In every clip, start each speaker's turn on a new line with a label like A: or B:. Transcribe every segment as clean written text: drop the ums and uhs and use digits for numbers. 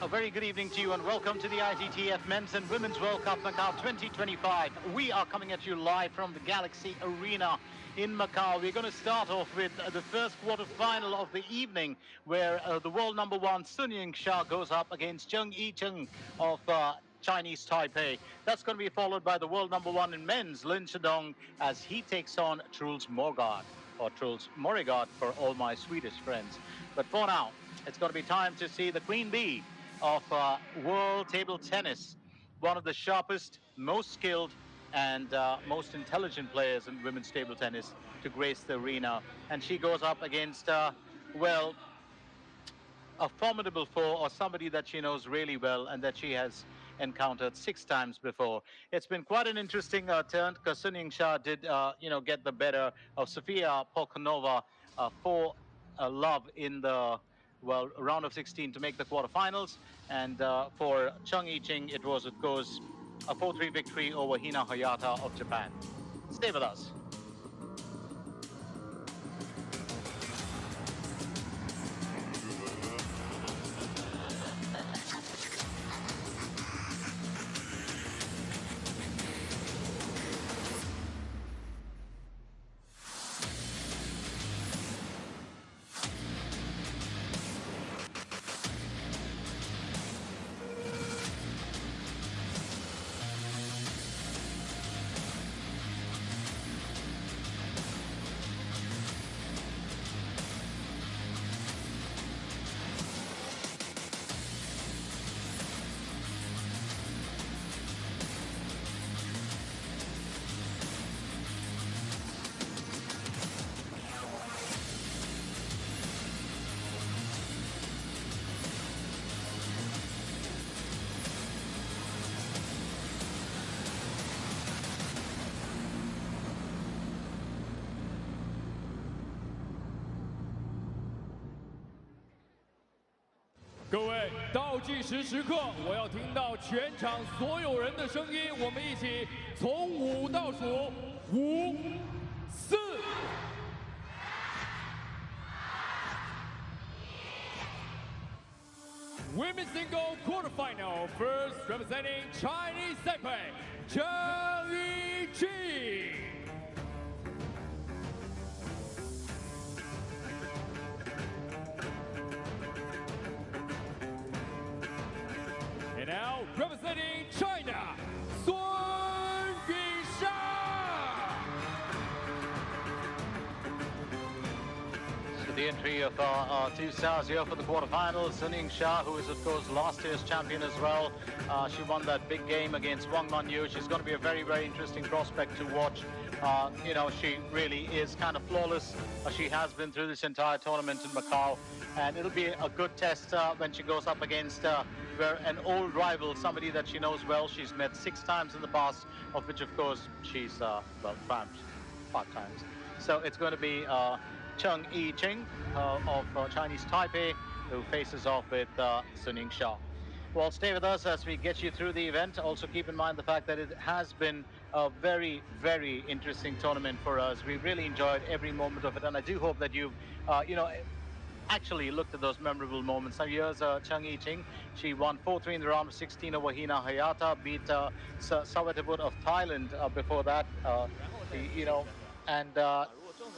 A: A very good evening to you and welcome to the ITTF Men's and Women's World Cup Macau 2025. We are coming at you live from the Galaxy Arena in Macau. We're going to start off with the first quarterfinal of the evening where the world number one Sun Ying-sha goes up against Cheng Yi-cheng of Chinese Taipei. That's going to be followed by the world number one in men's, Lin Shidong, as he takes on Truls Morgard, or Truls Morgard for all my Swedish friends. But for now, it's going to be time to see the Queen Bee of world table tennis, one of the sharpest, most skilled, and most intelligent players in women's table tennis to grace the arena. And she goes up against, well, a formidable foe, or somebody that she knows really well and that she has encountered 6 times before. It's been quite an interesting turn because Sun Ying-sha did, get the better of Sofia Polkonova for love in the round of 16 to make the quarterfinals. And for Cheng Yi-cheng, it was, of course, a 4-3 victory over Hina Hayata of Japan. Stay with us.
B: 各位，倒计时时刻，我要听到全场所有人的声音，我们一起从5倒数，5、4。Women's single quarterfinal, first representing Chinese Taipei, Cheng Yi-cheng. And now, representing China, Sun Ying-sha.
A: So the entry of two stars here for the quarterfinals. Sun Ying-sha, who is, of course, last year's champion as well. She won that big game against Wang. She's going to be a very, very interesting prospect to watch. She really is kind of flawless. She has been through this entire tournament in Macau. And it'll be a good test when she goes up against an old rival, somebody that she knows well. She's met 6 times in the past, of which, of course, she's, triumphed 5 times. So it's going to be Cheng Yi-cheng of Chinese Taipei, who faces off with Sun Ying-sha. Well, stay with us as we get you through the event. Also keep in mind the fact that it has been a very, very interesting tournament for us. We've really enjoyed every moment of it, and I do hope that you've, actually looked at those memorable moments. Now here's Cheng Yi-cheng. She won 4-3 in the round of 16 over Hina Hayata, beat Sawatiput of Thailand before that.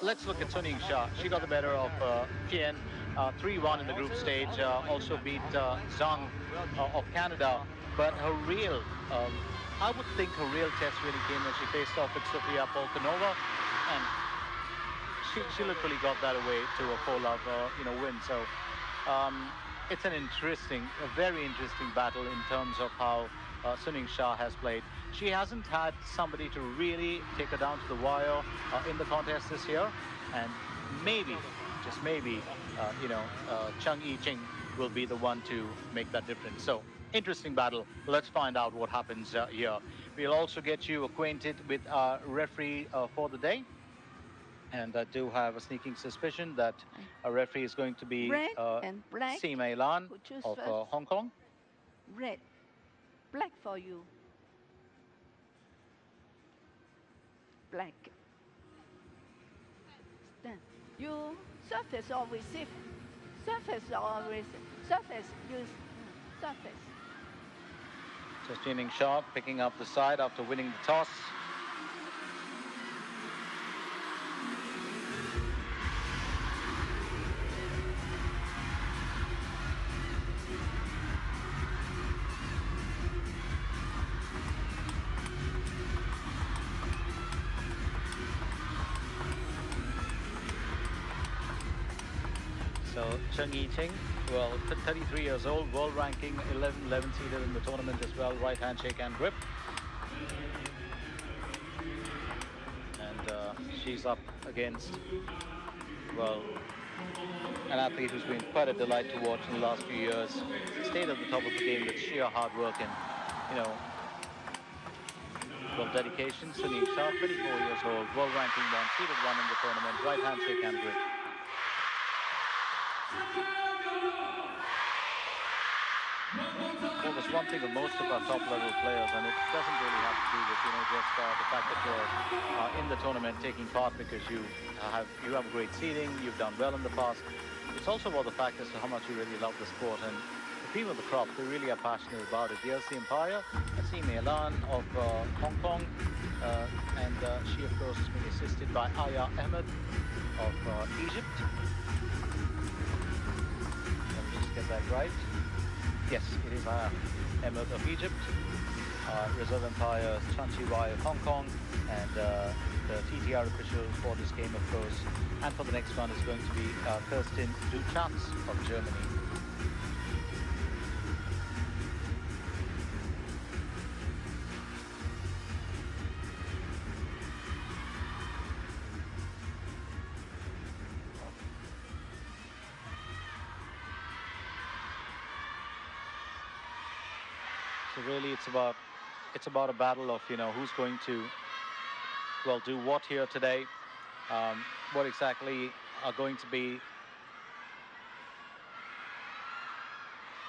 A: Let's look at Sun Ying-sha. She got the better of Tien, 3-1 in the group stage. Also beat Zhang of Canada. But her real, I would think her real test really came when she faced off with Sofia Polkonova. And she literally got that away to a 4-love, win. So it's a very interesting battle in terms of how Sun Ying-sha has played. She hasn't had somebody to really take her down to the wire in the contest this year, and maybe, just maybe, Cheng Yi-cheng will be the one to make that difference. So interesting battle. Let's find out what happens here. We'll also get you acquainted with our referee for the day. And I do have a sneaking suspicion that a referee is going to be Si Mei Lan of Hong Kong.
C: Red. Black for you. Black. Then you surface or receive. Surface or receive. Surface, use Surface.
A: Just Jining Shah picking up the side after winning the toss. So Cheng Yi-Ting, well, 33 years old, world ranking 11 seeded in the tournament as well, right hand shake and grip. And she's up against, well, an athlete who's been quite a delight to watch in the last few years. Stayed at the top of the game with sheer hard work and, you know, well, dedication. Sunil Shah, 24 years old, world ranking 1, seeded 1 in the tournament, right hand shake and grip. Well, there's one thing with most of our top level players, and it doesn't really have to do with, you know, just the fact that you're in the tournament taking part because you have great seeding, you've done well in the past. It's also about the fact as to how much you really love the sport, and the cream of the crop, they really are passionate about it. Here's the umpire, Asim Elan of Hong Kong, and she, of course, is being assisted by Aya Ahmed of Egypt. Let me just get that right. Yes, it is Ahmed of Egypt, reserve umpire Chanchi Wai of Hong Kong, and the TTR official for this game, of course, and for the next one is going to be Kirsten Duchatz of Germany. So really, it's about a battle of, you know, who's going to, well, do what here today. What exactly are going to be,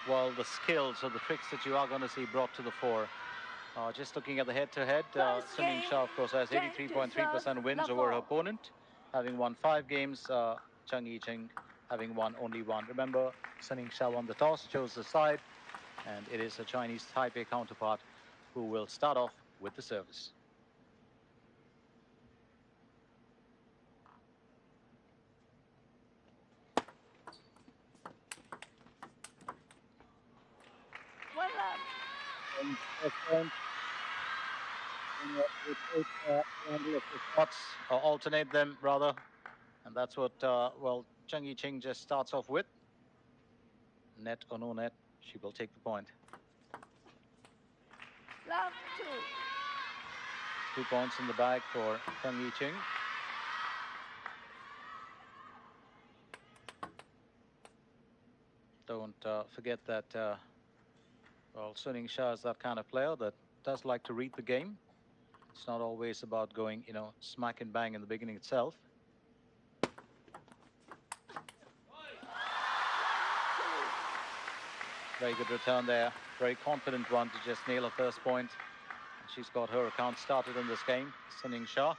A: well, the skills or the tricks that you are going to see brought to the fore. Just looking at the head-to-head, Sunil Shah, of course, has 83.3% wins over her opponent, having won 5 games. Cheng Yi-Ting having won only 1. Remember, Sunil Shah won the toss, chose the side, and it is a Chinese Taipei counterpart who will start off with the service.
C: Well
A: Alternate them, rather. And that's what, well, Cheng Yi-Ting just starts off with. Net or no net, she will take the point.
C: Love 2.
A: 2 points in the bag for Cheng Yi-Ting. Don't forget that, well, Sunil Shah is that kind of player that does like to read the game. It's not always about going, you know, smack and bang in the beginning itself. Very good return there. Very confident one to just nail a first point. And she's got her account started in this game, Sunil Shah.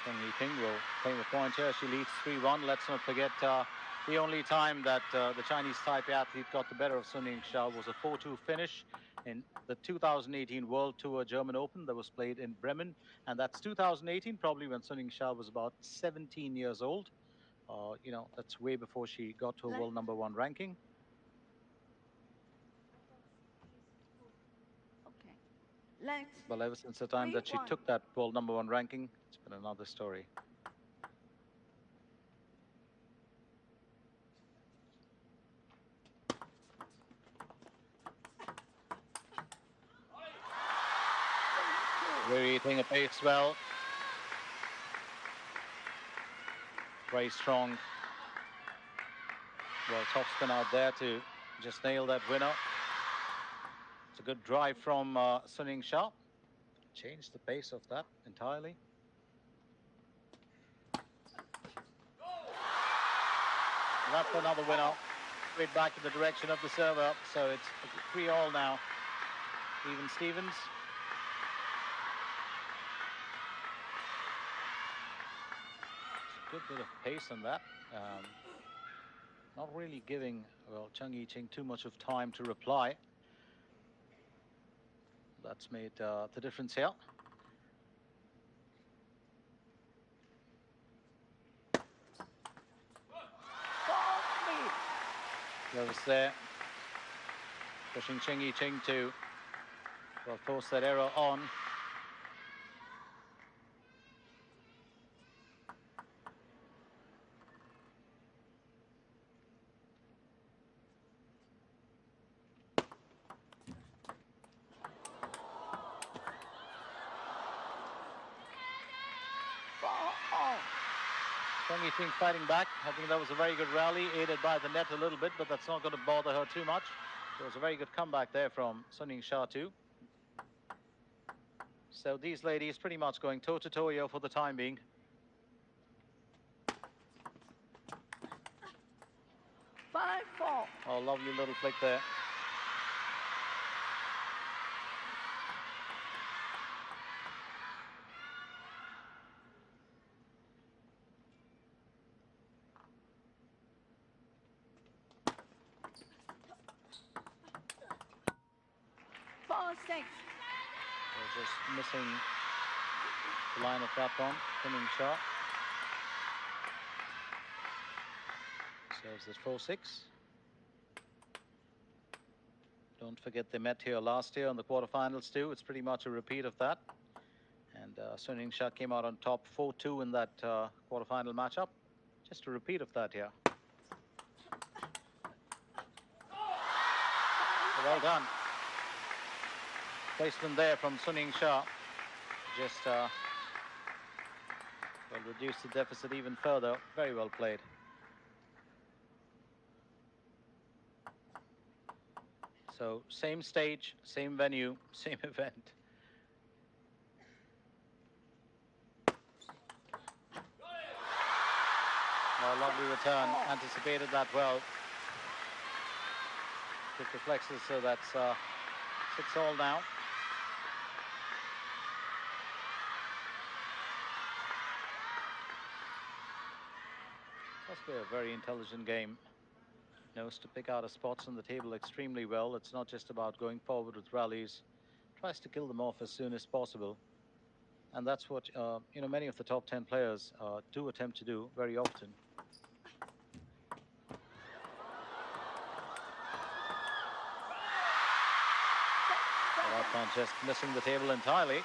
A: Cheng Yi-Ting will claim a point here. She leads 3-1. Let's not forget the only time that the Chinese Taipei athlete got the better of Sunil Shah was a 4-2 finish in the 2018 World Tour German Open that was played in Bremen. And that's 2018, probably when Sunil Shah was about 17 years old. You know, that's way before she got to a world #1 ranking.
C: Okay.
A: Well, ever since the time that she took that world #1 ranking, it's been another story. Really hitting a pace well. Very strong. Well, top spin out there to just nail that winner. It's a good drive from Sunil Shah. Changed the pace of that entirely. And that's another winner. straight back in the direction of the server. So it's 3-all now. Even Stevens. Good bit of pace on that. Not really giving, well, Cheng Yi-Ching too much of time to reply. That's made the difference here. Goes there, pushing Cheng Yi-Ching to, well, force that error on. Cheng Yi-Ching fighting back. I think that was a very good rally, aided by the net a little bit, but that's not going to bother her too much. It was a very good comeback there from Sun Ying-Sha too. So these ladies pretty much going toe-to-toe here for the time being. Oh, lovely little flick there. They're just missing the line of that one. Sun Ying-Sha. Serves at 4-6. Don't forget they met here last year in the quarterfinals too. It's pretty much a repeat of that. And Sun Ying-Sha came out on top 4-2 in that quarterfinal matchup. Just a repeat of that here. Well done. Placement there from Sun Ying-Sha. Just well, reduce the deficit even further. Very well played. So same stage, same venue, same event. Oh, lovely return. Anticipated that well. Quick reflexes, so that's 6-all now. Must be a very intelligent game. Knows to pick out his spots on the table extremely well. It's not just about going forward with rallies. Tries to kill them off as soon as possible. And that's what, you know, many of the top 10 players do attempt to do very often. Well, that one just missing the table entirely.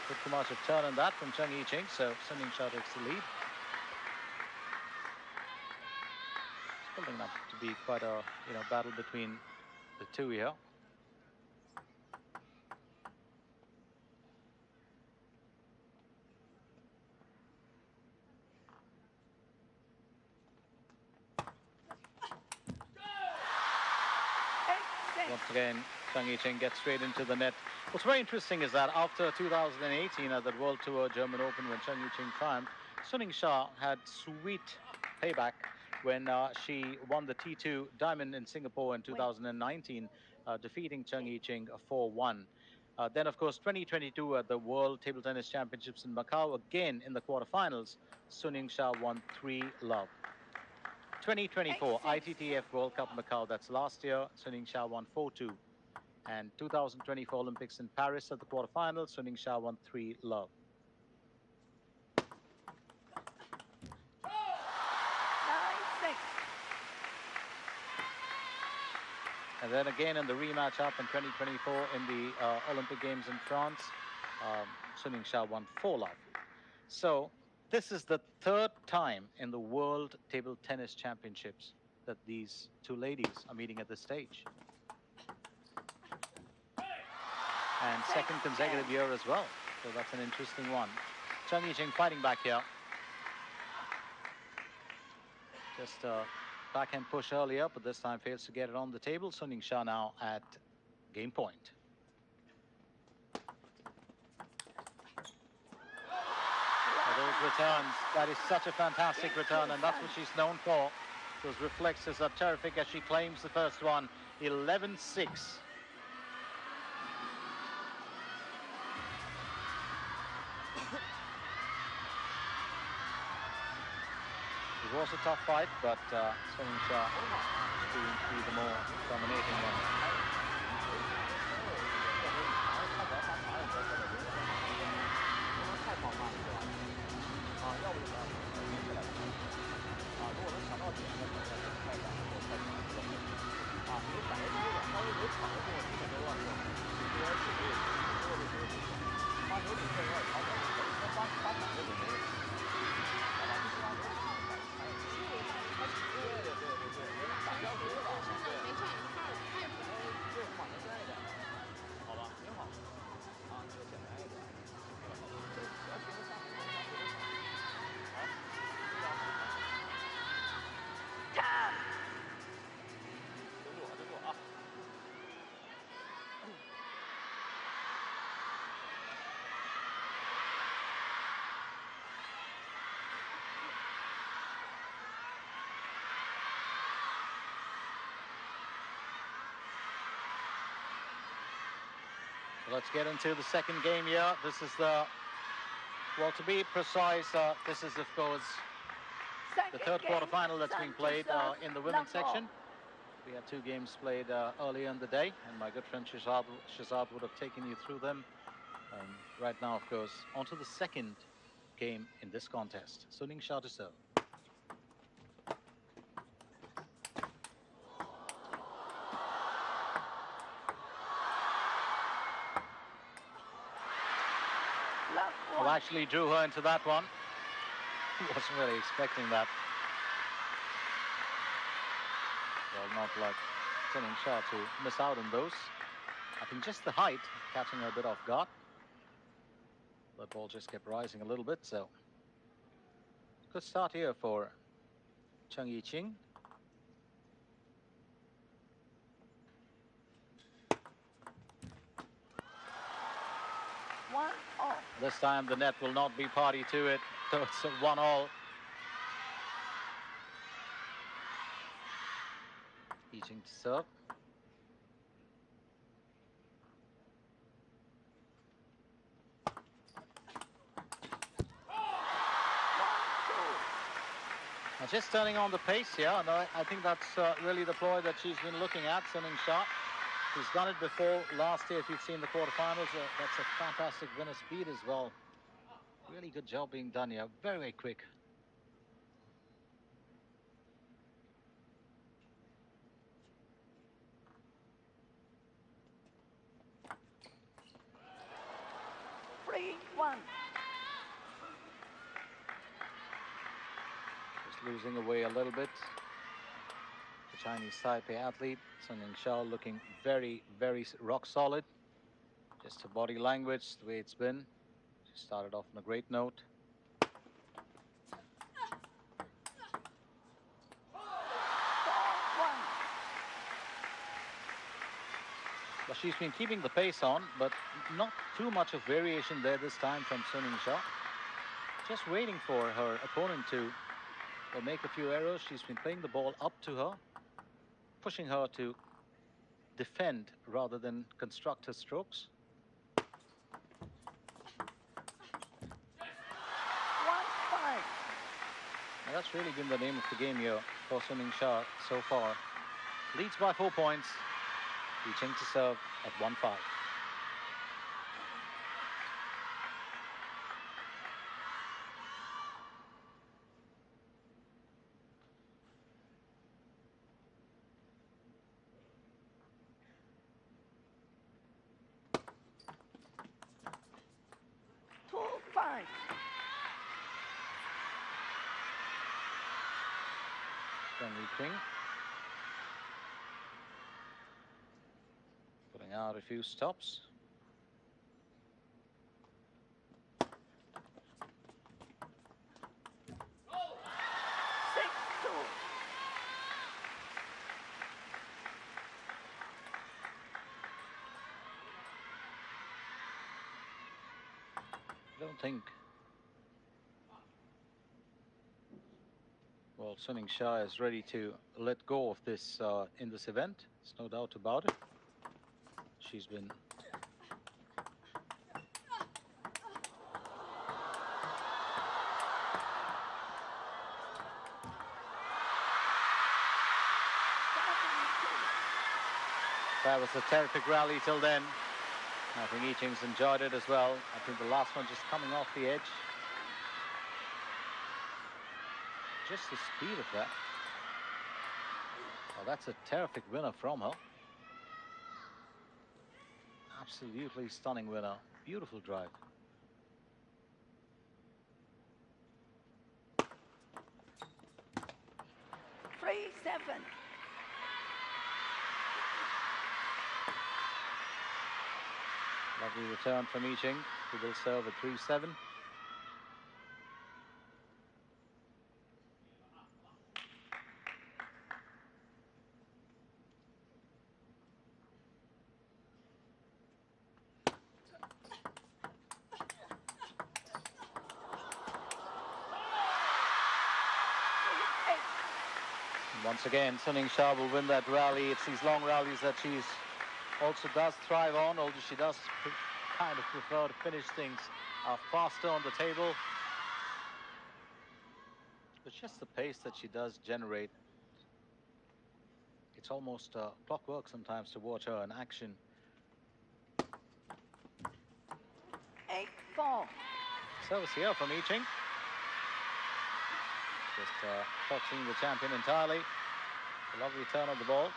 A: Took too much of turn on that from Cheng Yi-Ching, so Sun Ying-Sha takes the lead. It's building up to be quite a, you know, battle between the two here. Once again, Cheng Yi-Ching gets straight into the net. What's very interesting is that after 2018 at the World Tour German Open, when Cheng Yi-Ching triumphed, Sun Ying-Sha had sweet payback when she won the T2 Diamond in Singapore in 2019, defeating Cheng Yi-Ching 4-1. Then, of course, 2022 at the World Table Tennis Championships in Macau, again in the quarterfinals, Sun Ying-Sha won 3-love. 2024 ITTF World Cup Macau, that's last year, Sun Ying-Sha won 4-2. And 2024 Olympics in Paris at the quarterfinals, Sun Ying-Sha won 3-love. And then again in the rematch up in 2024 in the Olympic Games in France, Sun Ying-Sha won 4-love. So this is the third time in the World Table Tennis Championships that these two ladies are meeting at this stage. And second consecutive year as well. So that's an interesting one. Cheng Yi-Ching fighting back here. Just a backhand push earlier, but this time fails to get it on the table. Sun Ying-Sha now at game point. Those returns, that is such a fantastic return, and that's what she's known for. Those reflexes are terrific as she claims the first one. 11-6. It was a tough fight, but Sun Ying-sha proving to be the more dominating one. Let's get into the second game here. This is the, well, to be precise, this is, of course, the third quarterfinal that's being played in the women's section. We had two games played earlier in the day, and my good friend Shazad would have taken you through them. Right now, of course, onto the second game in this contest. Sun Ying-sha to serve. Who actually drew her into that one. Wasn't really expecting that. Well, not like Sun Ying-sha to miss out on those. I think just the height catching her a bit off guard. The ball just kept rising a little bit, so good start here for Cheng Yiqing. This time the net will not be party to it, so it's a 1-all. Yiqing to serve. Now just turning on the pace here, and I think that's really the ploy that she's been looking at, Sun Ying-sha. He's done it before last year. If you've seen the quarterfinals, that's a fantastic winner speed as well. Really good job being done here. Very, very quick. Just losing away a little bit. The Chinese Taipei athlete, Sun Ying-sha, looking very, very rock solid. Just her body language, the way it's been. She started off on a great note. Well, she's been keeping the pace on, but not too much of variation there this time from Sun Ying-sha. Just waiting for her opponent to make a few errors. She's been playing the ball up to her, pushing her to defend rather than construct her strokes. Now that's really been the name of the game here for Sun Ying-sha so far. Leads by 4 points. Yiqing to serve at 1-5. Yiqing putting out a few stops. I don't think, well, Well, Suning Shah is ready to let go of this in this event. There's no doubt about it. She's been that was a terrific rally till then. I think I Ching's enjoyed it as well. I think the last one just coming off the edge. Just the speed of that. Oh, that's a terrific winner from her. Absolutely stunning winner. Beautiful drive.
C: Three, 7.
A: Lovely return from I Ching, who will serve at 3-7. Once again, Suning Shah will win that rally. It's these long rallies that she's also does thrive on, although she does kind of prefer to finish things faster on the table. But just the pace that she does generate, it's almost clockwork sometimes to watch her in action.
C: 8-4.
A: Service here from I Ching. Just touching the champion entirely. A lovely turn on the ball.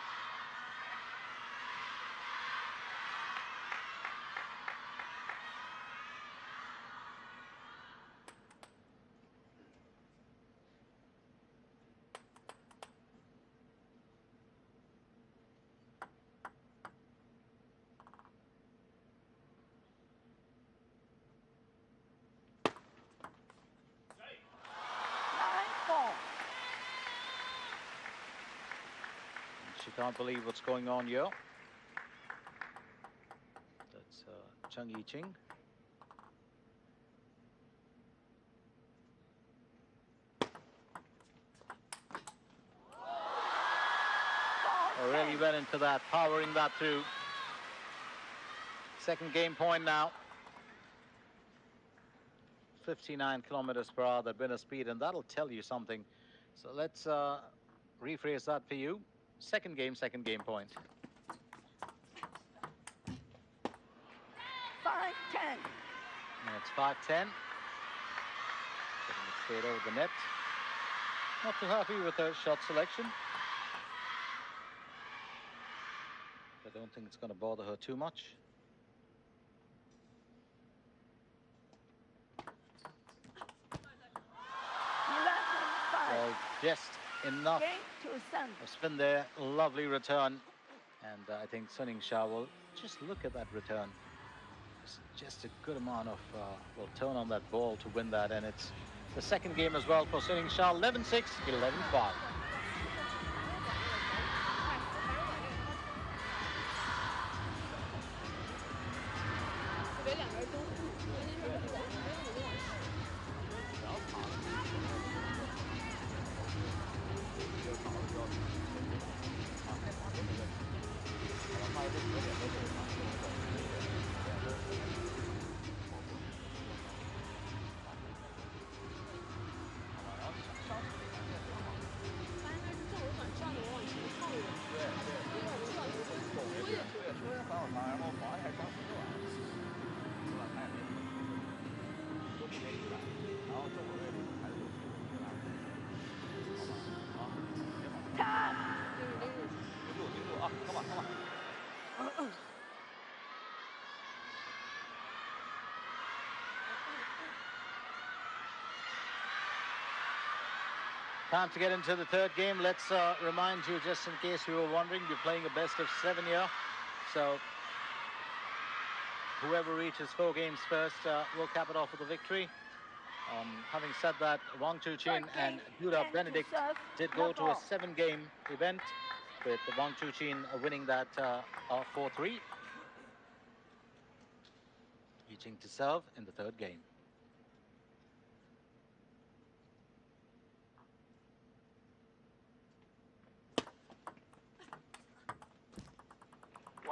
A: She can't believe what's going on here. That's Chang I Ching. Really went into that, powering that through. Second game point now. 59 kilometers per hour, that winner speed, and that'll tell you something. So let's rephrase that for you. Second game point.
C: 5-10.
A: It's 5-10. Getting it straight over the net. Not too happy with her shot selection. I don't think it's going to bother her too much. Well, just enough of spin there. Lovely return. And I think Suning Shah will just look at that return. It's just a good amount of will turn on that ball to win that. And it's the second game as well for Suning Shah. 11-6, 11-5. Time to get into the third game. Let's remind you, just in case you were wondering, we're playing a best of 7 here. So whoever reaches 4 games first will cap it off with a victory. Having said that, Wang Chuqin and Yuda Benedict did go to a 7-game event, with Wang Chuqin winning that 4-3. Reaching to serve in the third game.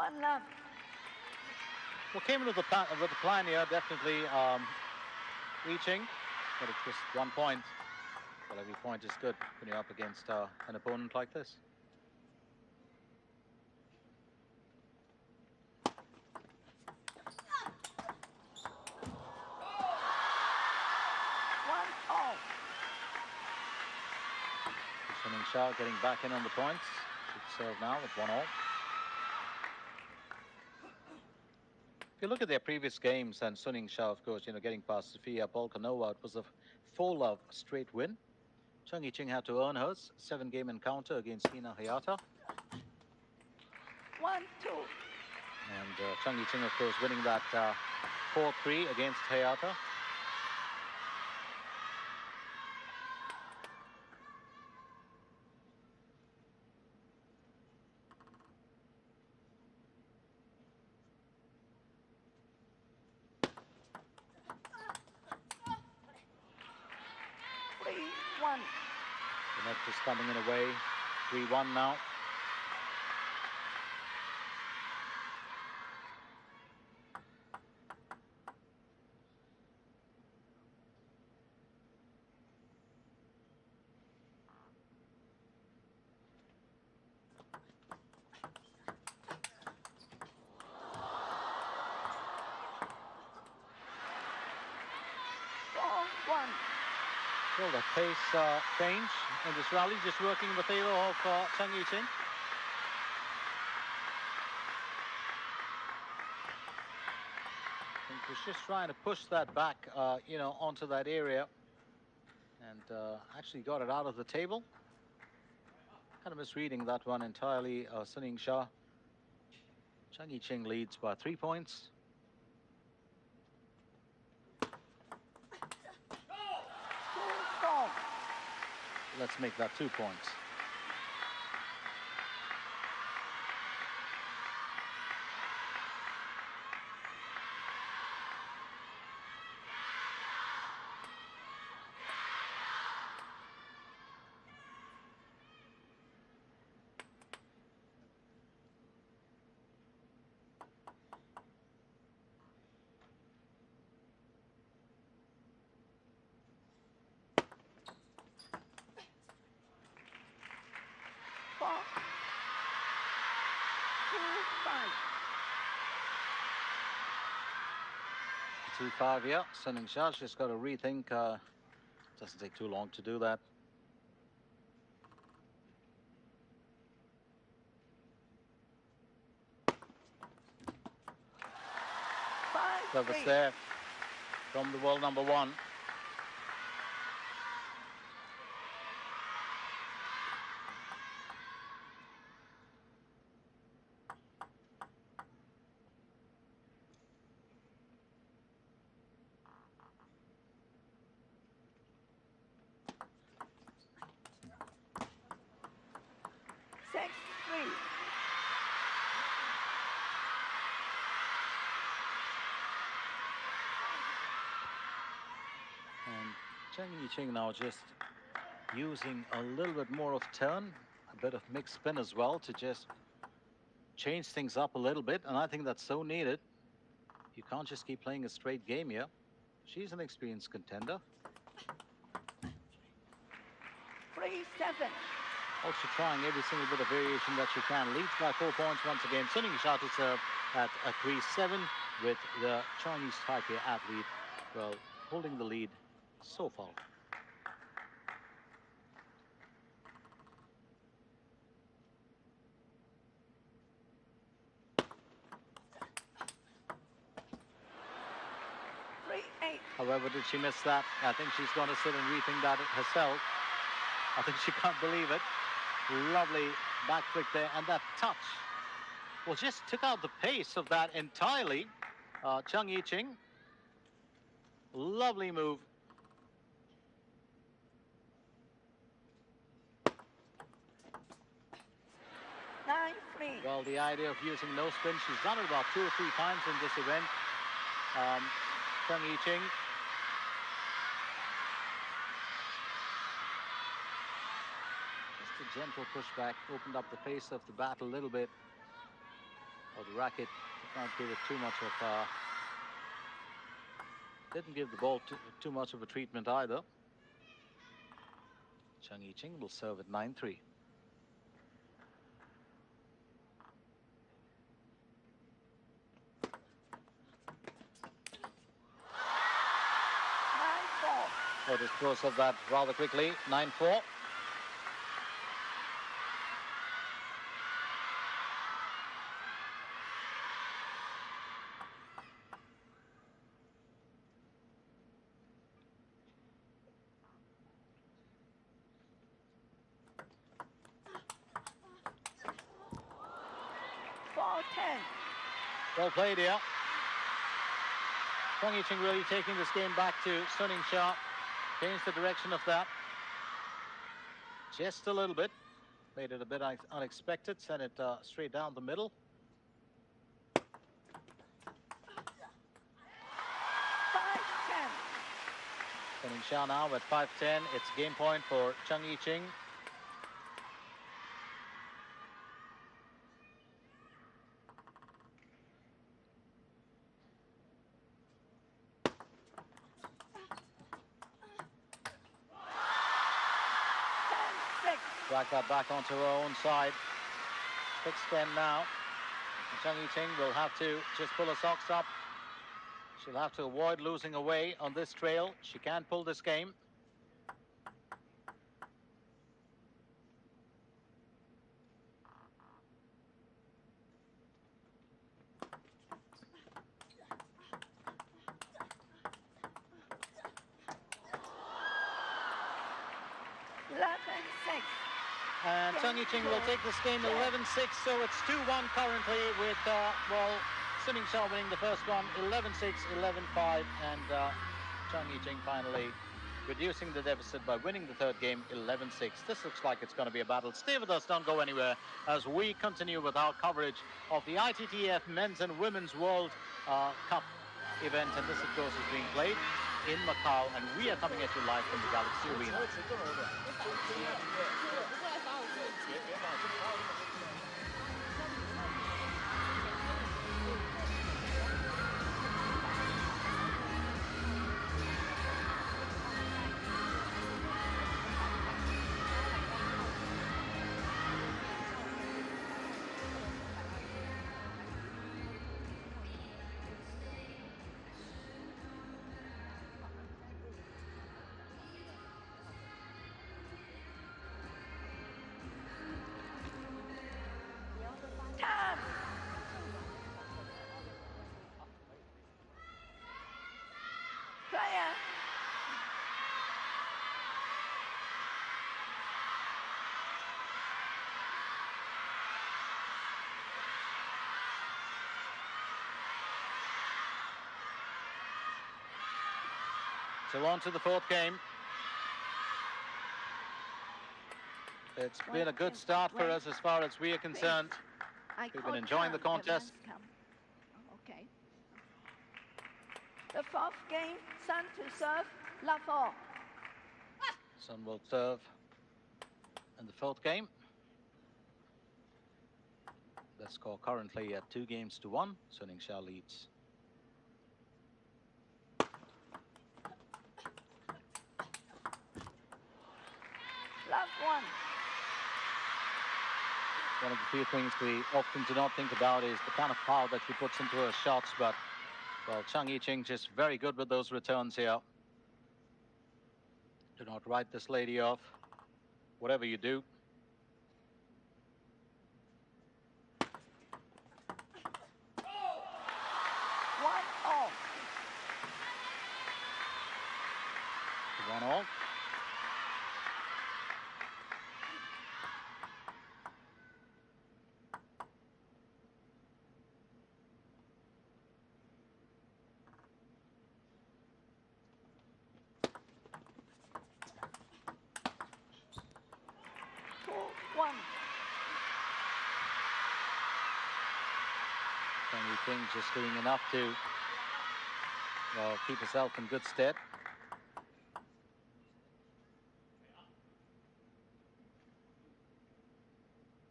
C: 1 love.
A: Well, came with the plan here, definitely reaching, but it's just 1 point. Well, every point is good when you're up against an opponent like this. Suning Shah getting back in on the points. Should serve now with 1-all. If you look at their previous games, and Suning Shah, of course, getting past Sofia Polkanova, it was a 4-love straight win. Chang Yiqing had to earn hers. 7-game encounter against Hina Hayata.
C: 1-2.
A: And Chang Yiqing, of course, winning that 4-3 against Hayata. The net is coming in away. 3-1 now. Well, the pace change in this rally, just working in the favor of Chang Yiqing. I think was just trying to push that back, onto that area, and actually got it out of the table. Kind of misreading that one entirely. Suning Shah. Chang Yiqing leads by 3 points. Let's make that 2 points. Two 5 here. Suning Shah just got to rethink. Doesn't take too long to do that. Service there from the world number 1. Chang Yiqing now just using a little bit more of turn, a bit of mixed spin as well, to just change things up a little bit, and I think that's so needed. You can't just keep playing a straight game here. She's an experienced contender.
C: 3-7.
A: Also trying every single bit of variation that she can. Leads by 4 points once again. Suning Shah to serve at a 3-7 with the Chinese Taipei athlete, well, holding the lead so far. However, did she miss that? I think she's going to sit and rethink that herself. I think she can't believe it. Lovely back flick there, and that touch, well, just took out the pace of that entirely. Chang Yiqing, lovely move. Well, the idea of using no spin, she's done it about 2 or 3 times in this event. Chang Yiqing. Just a gentle pushback, opened up the pace of the battle a little bit. or the racket did not give it too much of didn't give the ball too much of a treatment either. Chang Yiqing will serve at 9-3. So dispose of that rather quickly. 9-4. Well played here. Chang Yiqing really taking this game back to Sun Ying-sha. Changed the direction of that just a little bit. Made it a bit unexpected. Sent it straight down the middle. Sun Ying-sha now at 5-10. It's game point for Chang Yiqing. Drag that back onto her own side. 6-10 now. And Chang Yiqing will have to just pull her socks up. She'll have to avoid losing away on this trail. She can pull this game. And Chang Yiqing will take this game 11-6, so it's 2-1 currently with, well, Sun Ying-sha winning the first one, 11-6, 11-5, and Chang Yiqing finally reducing the deficit by winning the third game, 11-6. This looks like it's going to be a battle. Stay with us, don't go anywhere, as we continue with our coverage of the ITTF Men's and Women's World Cup event, and this, of course, is being played in Macau, and we are coming at you live from the Galaxy Arena. So on to the fourth game. It's been a good start for us as far as we are concerned. We've been enjoying the contest.
C: Okay. The fourth game, Sun to serve, love all.
A: Sun will serve in the fourth game. The score currently at 2-1. Sun Ying-sha leads.
C: Love one.
A: One of the few things we often do not think about is the kind of power that she puts into her shots, but, well, Chang Yiqing just very good with those returns here. Do not write this lady off, whatever you do.
C: One all.
A: 1-1. Chang Yiqing just doing enough to, well, keep herself in good stead.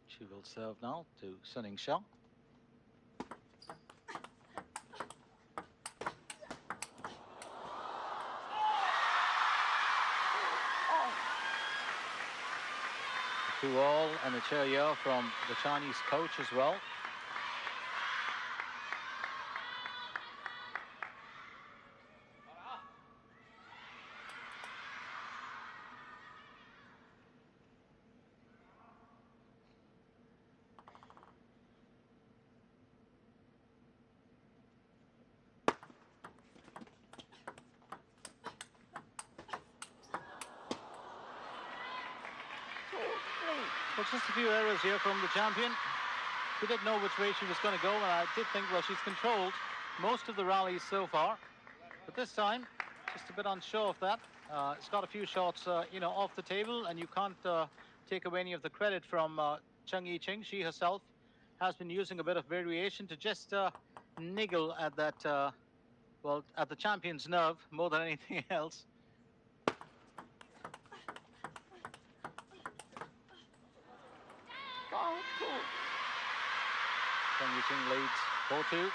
A: She will serve now to Sun Ying-sha. call and a cheer from the Chinese coach as well. Well, just a few errors here from the champion. She didn't know which way she was going to go, and I did think, well, she's controlled most of the rallies so far. But this time, just a bit unsure of that. It's got a few shots, you know, off the table, and you can't take away any of the credit from Cheng Yi-Ching. She herself has been using a bit of variation to just niggle at that, well, at the champion's nerve more than anything else. Cheng Yi-Ching leads 4-2.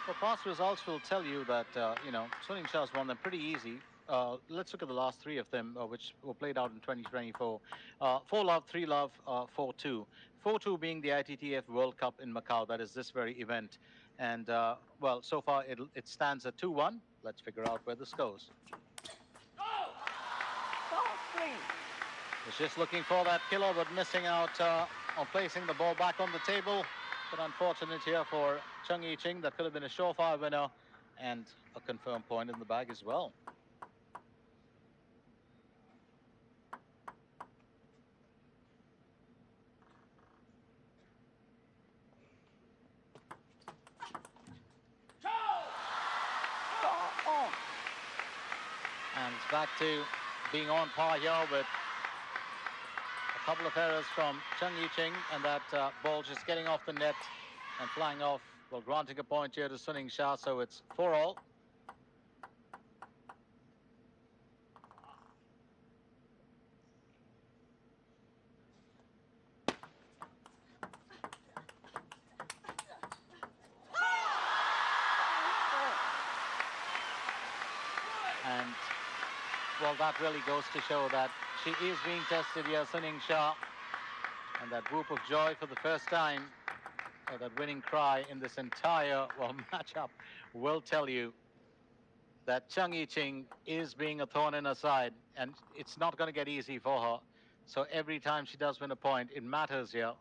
A: Well, past results will tell you that, you know, Suning Shah's won them pretty easy. Let's look at the last three of them, which were played out in 2024. 4-love, 3-love, 4-2. 4-2 being the ITTF World Cup in Macau. That is this very event. And, well, so far it stands at 2-1. Let's figure out where this goes. Was just looking for that killer, but missing out on placing the ball back on the table. But unfortunate here for Cheng Yi-Ching. That could have been a surefire winner and a confirmed point in the bag as well. And it's back to being on par here with a couple of errors from Cheng Yi-Ching, and that ball just getting off the net and flying off, well, granting a point here to Suning Shah, so it's 4-all. And, well, that really goes to show that she is being tested here, Suning Shah. And that whoop of joy for the first time, or that winning cry in this entire, well, matchup, will tell you that Cheng Yi-Ching is being a thorn in her side, and it's not going to get easy for her. So every time she does win a point, it matters here.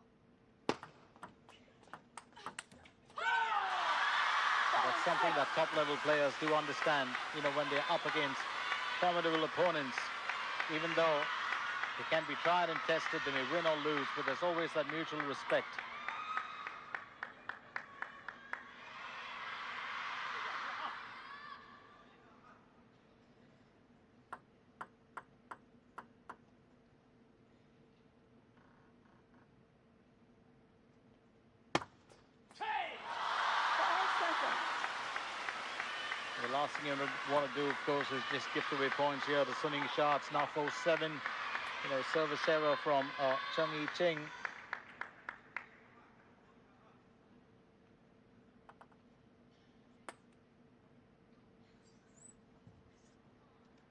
A: That's something that top-level players do understand, you know, when they're up against formidable opponents. Even though they can be tried and tested, they may win or lose, but there's always that mutual respect. The last thing you want to do, of course, is just gift away points here to Suning Shah. It's now 4-7. You know, service error from Cheng Yi-Ching.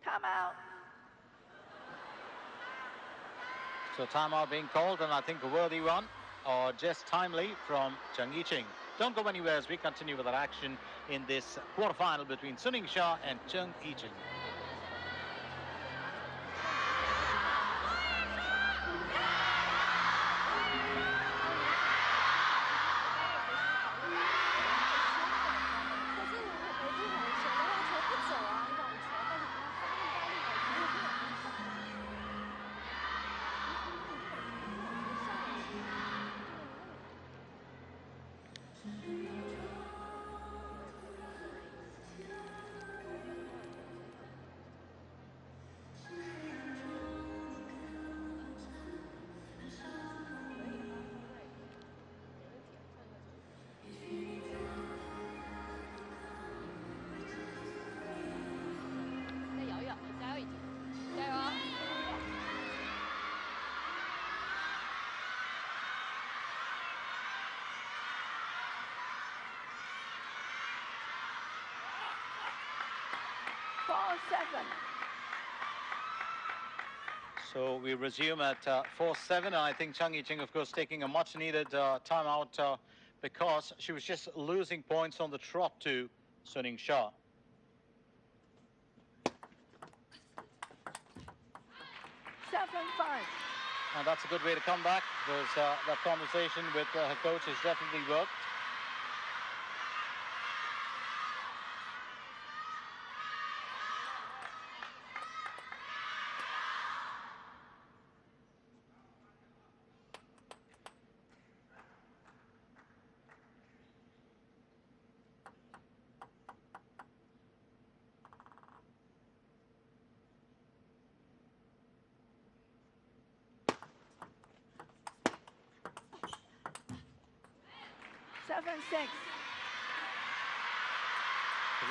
C: Timeout.
A: So timeout being called, and I think a worthy one, or just timely from Cheng Yi-Ching. Don't go anywhere as we continue with our action in this quarterfinal between Suning Shah and Cheng Yi-Ching.
C: 4-7.
A: So we resume at 4-7. I think Chang Yiqing, of course, taking a much-needed timeout because she was just losing points on the trot to Suning Shah. And that's a good way to come back, because that conversation with her coach has definitely worked.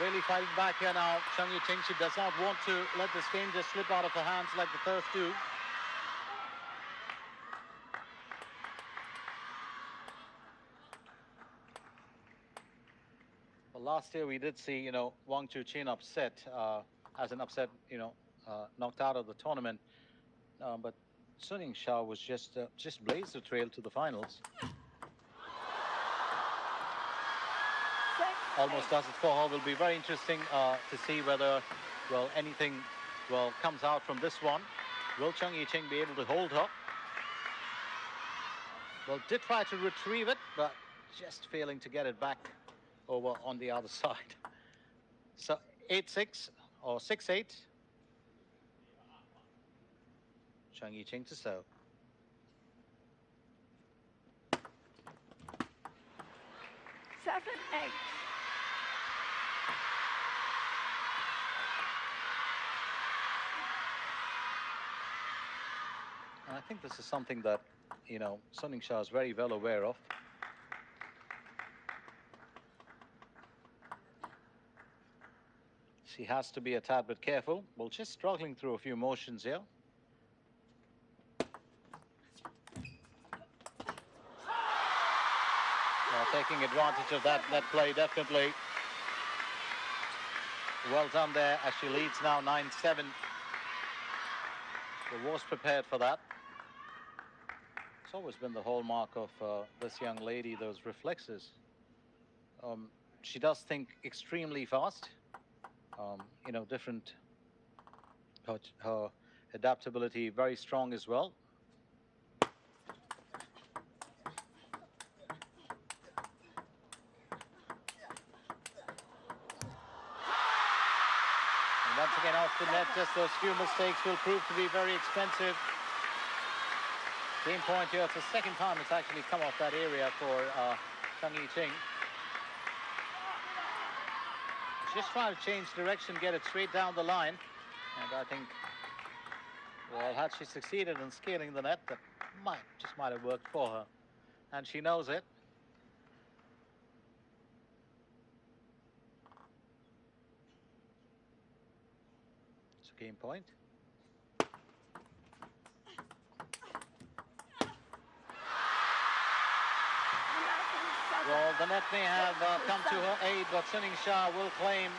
A: Really fighting back here now, Chang Yiqing. She does not want to let this game just slip out of her hands like the first two. Well, last year we did see, Wang Chuqin upset, as an upset, knocked out of the tournament. But Suning Shah was just blazed the trail to the finals. Almost does it for her. Will be very interesting to see whether, anything, comes out from this one. Will Chang Yiqing be able to hold her? Well, did try to retrieve it, but just failing to get it back over on the other side. So 8-6 or 6-8. Chang Yiqing to serve. And I think this is something that, Suning Shah is very well aware of. She has to be a tad bit careful. Well, just struggling through a few motions here. Well, taking advantage of that play, definitely. Well done there, as she leads now 9-7. Was prepared for that. It's always been the hallmark of this young lady, those reflexes. She does think extremely fast. Different. Her adaptability very strong as well. And once again off the net, just those few mistakes will prove to be very expensive. Game point here. It's the second time it's actually come off that area for Chang Yiqing. Just trying to change direction, get it straight down the line. And I think, had she succeeded in scaling the net, that just might have worked for her. And she knows it. It's a game point. Well, the net may have come to her aid, but Suning Shah will claim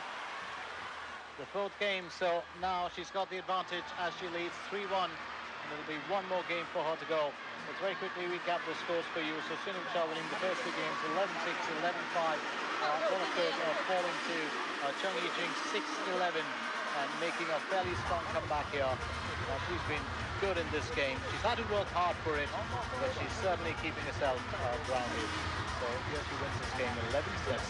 A: the fourth game. So now she's got the advantage as she leads 3-1. And it'll be one more game for her to go. Let's very quickly recap the scores for you. So Suning Shah winning the first two games 11-6, 11-5. Then of course falling to Chang Yiqing 6-11 and making a fairly strong comeback here. She's been good in this game. She's had to work hard for it, but she's certainly keeping herself grounded. So here she wins this game 11-7.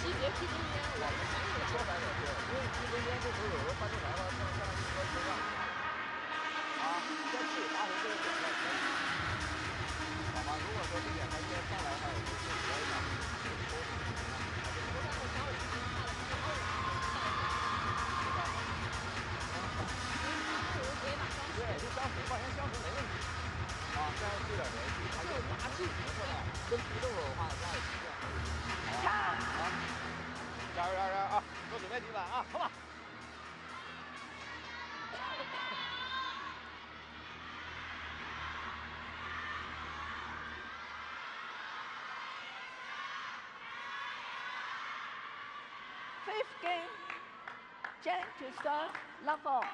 C: Fifth game, Chen to serve, love all.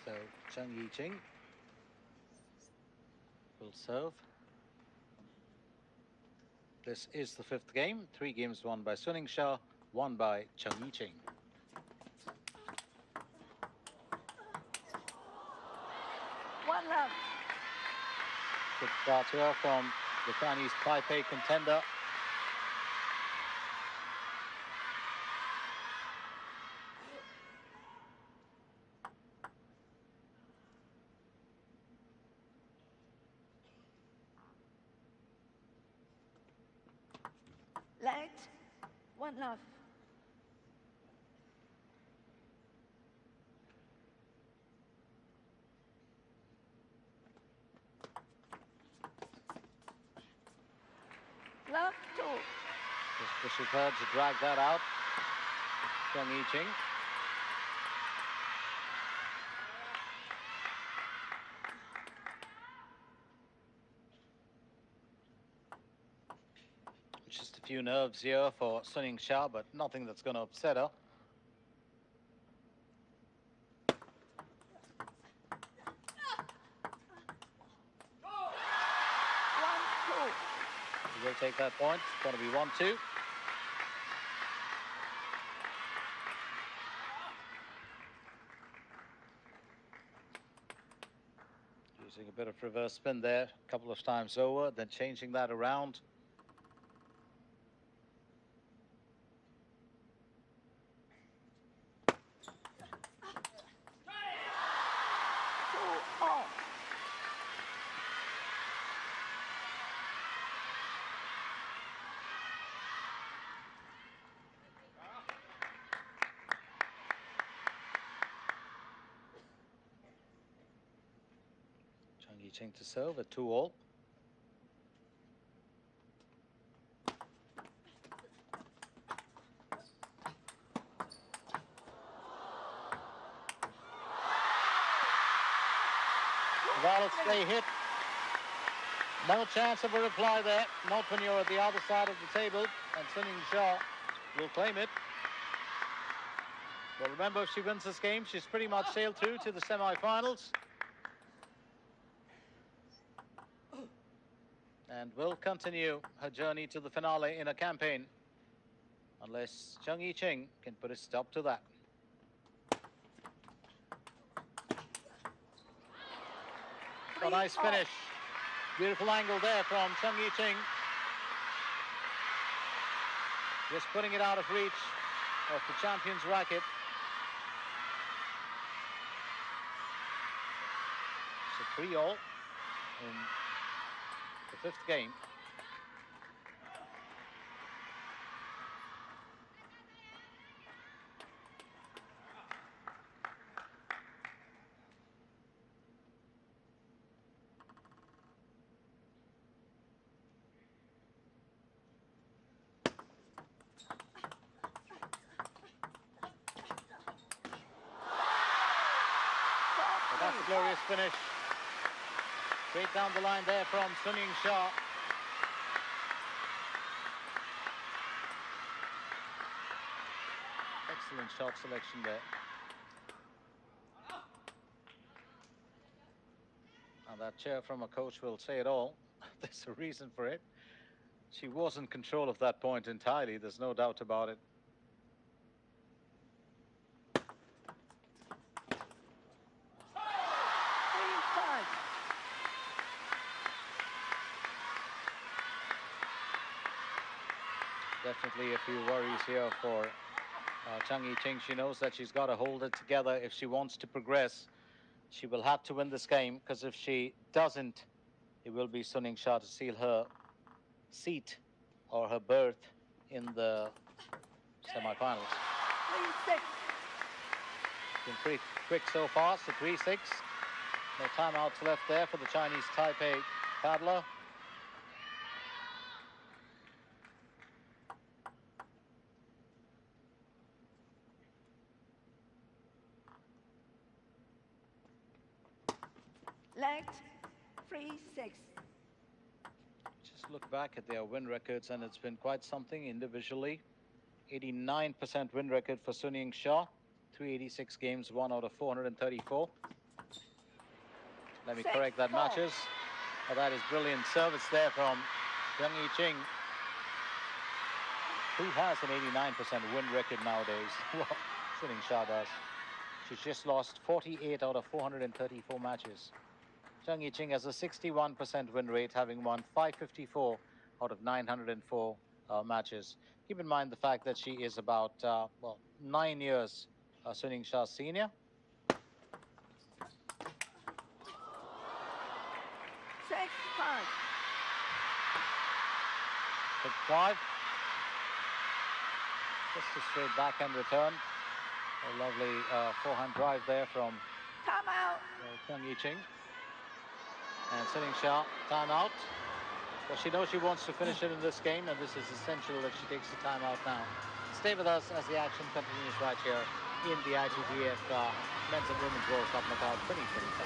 A: So Cheng Yiqing will serve. This is the fifth game. 3 games won by Sun Ying-sha, 1 by Cheng Yiqing.
C: One love.
A: Good start here from the Chinese Taipei contender.
C: Let, one love. Love 2.
A: Just pushes her to drag that out. Cheng Yiqing. Just a few nerves here for Sun Ying-sha, but nothing that's going to upset her. She will take that point. It's going to be 1-2. Using a bit of reverse spin there, a couple of times over, then changing that around. Yiqing to serve at 2-all. Well, stay hit. No chance of a reply there. Not when you're at the other side of the table. And Sun Ying-sha will claim it. Well, remember, if she wins this game, she's pretty much sailed through to the semi-finals. And will continue her journey to the finale in a campaign. Unless Cheng Yiqing can put a stop to that. A nice finish. Beautiful angle there from Cheng Yiqing. Just putting it out of reach of the champion's racket. It's a 3-all in the fifth game. That's a glorious finish. Straight down the line there from Sun Ying-sha. Excellent shot selection there. And that chair from a coach will say it all. There's a reason for it. She was in control of that point entirely. There's no doubt about it. Definitely a few worries here for Cheng Yiqing. She knows that she's got to hold it together if she wants to progress. She will have to win this game, because if she doesn't, it will be Sun Ying-sha to seal her seat or her berth in the semi-finals.
C: 3-6.
A: Been pretty quick so far, so 3-6. No timeouts left there for the Chinese Taipei paddler.
C: Let, 3-6.
A: Just look back at their win records, and it's been quite something individually. 89% win record for Sun Ying-sha. 386 games, 1 out of 434. Let me correct that, matches. Oh, that is brilliant service there from Zheng Yiqing, who has an 89% win record nowadays. Sun Ying-sha does. She's just lost 48 out of 434 matches. Zheng Yiqing has a 61% win rate, having won 554 out of 904 matches. Keep in mind the fact that she is about, 9 years Sun Ying-sha's senior.
C: 6-5.
A: 6-5. Just a straight backhand return. A lovely forehand drive there from
C: Timeout.
A: Zheng Yiqing. And Sun Ying-sha, timeout. Well, she knows she wants to finish it in this game, and this is essential that she takes the timeout now. Stay with us as the action continues right here in the ITTF Men's and Women's World Cup Macao 2025.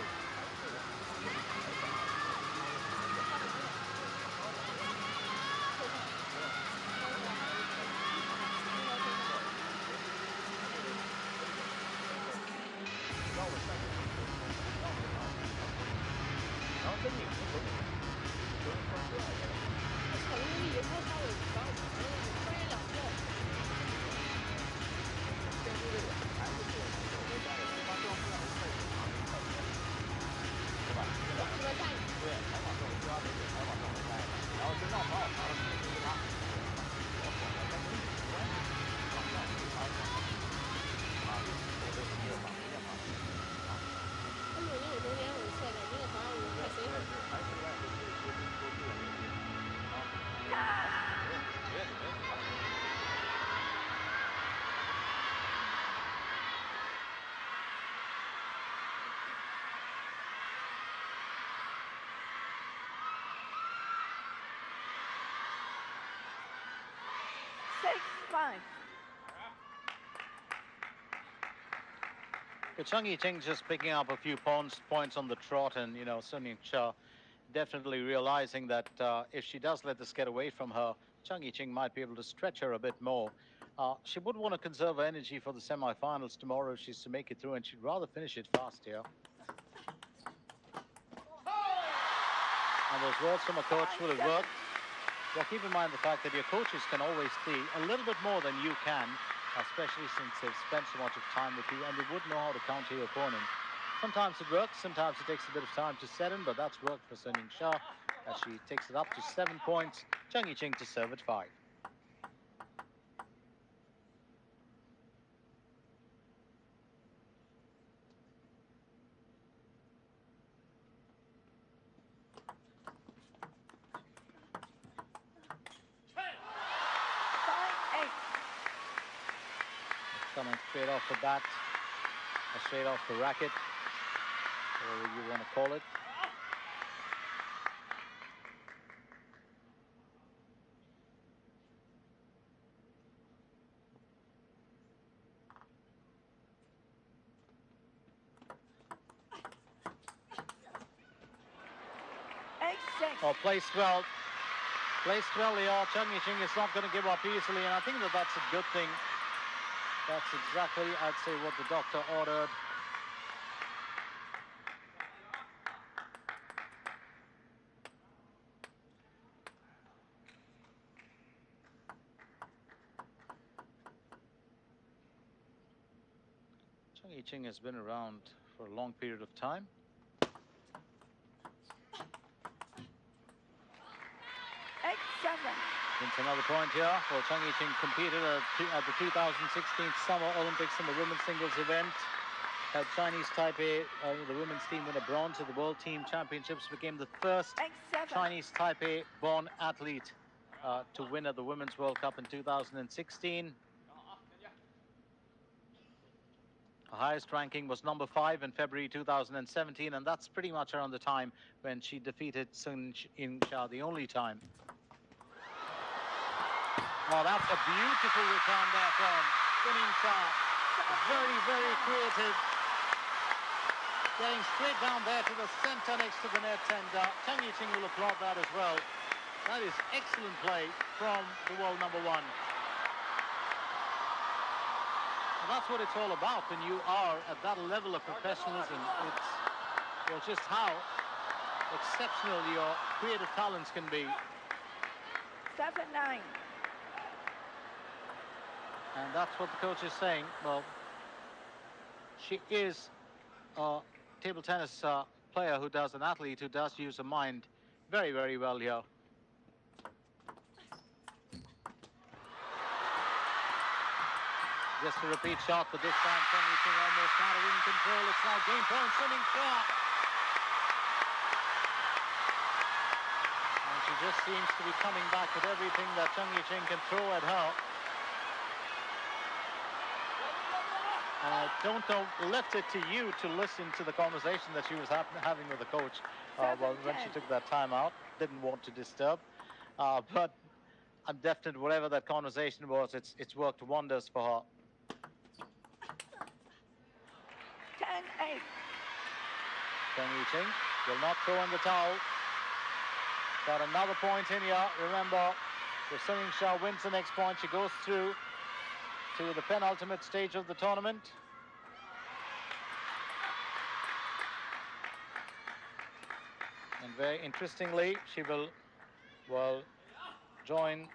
A: But Zheng Yiqing just picking up a few points on the trot, and Sun Ying-sha definitely realizing that if she does let this get away from her, Zheng Yiqing might be able to stretch her a bit more. She would want to conserve her energy for the semi-finals tomorrow if she's to make it through, and she'd rather finish it fast here. And those words from a coach will have worked. Well, keep in mind the fact that your coaches can always see a little bit more than you can, especially since they've spent so much of time with you, and they would know how to counter your opponent. Sometimes it works, sometimes it takes a bit of time to set in, but that's worked for Sun Ying-sha as she takes it up to 7 points. Zheng Yiqing to serve at 5. Coming straight off the bat, or straight off the racket, whatever you want to call it. Oh, placed well. Placed well here. Zheng Yiqing is not going to give up easily, and I think that that's a good thing. That's exactly, I'd say, what the doctor ordered. Zheng Yiqing has been around for a long period of time. It's another point here for Zheng Yiqing. Competed at the 2016 Summer Olympics in the women's singles event. Had Chinese Taipei, the women's team, win a bronze at the World Team Championships. Became the first Chinese Taipei-born athlete to win at the Women's World Cup in 2016. Her highest ranking was number 5 in February 2017, and that's pretty much around the time when she defeated Sun Ying-sha, the only time. Oh, that's a beautiful return there from Sun Ying-sha. Very, very creative. Getting straight down there to the center next to the net, and Zheng Yiqing will applaud that as well. That is excellent play from the world number one. And that's what it's all about when you are at that level of professionalism. It's just how exceptional your creative talents can be.
C: 7-9.
A: And that's what the coach is saying. Well, she is a table tennis player who does, an athlete who does use her mind very, very well here. Just a repeat shot, but this time Cheng Yi-Ching almost had it in control. It's now game point, Suning shot. And she just seems to be coming back with everything that Cheng Yi-Ching can throw at her. Don't know, left it to you to listen to the conversation that she was having with the coach well, when she took that time out. Didn't want to disturb, but I'm definite whatever that conversation was, it's worked wonders for her.
C: 10-8.
A: Cheng Yi-Ching will not throw in the towel. Got another point in here. Remember, if Suning Shah wins the next point, she goes through to the penultimate stage of the tournament. And very interestingly, she will join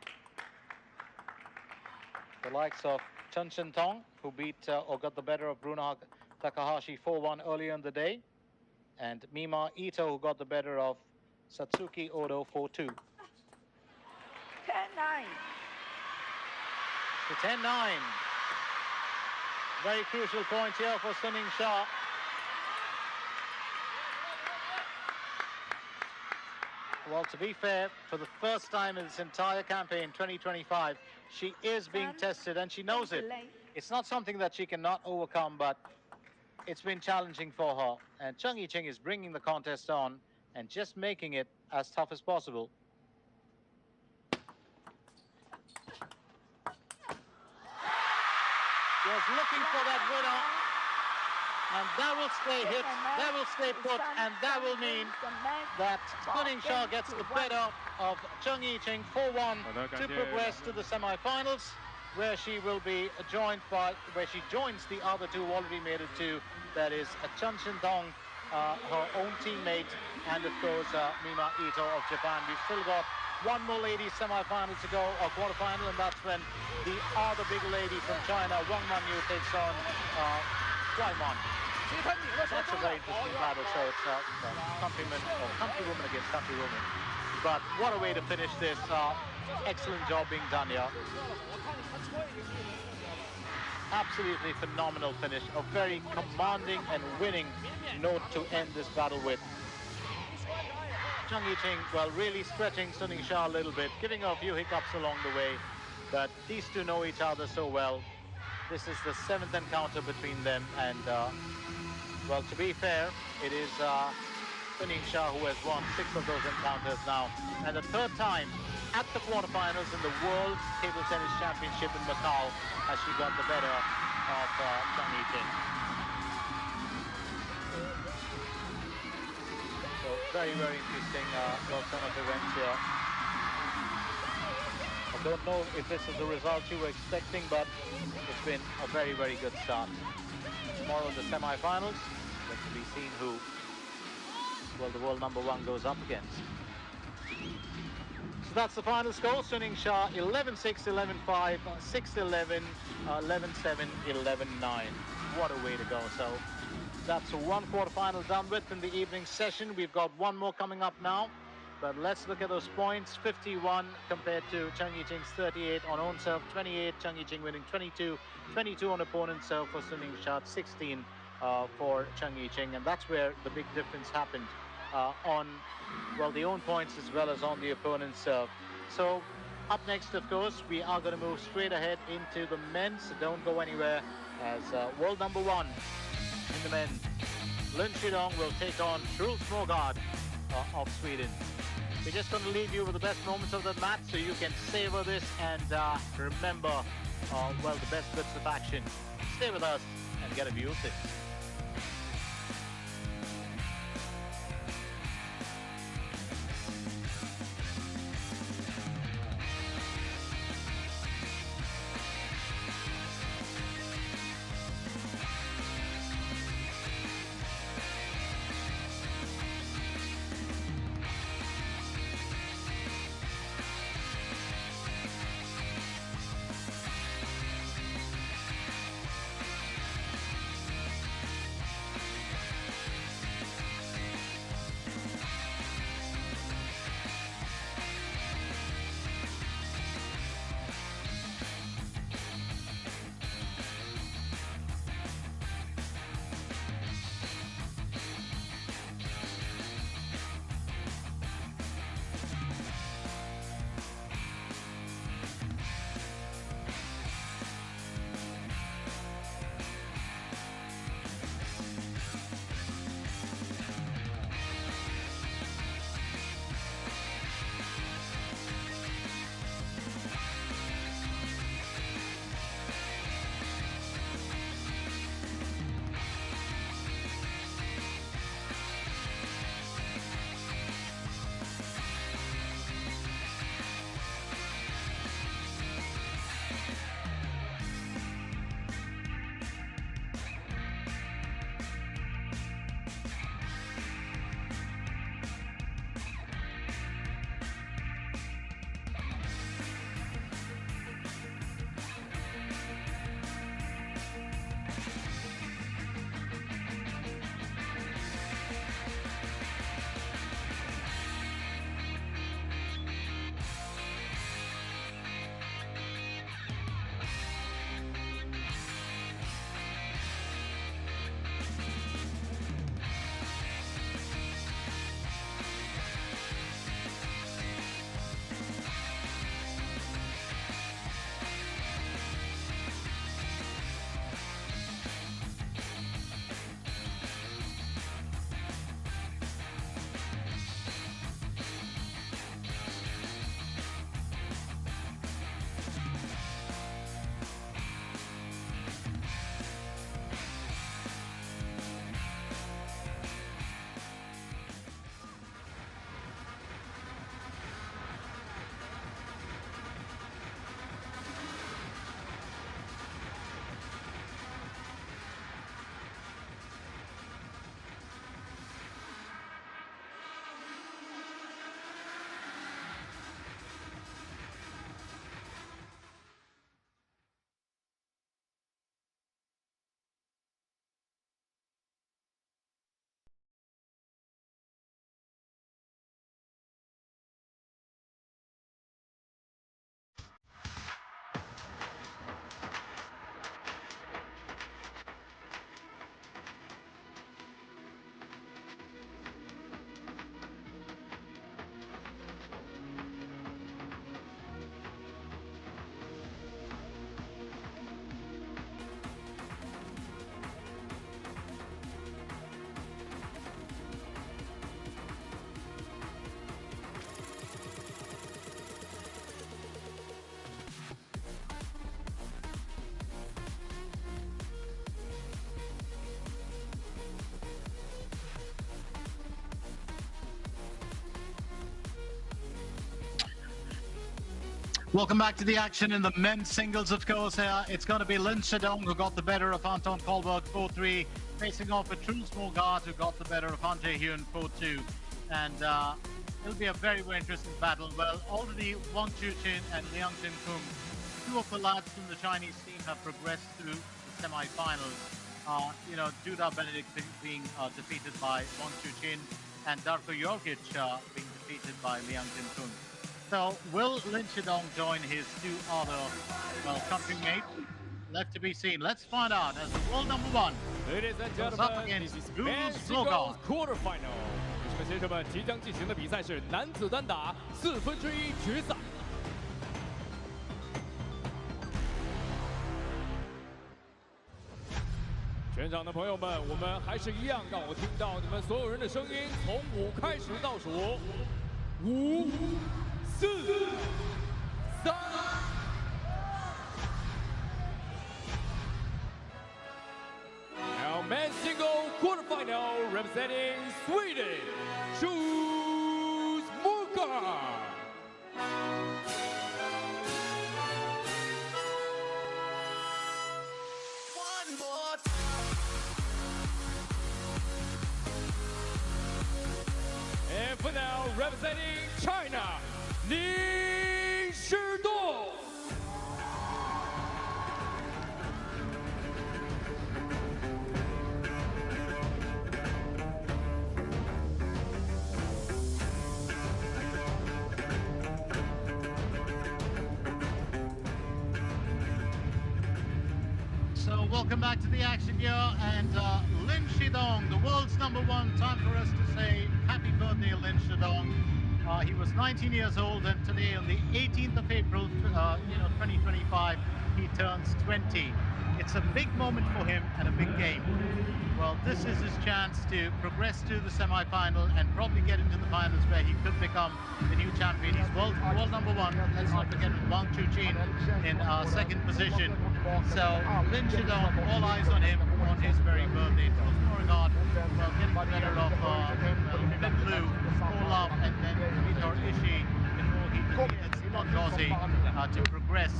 A: the likes of Chen Shentong, who beat or got the better of Bruna Takahashi 4-1 earlier in the day, and Mima Ito, who got the better of Satsuki Odo 4-2.
C: 10-9.
A: To 10-9. Very crucial point here for Suning Shah. Well, to be fair, for the first time in this entire campaign, 2025, she is being tested, and she knows it. It's not something that she cannot overcome, but it's been challenging for her. And Cheng Yi-Ching is bringing the contest on and just making it as tough as possible. Was looking for that winner, and that will stay hit, that will stay put, and that will mean that Suning Shah gets the better of Cheng Yi-Ching 4-1 to progress to the semi-finals, where she will be joined by, where she joins the other two who already made it to, that is Chen Shentong, her own teammate, and of course Mima Ito of Japan. We've still got one more ladies semi-final to go, or quarterfinal, and that's when the other big lady from China, Wang takes on Kuai. That's a very interesting battle, so it's countryman or countrywoman against countrywoman. But what a way to finish this. Excellent job being done here. Absolutely phenomenal finish. A very commanding and winning note to end this battle with. Cheng Yi-Ching, well, really stretching Suning Shah a little bit, giving her a few hiccups along the way, but these two know each other so well. This is the 7th encounter between them, and well, to be fair, it is Suning Shah who has won 6 of those encounters now, and the 3rd time at the quarterfinals in the World Table Tennis Championship in Macau as she got the better of Cheng Yi-Ching. So very, very interesting turn of events here. I don't know if this is the result you were expecting, but it's been a very, very good start. Tomorrow the semi-finals, going to be seen who, well, the world number one goes up against. So that's the final score. Suning Shah 11-6, 11-5, 6-11, 11-7, 11-9. What a way to go. So that's one quarterfinal done with in the evening session. We've got one more coming up now. But let's look at those points. 51 compared to Cheng Yi-Ching's 38 on own serve, 28. Cheng Yi-Ching winning 22. 22 on opponent serve for Suning Shah, 16 for Cheng Yi-Ching. And that's where the big difference happened on, well, the own points as well as on the opponent's serve. So up next, of course, we are going to move straight ahead into the men's. So don't go anywhere, as world number one in the men, Lin Shidong, will take on Truls Morgard of Sweden. We're just going to leave you with the best moments of the match so you can savor this and remember, well, the best bits of action. Stay with us and get a view of this. Welcome back to the action in the men's singles, of course. It's going to be Lin Shidong who got the better of Anton Kohlberg 4-3, facing off with Truls Morgard who got the better of Han Jae-hyun 4-2. And it'll be a very, very interesting battle. Well, already Wang Chuqin and Liang Jin-kung, two of the lads from the Chinese team, have progressed through the semi-finals. Duda Benedict being defeated by Wang Chuqin and Darko Jorgic being defeated by Liang Jin-kung. So, will Lin Shidong join his two other country mates? Left to be seen. Let's find out as the world number one.
B: Ladies and
A: goes up
B: gentlemen,
A: against
B: this is
A: Truls
B: men's
A: Morgard.
B: singles quarterfinal. 女士们、先生们，即将进行的比赛是男子单打1/4决赛。全场的朋友们，我们还是一样，让我听到你们所有人的声音，从5开始倒数，5、4、3。Now men's single quarterfinal representing Sweden, choose Morgard. And for now, representing China, Lin Shidong.
A: So welcome back to the action here, and Lin Shidong, the world's number one. Time for us to say happy birthday, Lin Shidong. He was 19 years old, and today, on the 18th of April, 2025, he turns 20. It's a big moment for him and a big game. Well, this is his chance to progress to the semi-final and probably get into the finals where he could become the new champion. He's world number one. Let's not forget Wang Chuqin in second position. So Lin Shidong, all eyes on him on his very birthday. Truls Morgard, getting the better of Bin Lu, Olaf, and then Vitor Ishii before he defeated Mongozi to progress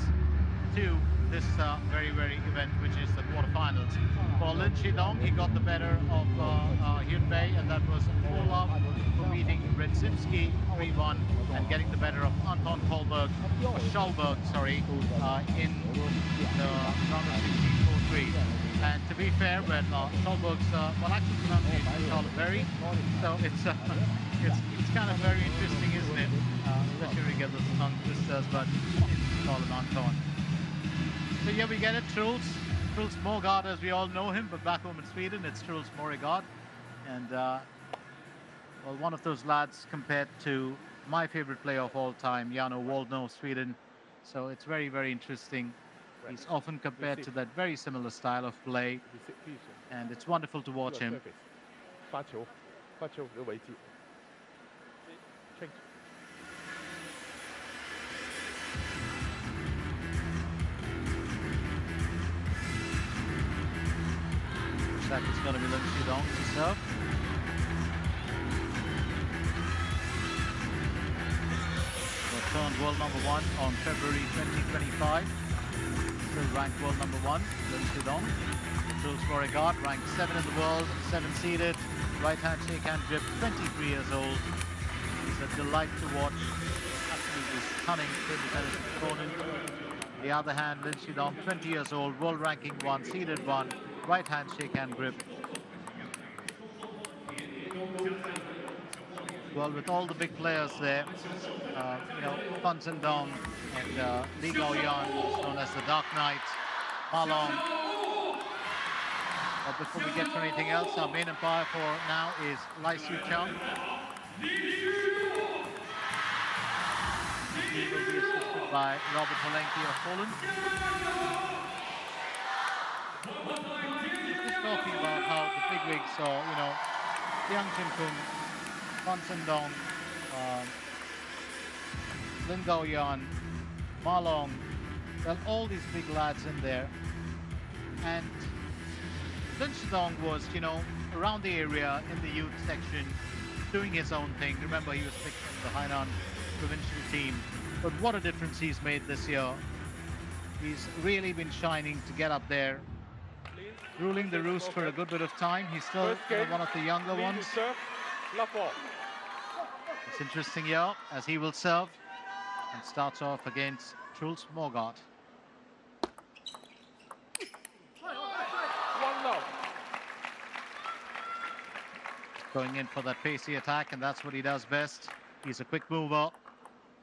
A: to this very, very event, which is the quarterfinals. For Lin Shidong, he got the better of Hyun Bae, and that was Olaf for beating Redzinski 3-1 and getting the better of Anton Kohlberg, Schallberg, in the round of 16 4-3. And to be fair, when Schallberg's, actually pronunciation is Schallberg, so it's kind of very interesting, isn't it? Especially when you get those tongue twisters, but it's called an Anton. So yeah, we get it, Truls Morgard, as we all know him, but back home in Sweden, it's Truls Morgard. And, one of those lads compared to my favorite player of all time, Jano Waldno of Sweden. So it's very, very interesting. He's often compared to that very similar style of play. And it's wonderful to watch him. That is going to be Lin Shidong to serve. Turned world number one on February 2025. Still ranked world number one, Lin Shidong. Truls Morgard, ranked 7 in the world, 7 seeded. Right hand shake hand grip, 23 years old. He's a delight to watch. Absolutely stunning table tennis opponent. On the other hand, Lin Shidong, 20 years old, world ranking 1, seeded 1. Right hand shake hand grip. Well, with all the big players there, Fan Zhendong and Li Gaoyan, known as the Dark Knight, Ma Long. But before we get to anything else, our main umpire for now is Lai Siu Chung. He will be assisted by Robert Holenki of Poland. Just talking about how the bigwigs saw, Liang Jin-kung, Fan Zhendong, Lin Gaoyan, Ma Long, well, all these big lads in there. And Lin Shidong was, around the area in the youth section, doing his own thing. Remember, he was picked from the Hainan provincial team. But what a difference he's made this year. He's really been shining to get up there, ruling the roost for a good bit of time. He's still one of the younger ones. It's interesting here as he will serve and starts off against Truls Morgard.
B: 1-0.
A: Going in for that pacey attack, and that's what he does best. He's a quick mover.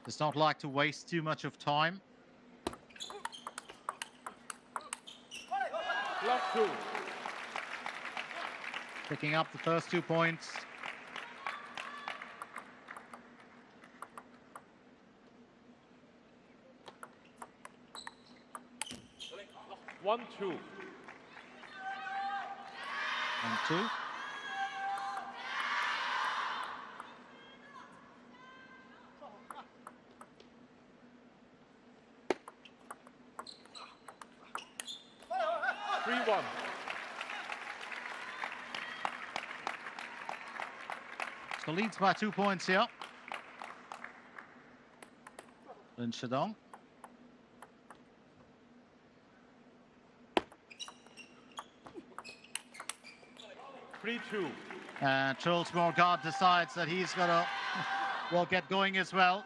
A: Does not like to waste too much of time.
B: Love 2.
A: Picking up the first 2 points.
B: One, two.
A: 1-2. So leads by 2 points here. Lin Shidong. And Truls Morgard decides that he's going to, well, get going as well.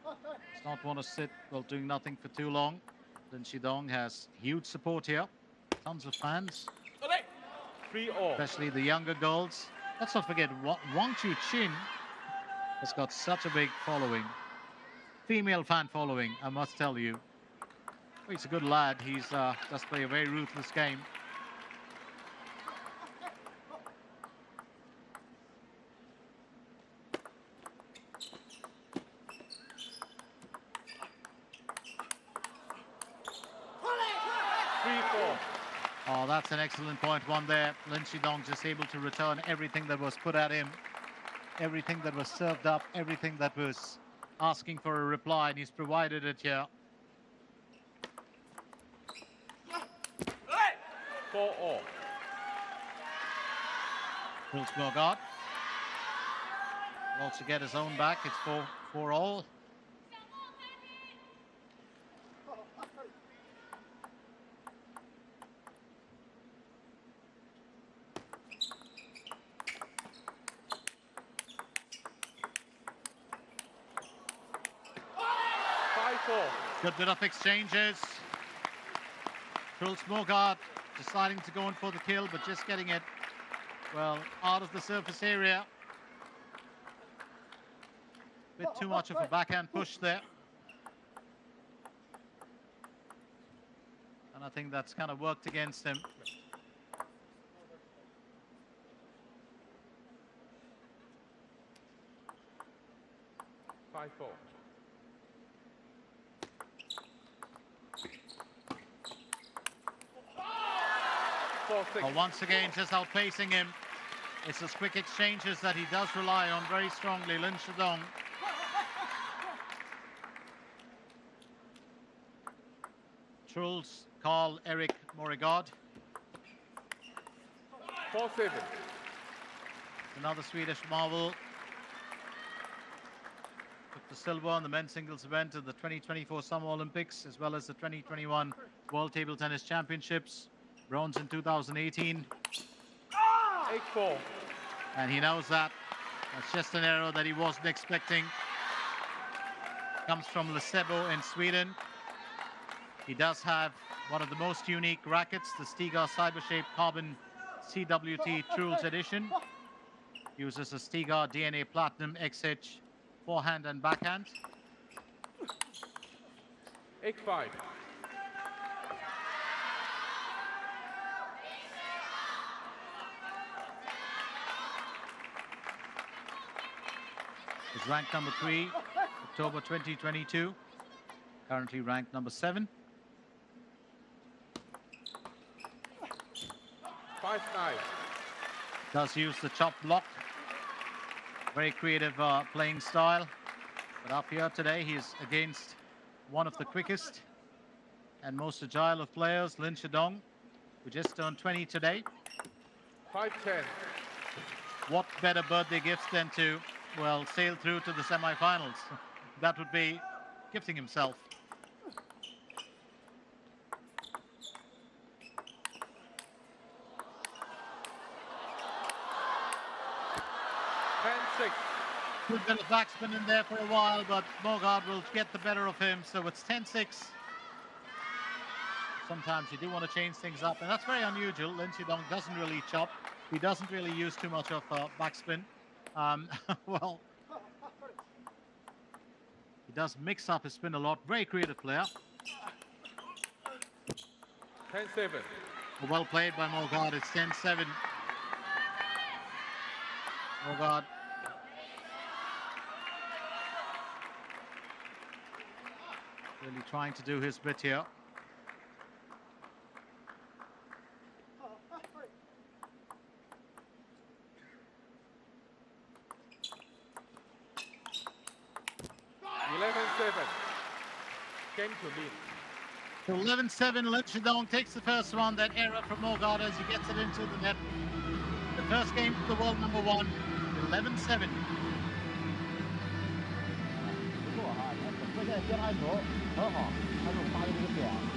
A: Does not want to sit, well, doing nothing for too long. Lin Shidong has huge support here. Tons of fans.
B: 3-all.
A: Especially the younger girls. Let's not forget, Wang Chu-chin has got such a big following. Female fan following, I must tell you. He's a good lad. He's just play a very ruthless game. Oh, that's an excellent point one there. Lin Shidong just able to return everything that was put at him, everything that was served up, everything that was asking for a reply, and he's provided it here.
B: 4-all.
A: Truls Morgard will also get his own back. It's 4-all. Good bit of exchanges. Truls Morgard deciding to go in for the kill, but just getting it, well, out of the surface area. Bit too much of a backhand push there. And I think that's kind of worked against him. Well, once again, just outpacing him. It's those quick exchanges that he does rely on very strongly, Lin Shidong. Truls, Carl, Erik Morgard.
B: 4-7.
A: Another Swedish marvel. Took the silver on the men's singles event of the 2024 Summer Olympics, as well as the 2021 World Table Tennis Championships. Bronze in 2018.
B: 8-4.
A: And he knows that. That's just an error that he wasn't expecting. Comes from Lesebo in Sweden. He does have one of the most unique rackets, the Stiga Cybershape Carbon CWT Truls Edition. Uses a Stiga DNA Platinum XH forehand and backhand.
B: 8-5.
A: Is ranked number 3, October 2022. Currently ranked number 7.
B: 5-9.
A: Does use the chop block. Very creative playing style. But up here today, he's against one of the quickest and most agile of players, Lin Shidong, who just turned 20 today.
B: 5-10.
A: what better birthday gifts than to, well, sail through to the semi-finals? That would be gifting himself.
B: 10-6.
A: Good bit of backspin in there for a while, but Morgard will get the better of him, so it's 10-6. Sometimes you do want to change things up, and that's very unusual. Lin Chidong doesn't really chop. He doesn't really use too much of backspin. Well, he does mix up his spin a lot. Very creative player.
B: 10-7.
A: Well played by Morgard. It's 10-7. Morgard. Really trying to do his bit here.
B: Game to lead.
A: 11-7, Lin Chidong takes the first one. That error from Morgard as he gets it into the net. The first game for the world number one, 11-7.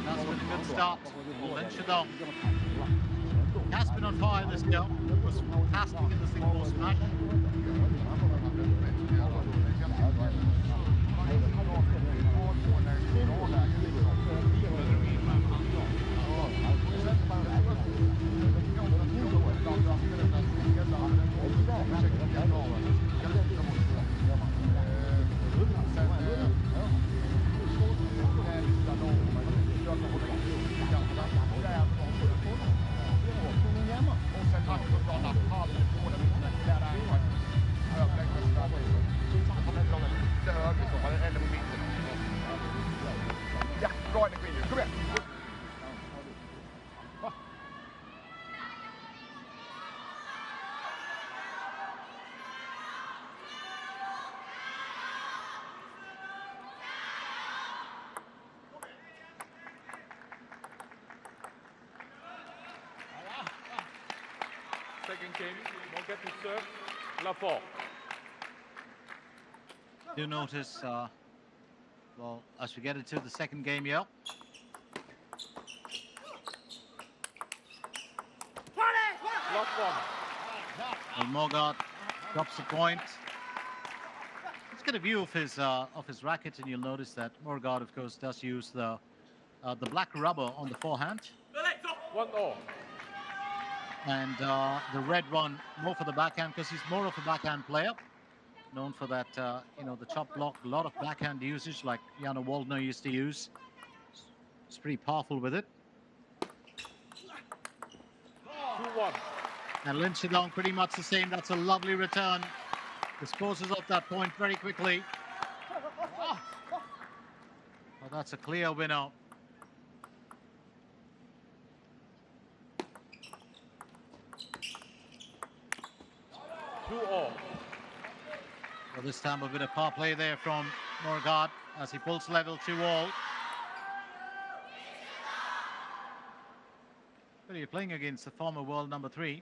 A: That's been a good start for Lin Chidong. He has been on fire this year. It was fantastic in the Singapore Smash.
B: Second game, Morgard to serve, love 4.
A: Do notice, well, as we get into the second game here.
B: Love 1.
A: And Morgard drops the point. Let's get a view of his racket, and you'll notice that Morgard, of course, does use the black rubber on the forehand.
B: 1-0.
A: And the red one more for the backhand, because he's more of a backhand player, known for that, you know, the chop block, a lot of backhand usage like Jano Waldner used to use. It's pretty powerful with it.
B: 2-1.
A: And Lin Chidong pretty much the same. That's a lovely return. Disposes of that point very quickly. Well, that's a clear winner.
B: Well,
A: this time a bit of power play there from Morgard as he pulls level 2-all. But you're playing against the former world number 3.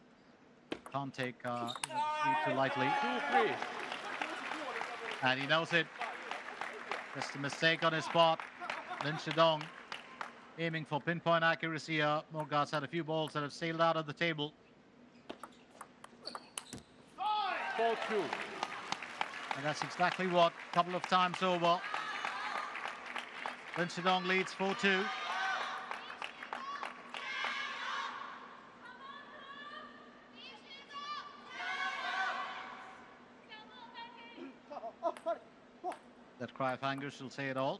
A: Can't take you know, the too lightly.
B: 2-3.
A: And he knows it. Just a mistake on his part. Lin Chidong aiming for pinpoint accuracy. Morgard's had a few balls that have sailed out of the table.
B: 4-2.
A: And that's exactly what, a couple of times over. Lin Chidong leads 4-2. That cry of anger shall say it all.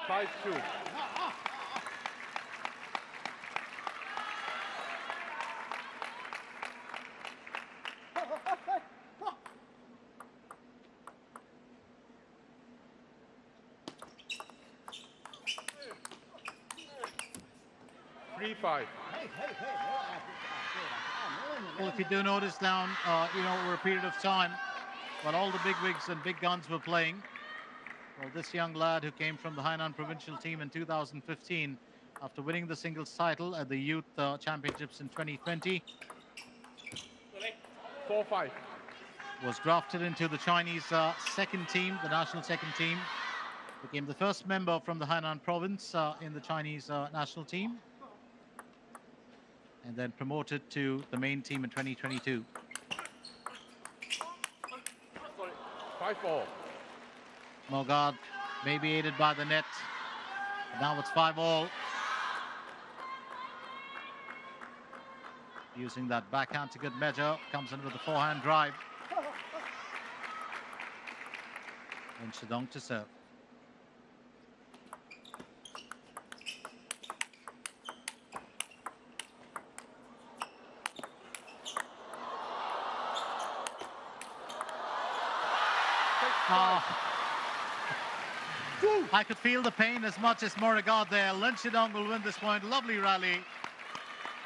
B: Five 2.
A: Well, if you do notice down, you know, over a period of time, while all the big wigs and big guns were playing, well, this young lad who came from the Hainan provincial team in 2015 after winning the singles title at the Youth Championships in 2020.
B: 4-5.
A: Was drafted into the Chinese second team, the national second team. Became the first member from the Hainan province in the Chinese national team. And then promoted to the main team in 2022.
B: 5-4.
A: Morgard maybe aided by the net. But now it's 5-all. Using that backhand to good measure. Comes in with a forehand drive. And Shidong to serve. I could feel the pain as much as Morgard there. Lin Shidong will win this point. Lovely rally.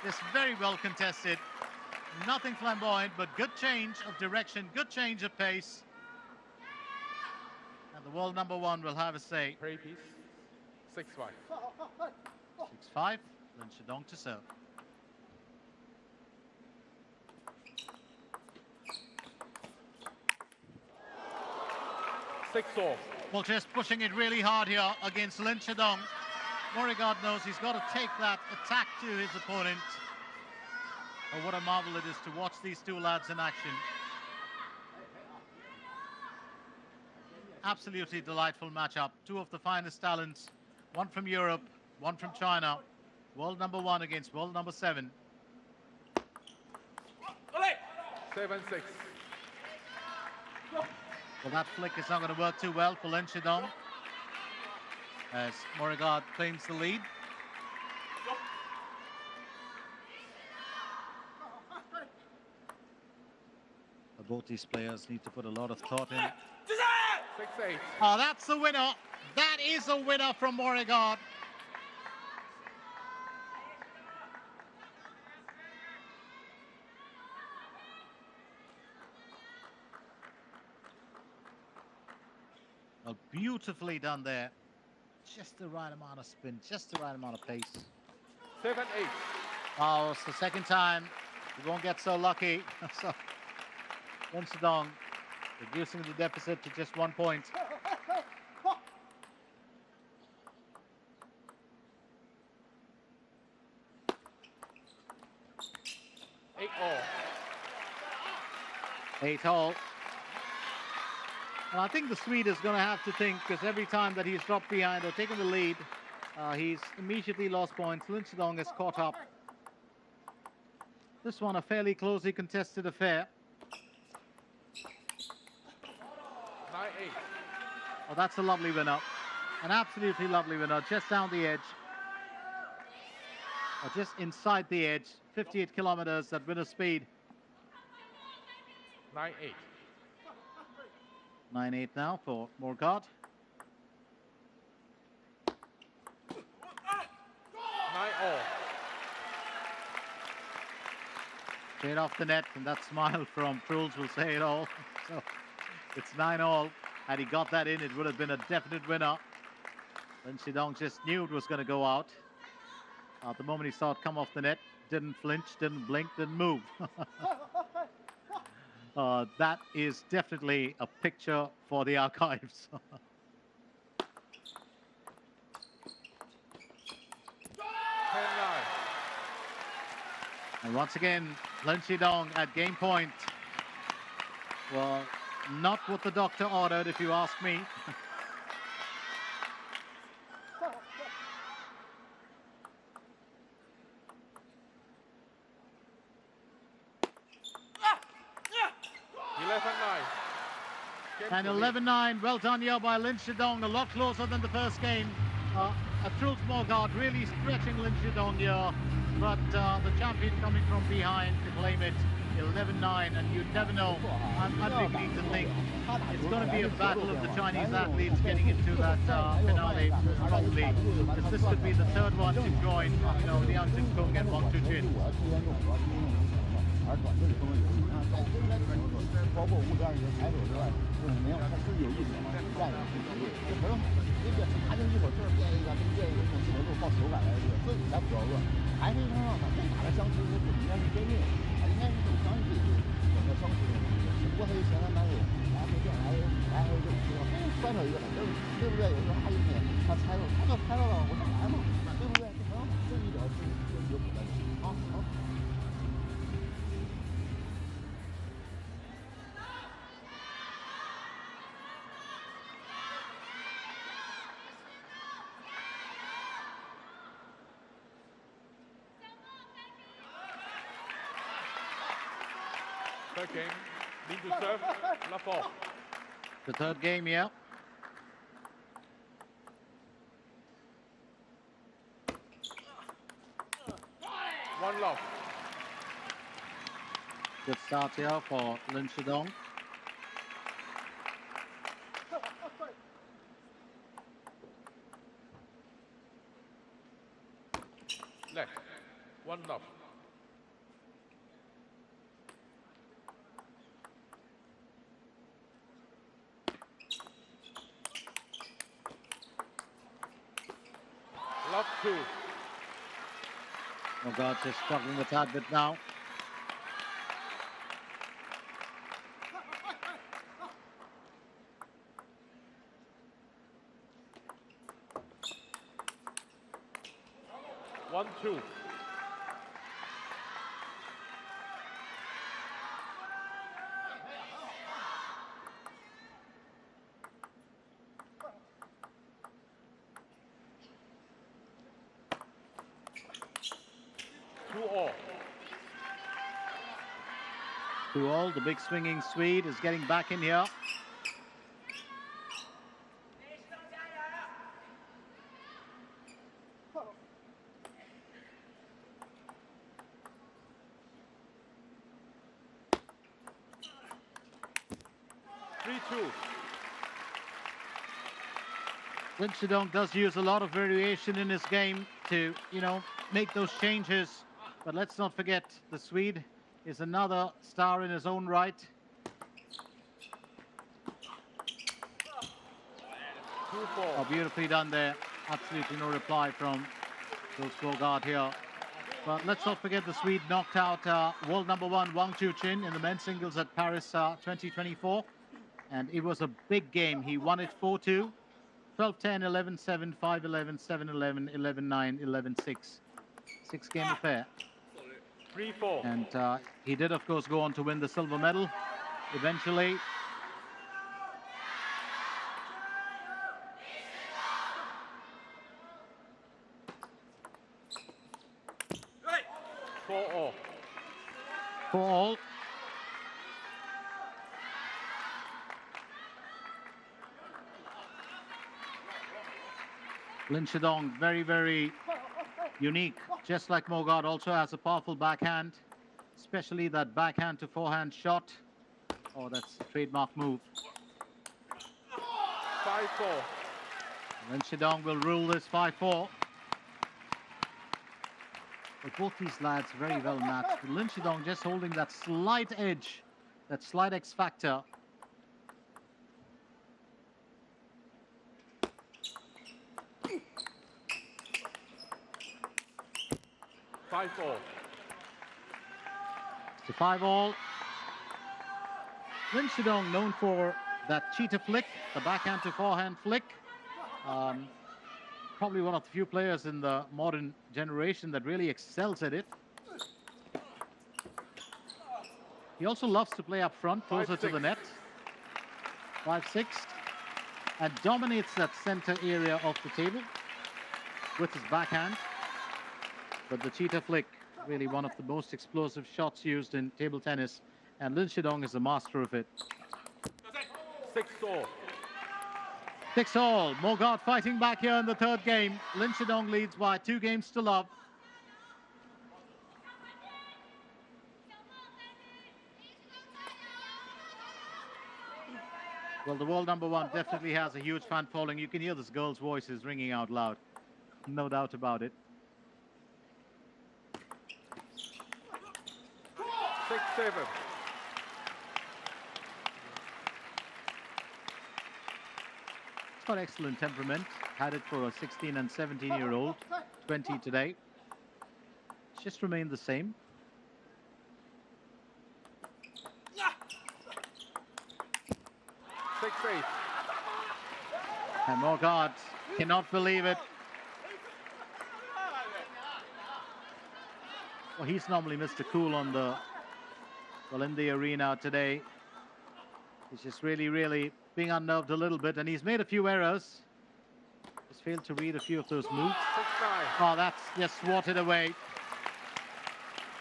A: Just very well contested. Nothing flamboyant, but good change of direction, good change of pace. And the world number one will have a say.
B: Pray piece. 6-5.
A: 6-5. Lin Shidong to serve. Well, just pushing it really hard here against Lin Shidong. Morgard knows he's got to take that attack to his opponent. Oh, what a marvel it is to watch these two lads in action. Absolutely delightful matchup. Two of the finest talents. One from Europe, one from China. World number one against world number 7.
B: 7-6.
A: Well, that flick is not going to work too well for Lin Shidong as Morgard claims the lead. Both these players need to put a lot of thought in.
B: 6-8.
A: Oh, that's the winner. That is a winner from Morgard. Well, beautifully done there. Just the right amount of spin, just the right amount of pace.
B: 7-8.
A: Oh, it's the second time. You won't get so lucky. So, Lin Shidong reducing the deficit to just 1 point. 8-all. And I think the Swede is going to have to think, because every time that he's dropped behind or taken the lead, he's immediately lost points. Lin Shidong has caught up. This one a fairly closely contested affair.
B: 9-8.
A: Oh, that's a lovely winner. An absolutely lovely winner, just down the edge. Or just inside the edge. 58 kilometers at winner speed.
B: 9-8.
A: 9-8 now for Morgard.
B: 9-all.
A: Straight off the net, and that smile from Truls will say it all. So it's 9-all. Had he got that in, it would have been a definite winner. Lin Shidong just knew it was going to go out. At the moment he saw it come off the net, didn't flinch, didn't blink, didn't move. That is definitely a picture for the archives.
B: 10-9.
A: And once again, Lin Shidong at game point. Well, not what the doctor ordered, if you ask me. And 11-9, well done here by Lin Shidong, a lot closer than the first game. Truls Morgard really stretching Lin Shidong here, but the champion coming from behind to claim it. 11-9, and you never know. I'm beginning to think it's going to be a battle of the Chinese athletes getting into that finale, probably. Because this could be the third one to join, Liang Jingkung and Wang Chuqin.
D: 而短阵中的有意，你看高飞应该挺不错，包括误战一个抬手之外，没有，他自己有意识嘛，站着去绝对，这很好。这个他就一会儿这儿变一个，这变一个，这种节奏靠手感来这个，自己才不着乱。还没说让他这打的相持是不应该是边命，他应该是有相信自己整个相持的东西。只不过他就前三单位来回变来回就摔着一个很正常，对不对？有时候他一点他猜就猜到了，我上来嘛，对不对？这很好，这一点是有可能啊，好。
B: Third game, need to serve, love ball.
A: The third game, yeah.
B: One love.
A: Good start here for Lin Shidong.
B: Left. One love. Love two.
A: Morgard just struggling a tad bit now.
B: One two. Two all.
A: 2-all, the big swinging Swede is getting back in here.
B: Three two.
A: Lin Shidong does use a lot of variation in his game to, make those changes. But let's not forget, the Swede is another star in his own right.
B: 2-4.
A: Oh, beautifully done there. Absolutely no reply from Morgard here. But let's not forget the Swede knocked out world number 1 Wang Chin in the men's singles at Paris 2024. And it was a big game. He won it 4-2, 12-10, 11-7, 5-11, 7-11, 11-9, 11-6. 6-game affair.
B: 3-4.
A: And he did, of course, go on to win the silver medal eventually.
B: Four all.
A: 4-all. Lin Shidong, very, very unique. Just like Morgard, also has a powerful backhand, especially that backhand to forehand shot. Oh, that's a trademark move.
B: 5-4.
A: Lin Shidong will rule this 5-4. But both these lads very well matched. Lin Shidong just holding that slight edge, that slight X factor. It's a 5-all. Lin Shidong known for that cheetah flick, the backhand to forehand flick. Probably one of the few players in the modern generation that really excels at it. He also loves to play up front, closer to the net. 5-6. And dominates that center area of the table with his backhand. But the cheetah flick, really one of the most explosive shots used in table tennis. And Lin Shidong is a master of it.
B: 6-all.
A: 6-all. Morgard fighting back here in the third game. Lin Shidong leads by 2 games to love. Well, the world number 1 definitely has a huge fan following. You can hear this girl's voices ringing out loud. No doubt about it.
B: 6 10-7.
A: He's got excellent temperament. Had it for a 16 and 17-year-old. 20 today. It's just remained the same.
B: 6-8.
A: And Morgard cannot believe it. Well, he's normally Mr. Cool on the, well, in the arena today. He's just really being unnerved a little bit, and he's made a few errors. He's failed to read a few of those moves.
B: 6-9.
A: Oh, that's just swatted away.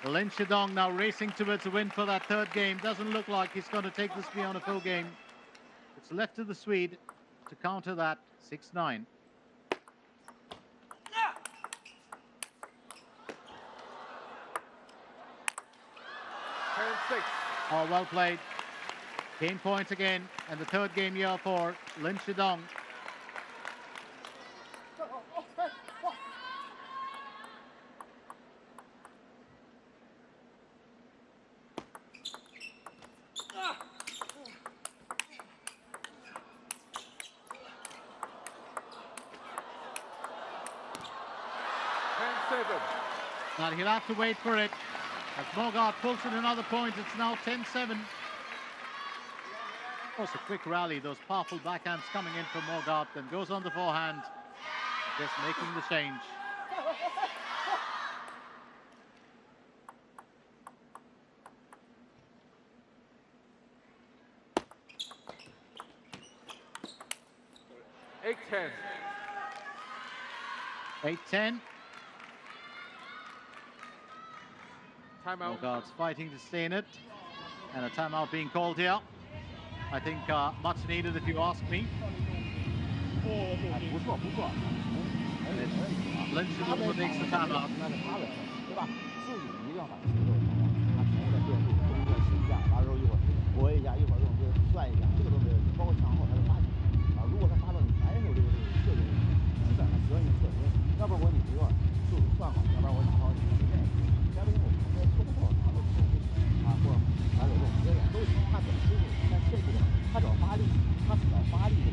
A: Lin Shidong now racing towards a win for that third game. Doesn't look like he's going to take this beyond a full game. It's left to the Swede to counter that. 6-9. Oh, well played. Game point again, and the third game here for Lin Shidong. Now he'll have to wait for it. As Morgard pulls in another point, it's now 10-7. Of course, a quick rally, those powerful backhands coming in from Morgard, then goes on the forehand, just making the change.
B: Eight-10.
A: 8-10.
B: Timeout.
A: Morgard's fighting to stay in it, and a timeout being called here. I think much needed, if you ask me. Lin Shidong takes the timeout.
D: 对吧？自己一定要把节奏掌握，他全部在变速，动一个形象，完了之后一会儿搏一下，一会儿用这个算一下，这个都没问题。包括抢后他的发球啊，如果他发到你还是有这个策略，基本上得你策略，要不然我你这个速度算好，要不然我打到你这个。要不然我直接突破他的速度啊，或者还有这种接点都行，看怎么突破。但这个他只要发力，他只要发力的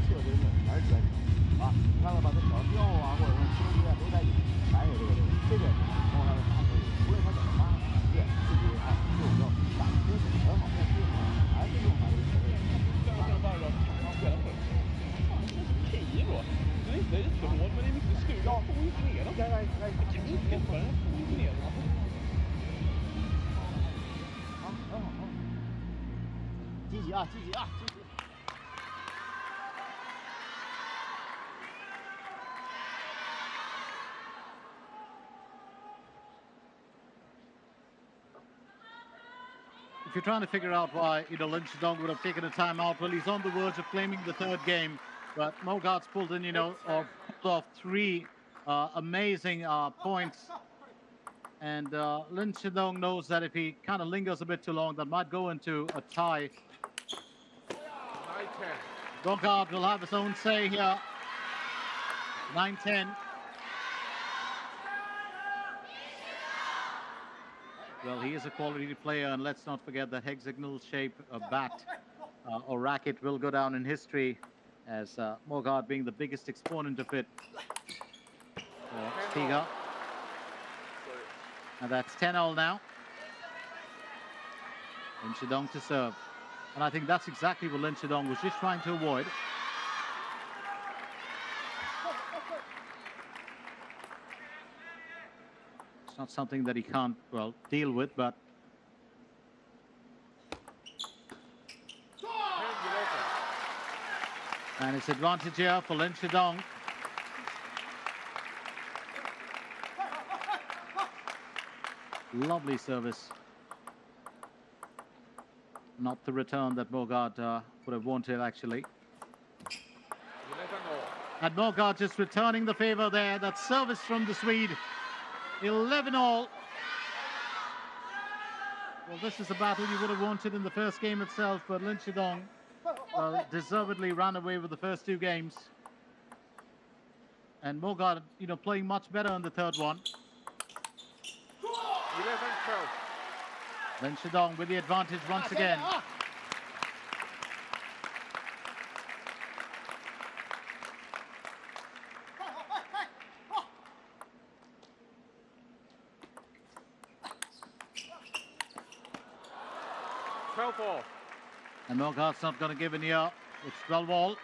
D: 策略还是专长啊。你看到吧，他只要掉啊，或者说轻击啊，都在里面，咱有这个，包括他的发球，无论他怎么发，对自己哎就要打出很好，但是还是用他这个策略。积极啊，积极啊，积极！
A: If you're trying to figure out why, Lin Shidong would have taken a timeout, well, he's on the verge of claiming the third game, but Morgard's pulled in, or pulled off three amazing points. And Lin Shidong knows that if he kind of lingers a bit too long, that might go into a tie.
B: 9-10.
A: Morgard will have his own say here. 9-10. Well, he is a quality player, and let's not forget that hexagonal shape bat or racket will go down in history as Morgard being the biggest exponent of it. Stiga. And that's 10-all now. Lin Shidong to serve. And I think that's exactly what Lin Shidong was just trying to avoid. It's not something that he can't, well, deal with, but... And it's advantage here for Lin Shidong. Lovely service. Not the return that Morgard would have wanted, actually. And Morgard just returning the favor there. That service from the Swede. 11-all. Well, this is a battle you would have wanted in the first game itself, but Lin Shidong deservedly ran away with the first two games. And Morgard, playing much better in the third one.
B: 11-12.
A: Lin Shidong with the advantage once again. And Morgard's not going to give in here. It's 12-all.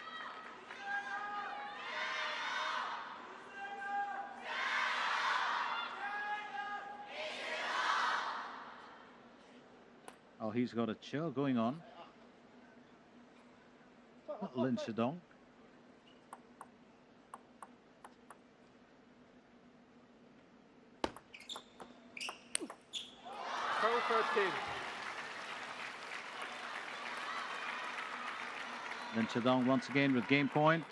A: Oh, he's got a chill going on. Lin Shidong. Lin Shidong once again with game point.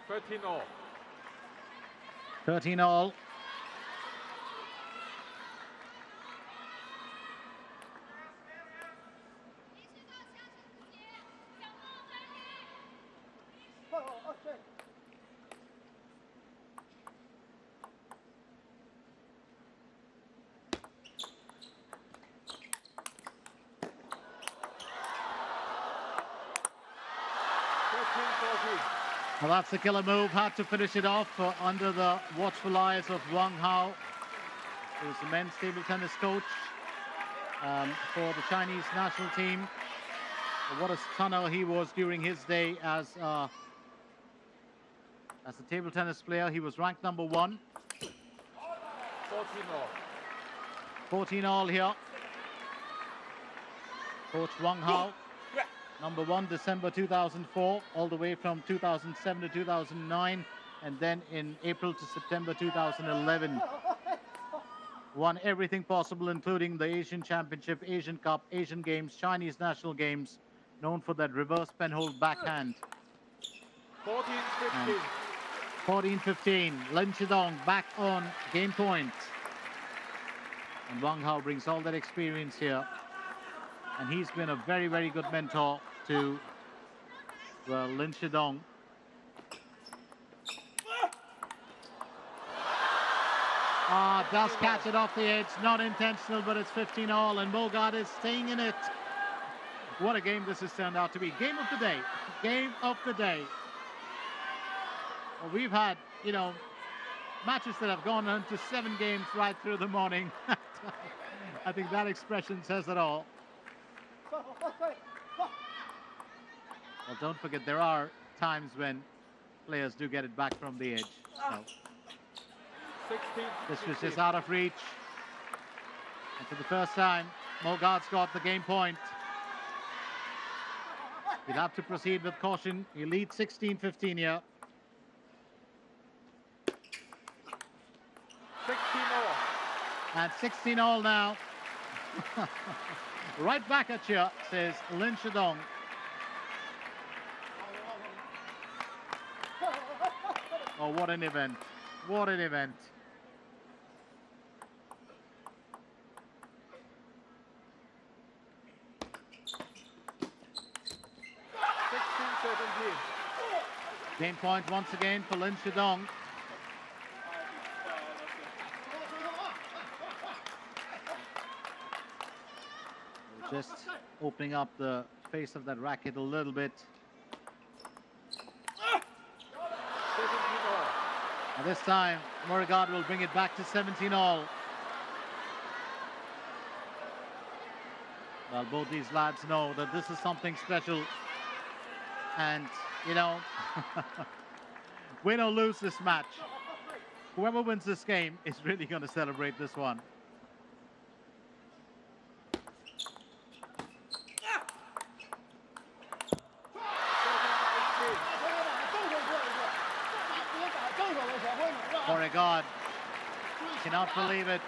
B: $13-all.
A: 13-all. Well, that's the killer move. Had to finish it off under the watchful eyes of Wang, who's the men's table tennis coach for the Chinese national team. What a stunner he was during his day as a table tennis player. He was ranked number 1.
B: 14-all.
A: 14-all here. Coach Wang, number 1, December 2004, all the way from 2007 to 2009, and then in April to September 2011. Won everything possible, including the Asian Championship, Asian Cup, Asian Games, Chinese National Games, known for that reverse penhold backhand.
B: 14-15.
A: 14-15. Lin Shidong back on game point. And Wang Hao brings all that experience here. And he's been a very, very good mentor to Lin Shidong. Does catch it off the edge. Not intentional, but it's 15-all. And Morgard is staying in it. What a game this has turned out to be. Game of the day. Game of the day. Well, we've had, you know, matches that have gone on to 7 games right through the morning. I think that expression says it all. Well, don't forget, there are times when players do get it back from the edge. So this was just out of reach. And for the first time, Morgard's got the game point. He'll have to proceed with caution. He leads 16-15 here.
B: 16-all.
A: And 16-all now. Right back at you, says Lin Shidong. Oh, what an event. What an event. Game point once again for Lin Shidong. Just opening up the face of that racket a little bit. And this time, Morgard will bring it back to 17-all. Well, both these lads know that this is something special. And, you know, win or lose this match, whoever wins this game is really going to celebrate this one. Morgard cannot believe it.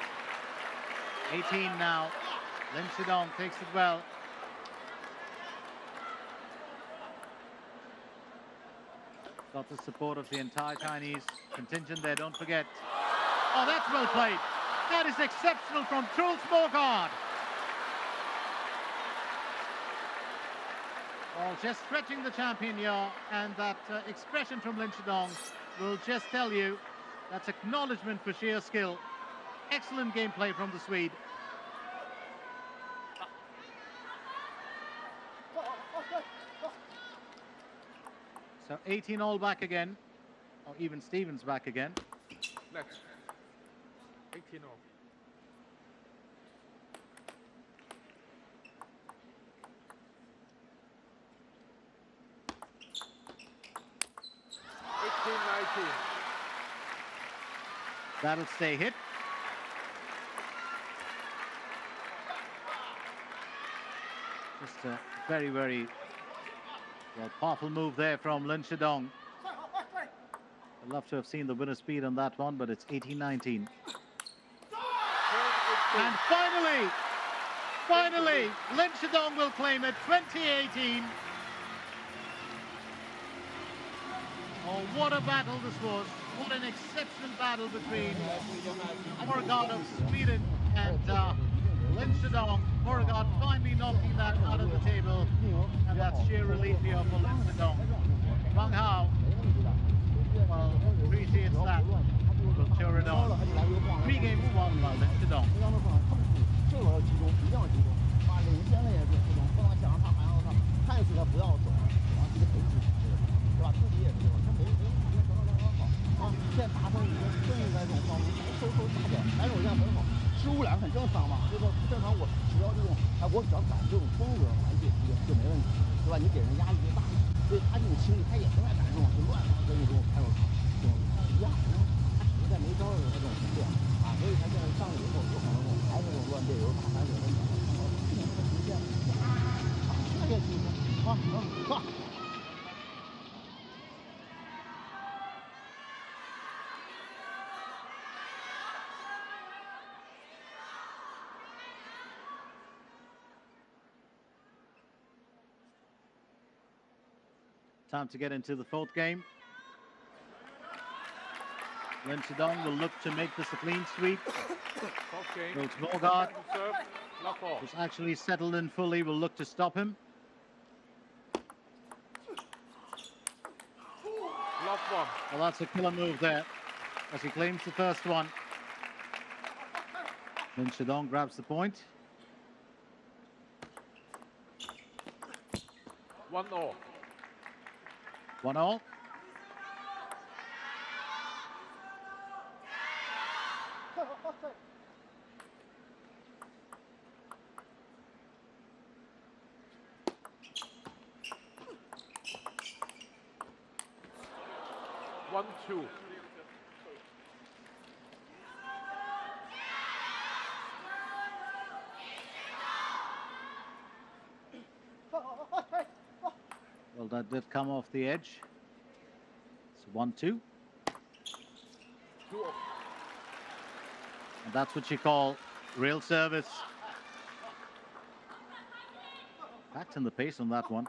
A: 18 now. Lin Shidong takes it well. Got the support of the entire Chinese contingent there, don't forget. Oh, that's well played. That is exceptional from Truls Morgard. Well, just stretching the champion here, and that expression from Lin Chidong will just tell you that's acknowledgement for sheer skill. Excellent gameplay from the Swede. So 18 all back again, or even Stevens back again.
B: Let's 18 all.
A: That'll stay hit. Just a very, very powerful move there from Lin Chidong. I'd love to have seen the winner speed on that one, but it's 18-19. And finally, Lin Chidong will claim it, 2018. Oh, what a battle this was. What an exceptional battle between Morgard of Sweden and Lin Chidong. Morgard finally knocking that out of the table, and that's sheer relief here for Lin Chidong. Wang, well, appreciates that. Will cheer it on. 3 games won by Lin Chidong.
D: 现在打分已经正应该这种方式收大点，但是我现在很好，失误两个很正常嘛，就是说正常我只要这种，我只要赶这种风格环境就没问题，对吧？你给人压力就大，所以他这种心理他也不爱赶这种就乱发跟这种开手这种一样，他只是在没招的时候他这种情况啊，所以他现在上了以后有可能还是这种乱队友打反手的，去年那个直线啊，这个情况啊。
A: Time to get into the 4th game. Lin Chidong will look to make this a clean sweep. Goes Morgard, who's actually settled in fully, will look to stop him. Well, that's a killer move there, as he claims the first one. Lin Chidong grabs the point.
B: 1-all.
A: 1-all.
B: One, two.
A: Well, that did come off the edge. It's 1-2. And that's what you call real service. Back in the pace on that one.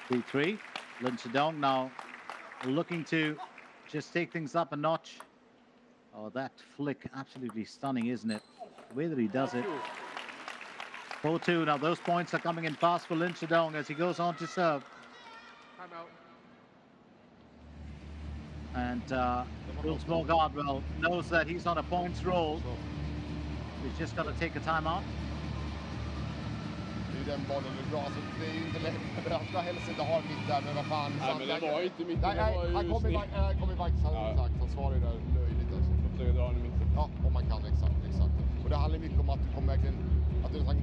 A: 3-3. Lin Chidong now looking to just take things up a notch. Oh, that flick, absolutely stunning, isn't it? The way that he does it. 4-2. Now those points are coming in fast for Lin Chidong as he goes on to serve. And Morgard knows that he's on a points roll. He's just got to take a timeout.
D: Den bollen är bra, så det är ju inte lätt. Det ska helst inte ha mitt där, men vad fan.
B: Nej, men det var inte mitt.
D: Nej, han kommer faktiskt, han svarar ju där löjligt alltså.
B: De försöker dra den i mitten.
D: Ja, om man kan, exakt. Och det handlar mycket om att du kommer verkligen, att du har en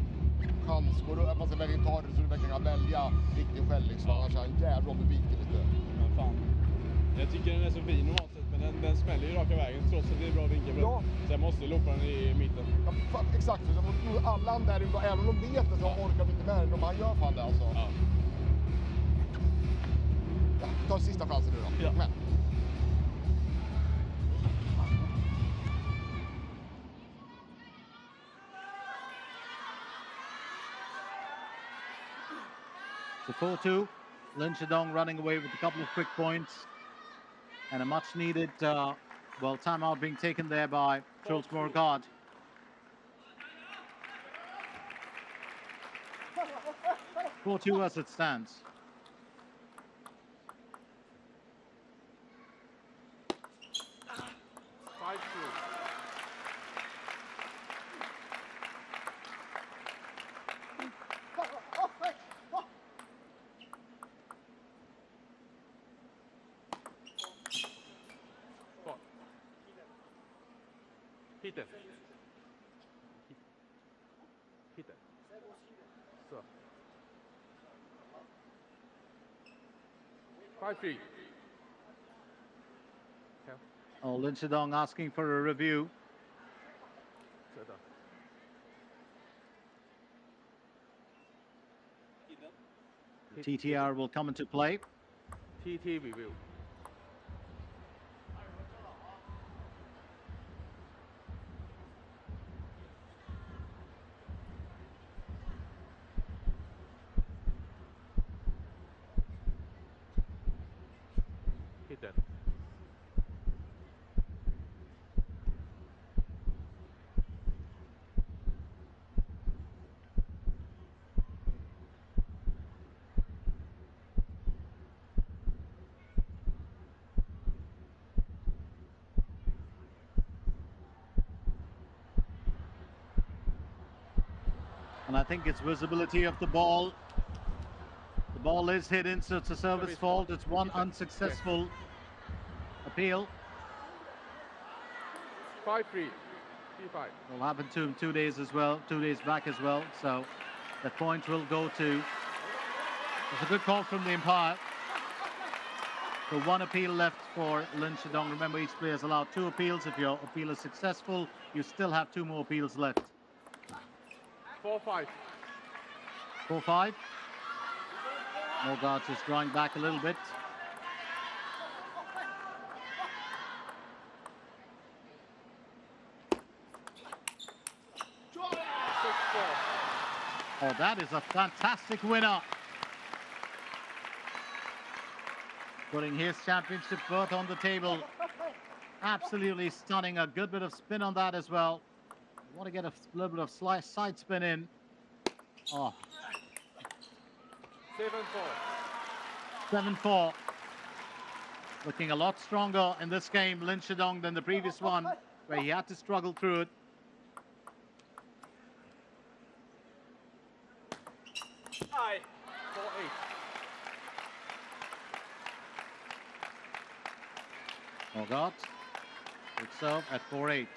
D: chans, att man ska verkligen ta det så du verkligen kan välja riktig skällning, så annars är han jävla om du viker lite.
B: Men fan, jag tycker den är så fin normalt sett, men den smäller ju raka vägen trots att det är bra vinkel. Ja. Så jag måste loppa den i mitten.
D: Ja, exakt, så alla han där, även om de vet det så orkar de inte med det, han gör fan det alltså. Ja. Ja, ta sista chansen nu då.
B: Ja.
D: Men.
A: So 4-2. Lin Chidong running away with a couple of quick points and a much needed Well, timeout being taken there by Truls Morgard. (4-2) as it stands.
B: Hidden. Hidden. So. 5-3.
A: Oh, Lin Shidong asking for a review. TTR will come into play.
B: TT review. Hidden.
A: And I think it's visibility of the ball. The ball is hidden, so it's a service fault. It's one unsuccessful appeal.
B: 5-3. 3-5.
A: Will happen to him 2 days as well, 2 days back as well. So the point will go to. It's a good call from the umpire. So one appeal left for Lin Shidong. Remember, each player is allowed 2 appeals. If your appeal is successful, you still have 2 more appeals left.
B: 4-5.
A: 4-5. Morgard is drawing back a little bit. Oh, that is a fantastic winner. Putting his championship berth on the table. Absolutely stunning. A good bit of spin on that as well. Want to get a little bit of side spin in. Oh.
B: 7-4.
A: 7-4. Looking a lot stronger in this game, Lin Shidong, than the previous one, where he had to struggle through it.
B: Aye. 4-8.
A: Morgard will serve at 4-8.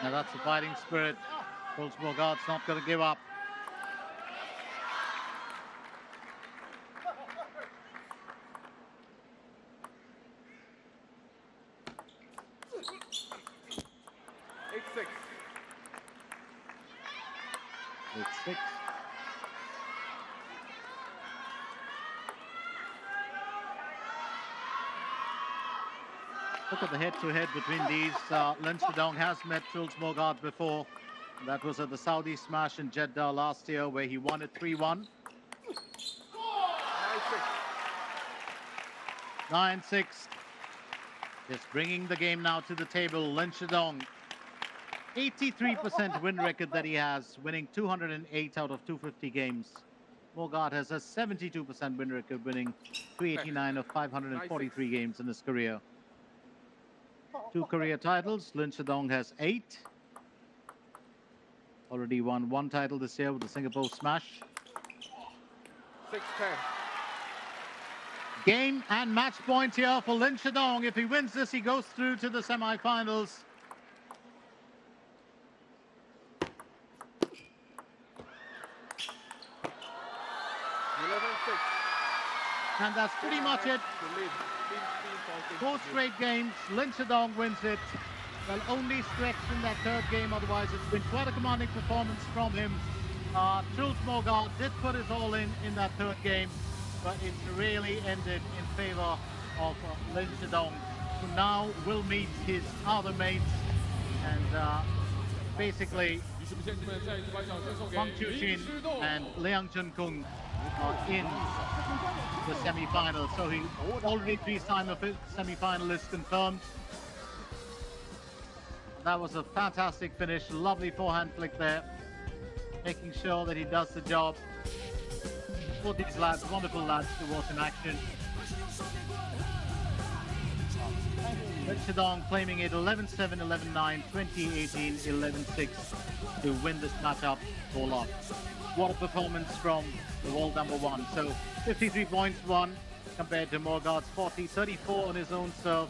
A: Now that's the fighting spirit. Truls Morgard's not going to give up. It's 6. Look at the head-to-head between these. Lin Shidong has met Truls Morgard before. That was at the Saudi Smash in Jeddah last year, where he won it 3-1. 9-6. Just bringing the game now to the table. Lin Shidong, 83% win record that he has, winning 208 out of 250 games. Morgard has a 72% win record, winning 389 of 543 games in his career. 2 career titles. Lin Shidong has 8. Already won 1 title this year with the Singapore Smash.
B: 6-10.
A: Game and match point here for Lin Shidong. If he wins this, he goes through to the semi-finals. And that's pretty much it. 4 straight games. Lin Shidong wins it. Well, only stretched in that 3rd game. Otherwise, it's been quite a commanding performance from him. Truls Morgard did put his all in that 3rd game, but it really ended in favor of Lin Shidong. who now will meet his other mates and basically Wang Chuxin and Liang Chunkung are in the semi-final. So he already 3-time semi-finalist confirmed. That was a fantastic finish, lovely forehand flick there, making sure that he does the job. For these lads, wonderful lads to watch in action. Chen Shidong claiming it 11-7, 11-9, 20-18, 11-6 to win this matchup all up. What a performance from the world number one. So 53 points won compared to Morgard's 40, 34 on his own serve.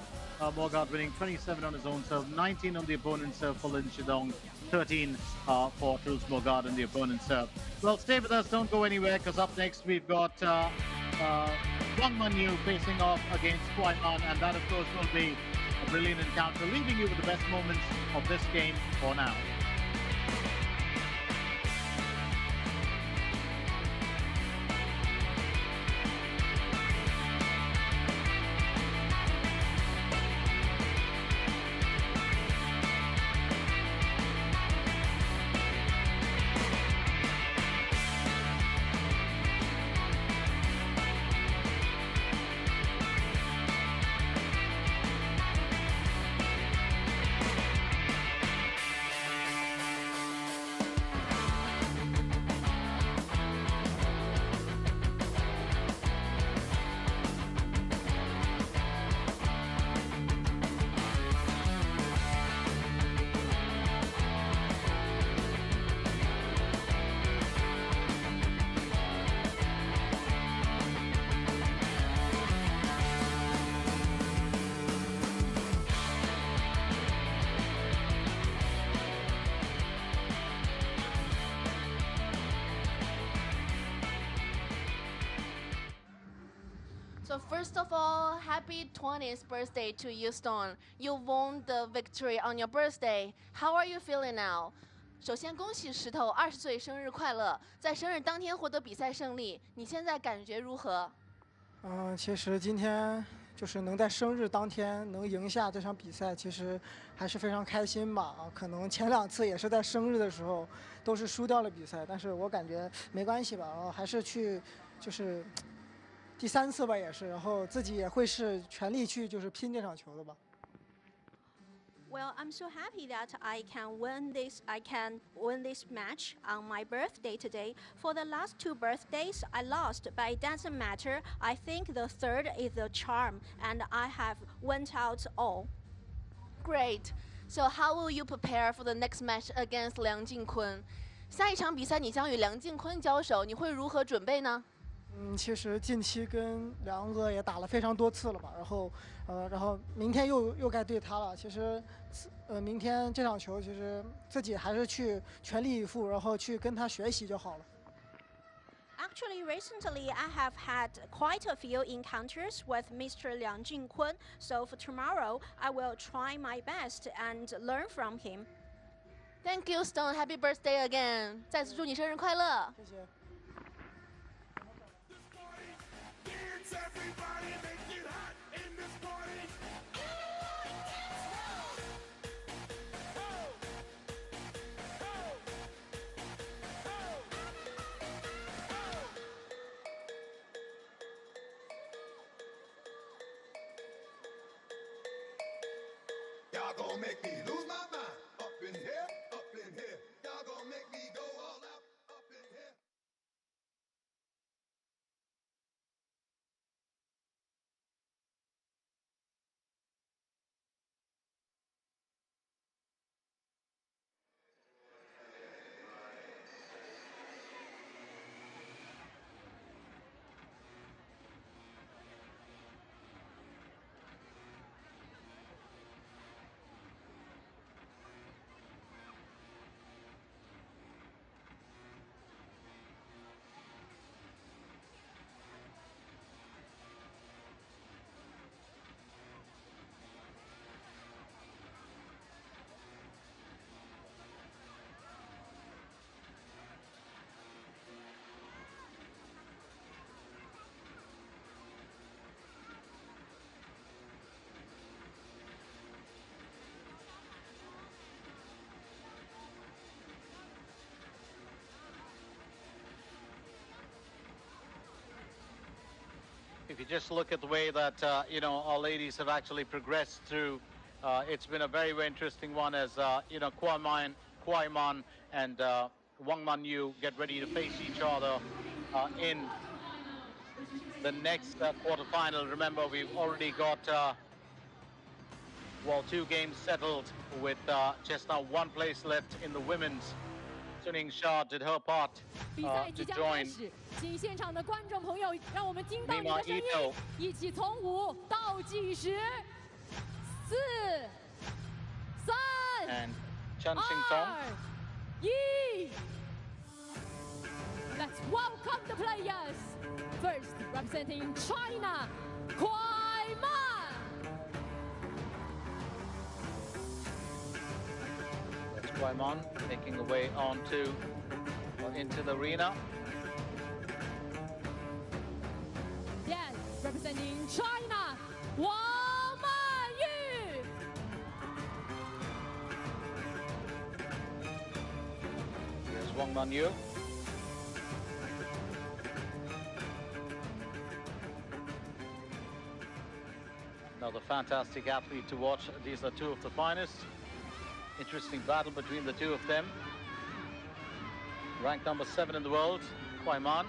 A: Morgard winning 27 on his own serve, 19 on the opponent's serve for Lin Shidong, 13 for Truls Morgard on the opponent's serve. Well, stay with us, don't go anywhere, because up next we've got Wang Manyu facing off against Kuai, and that of course will be a brilliant encounter, leaving you with the best moments of this game for now.
E: So first of all, happy 20th birthday to you, Stone. You won the victory on your birthday. How are you feeling now? 首先恭喜石头20岁生日快乐，在生日当天获得比赛胜利，你现在感觉如何？
F: 其实今天就是能在生日当天能赢下这场比赛，其实还是非常开心吧。可能前2次也是在生日的时候都是输掉了比赛，但是我感觉没关系吧，然后还是去就是第3次吧也是，然后自己也会是全力去就是拼这场球的吧。
G: Well, I'm so happy that I can win this match on my birthday today. For the last 2 birthdays, I lost, but it doesn't matter. I think the third is the charm, and I have went out all.
E: Great. So how will you prepare for the next match against 梁靖昆？下一场比赛你将与梁靖昆交手，你会如何准备呢？
F: 其实近期跟梁哥也打了非常多次了吧，然后明天又该对他了。其实，明天这场球其实自己还是去全力以赴，然后去跟他学习就好了。
G: Actually, recently I have had quite a few encounters with Mr. Liang Jinkun, so for tomorrow I will try my best and learn from him.
E: Thank you, Stone. Happy birthday again. 再次祝你生日快乐。
F: 谢谢。
H: Y'all gon' make me lose my mind up in here, up in here. Y'all gon' make me go all out up in here.
A: if you just look at the way that, you know, our ladies have actually progressed through, it's been a very, very interesting one as, you know, Kuai Man and Wang Yu get ready to face each other in the next quarterfinal. Remember, we've already got, well, 2 games settled with just now 1 place left in the women's. Suning Shah did her part
I: 比赛
A: to
I: 即将开
A: join
I: 始，请现场的观众朋友，让我们听到你
A: Mima
I: 的声音
A: Ito，
I: 一起从5倒计时，4、3、
A: and Chen Xingtong.
I: 2、1。Let's welcome the players. First, representing China, Kuai Man.
A: That's Kuai Man making the way onto into the arena.
I: Then, representing China, Wang Yu.
A: Here's Wang Yu. Another fantastic athlete to watch. These are 2 of the finest. Interesting battle between the 2 of them. Ranked number 7 in the world, Kuai Man,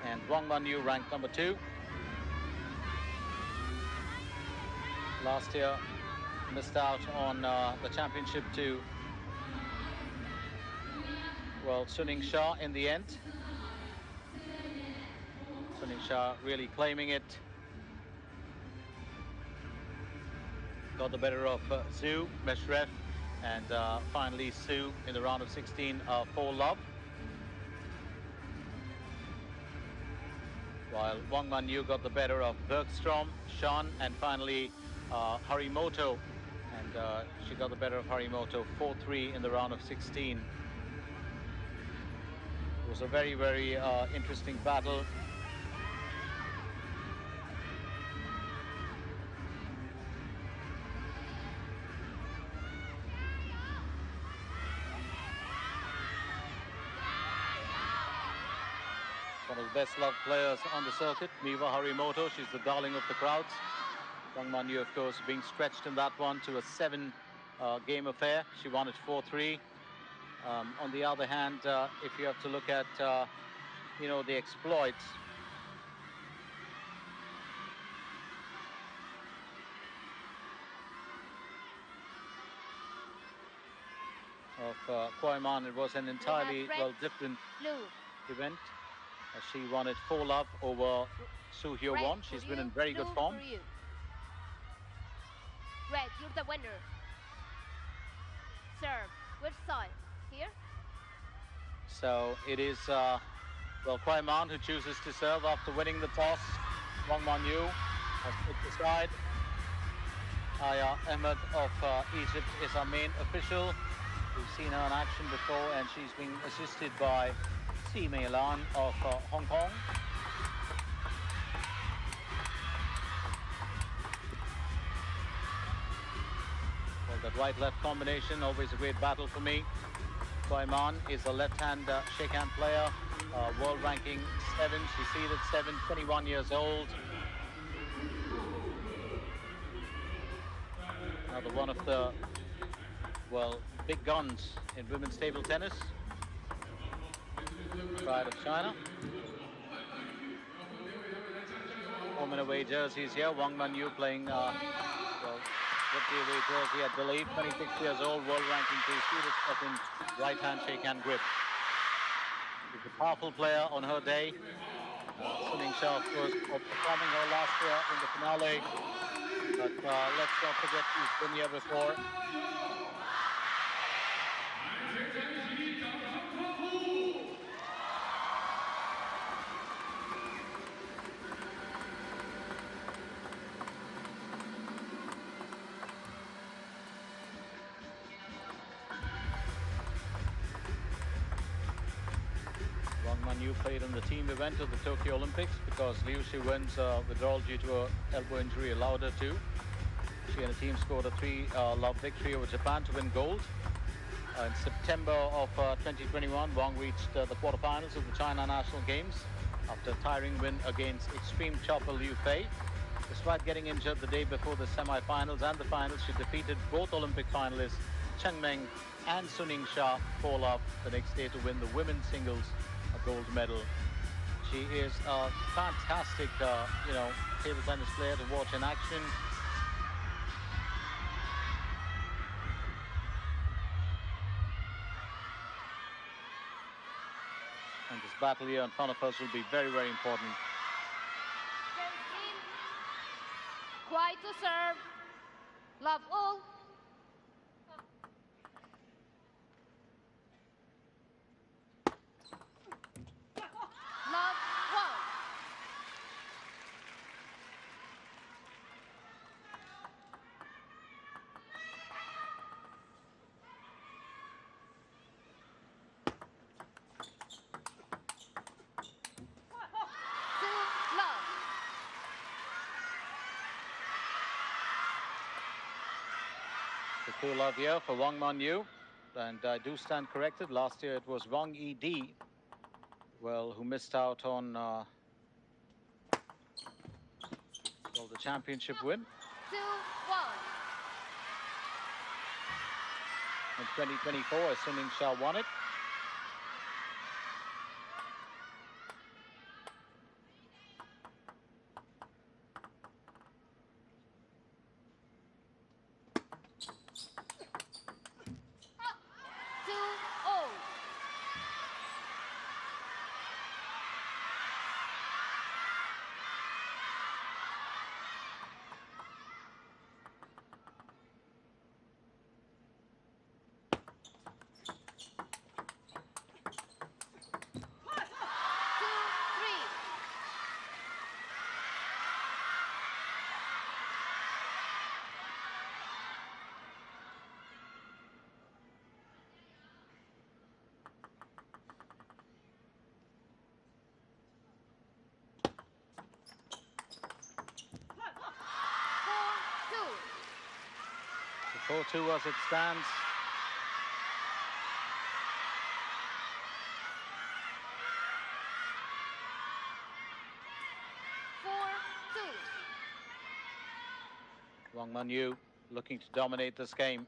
A: and Wang Yu ranked number 2. Last year, missed out on the championship to, well, Suning Shah in the end. Suning Shah really claiming it. Got the better of Zhu, Meshrev, and finally Su in the round of 16 for love. While Wang Yu got the better of Bergstrom, Shan, and finally Harimoto. And she got the better of Harimoto 4-3 in the round of 16. It was a very, very interesting battle. One of the best loved players on the circuit, Miwa Harimoto. She's the darling of the crowds. Wang Yu, of course, being stretched in that one to a 7 game affair. She won it 4-3. On the other hand, if you have to look at, you know, the exploits, of Kuai Man, it was an entirely, well, different event. She won it 4-love over Su Hyo-won. She's been in very good form.
J: Red, you're the winner. Serve. Which side? Here?
A: So it is, well, Kuai Man who chooses to serve after winning the toss. Wang Yu has picked the side. Aya Ahmed of Egypt is our main official. We've seen her in action before, and she's being assisted by Si Mei Lan of Hong Kong. Well, that right-left combination, always a great battle for me. Kuai Man is a left-hand shake-hand player, world ranking 7. She's seeded 7, 21 years old. Another one of the, well, big guns in women's table tennis. Pride of China. Home and away jerseys here. Wang Yu playing, well, with the away jersey, I believe. 26 years old, world ranking 2, seeded second, right-hand shake-hand grip. She's a powerful player on her day. Suning Shah, of course, performing her last year in the finale. But let's not forget she's been here before. Wang Yu played in the team event of the Tokyo Olympics because Liu Shiwen's withdrawal due to an elbow injury allowed her to. She and the team scored a 3-love victory over Japan to win gold. In September of 2021, Wang reached the quarterfinals of the China National Games after a tiring win against Extreme Chopper Liu Fei. Despite getting injured the day before the semi-finals and the finals, she defeated both Olympic finalists Cheng Meng and Suning Shah 4-love the next day to win the women's singles gold medal. She is a fantastic, table tennis player to watch in action. And this battle here in front of us will be very, very important.
J: Kuai to serve. Love all. Love one.
A: Two love here for Wang Manyu, and I do stand corrected. Last year it was Wang Ed, well, who missed out on the championship win.
J: 2-1.
A: In 2024, as Suning Shah won it. So 4-2 as it stands. Wang Manyu looking to dominate this game.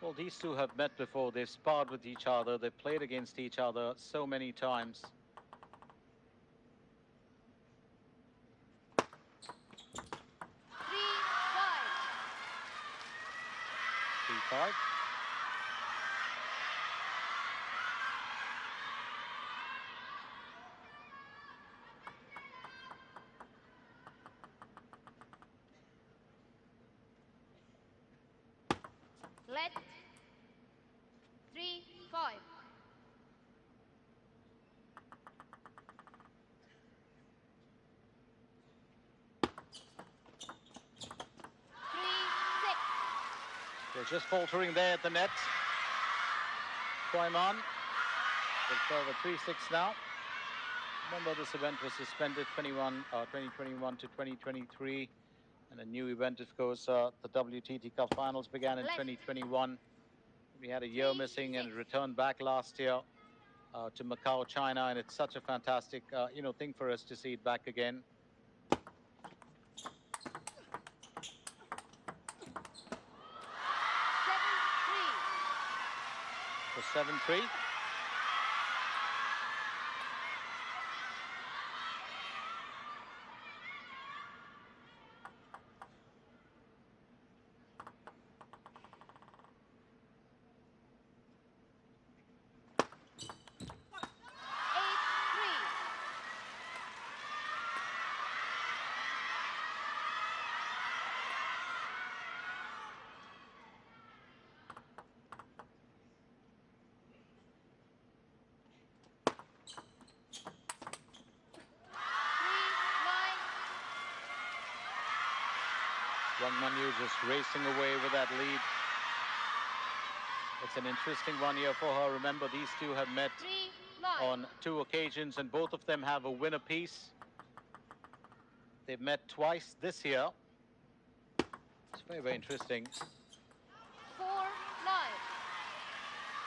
A: Well, these two have met before. They've sparred with each other. They've played against each other so many times. 3-5.
J: Let 3-5.
A: They're just faltering there at the net. Kuai will serve a 3-6 now. Remember, this event was suspended 2021 to 2023. And a new event, of course, the WTT Cup Finals began in 2021. We had a year missing and it returned back last year to Macao, China. And it's such a fantastic, thing for us to see it back again. For 7-3. Wang Manyu just racing away with that lead. It's an interesting one here for her. Remember, these two have met
J: 3-9.
A: on 2 occasions, and both of them have a win apiece. They've met twice this year. It's very, very interesting.
J: 4-9.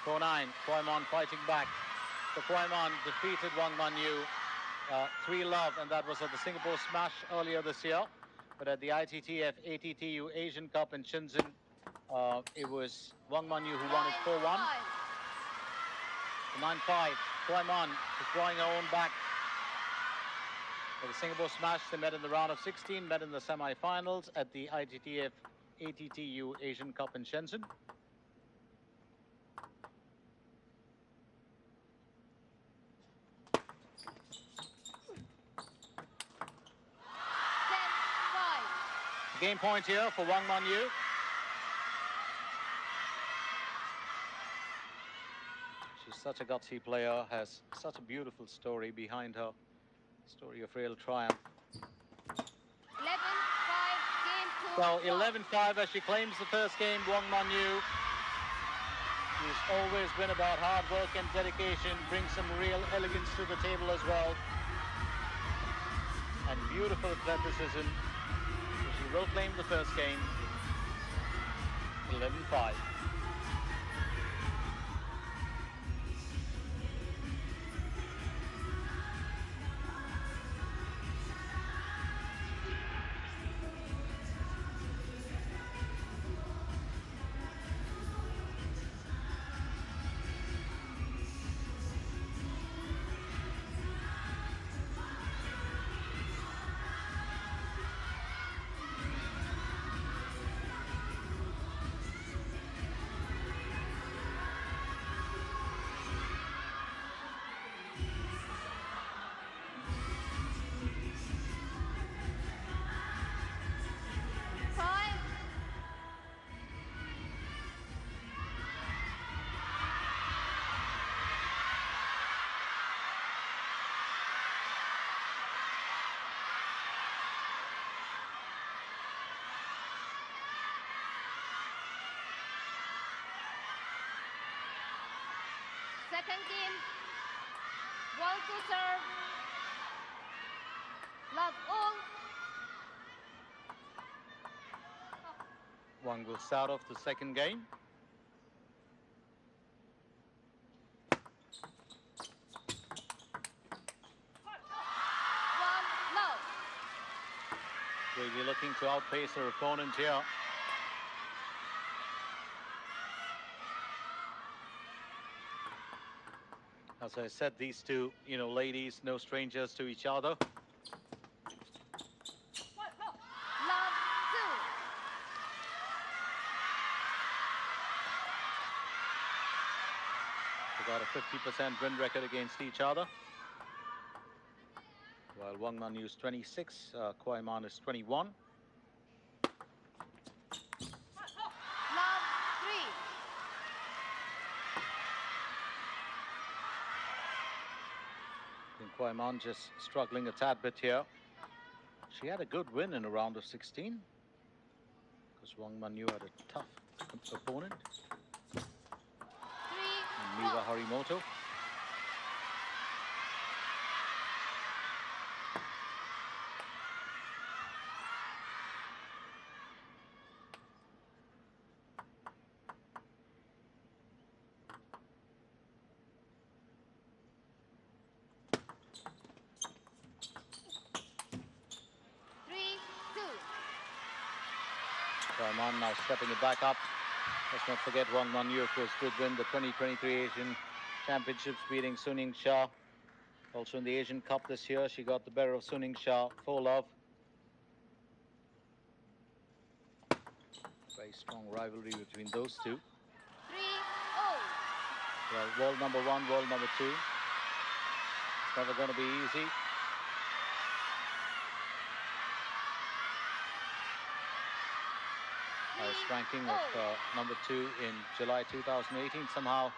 A: 4-9. Kuai fighting back. So Kuai defeated Wang Manyu 3-love, and that was at the Singapore Smash earlier this year. But at the ITTF ATTU Asian Cup in Shenzhen, it was Wang Manyu who won it 4-1. 9-5. Kuai is drawing her own back. At the Singapore Smash, they met in the round of 16, met in the semi-finals at the ITTF ATTU Asian Cup in Shenzhen. Game point here for Wang Manyu. She's such a gutsy player, has such a beautiful story behind her. Story of real triumph.
J: 11-5, game 2.
A: So 11-5 as she claims the first game, Wang Manyu. She's always been about hard work and dedication, brings some real elegance to the table as well. And beautiful athleticism. She will claim the first game. 11-5.
J: Second game, Wang to serve. Love all.
A: Wang will start off the second game.
J: One love.
A: Really looking to outpace her opponent here. As I said, these two, ladies, no strangers to each other.
J: Love 2.
A: They got a 50% win record against each other. While Wang Manyu is 26, Kuai is 21.
J: Love 3.
A: I think Kuai just struggling a tad bit here. She had a good win in a round of 16. Because Wang Manyu had a tough opponent.
J: 3.
A: Miwa Harimoto. Kuai now stepping it back up. Let's not forget Wang Manyu, of course, did win the 2023 Asian Championships, beating Suning Shah. Also in the Asian Cup this year, she got the better of Suning Shah, 4-love. Very strong rivalry between those two.
J: 3-0.
A: Well, wall number 1, wall number 2. It's never going to be easy. Highest ranking of number 2 in July 2018. Somehow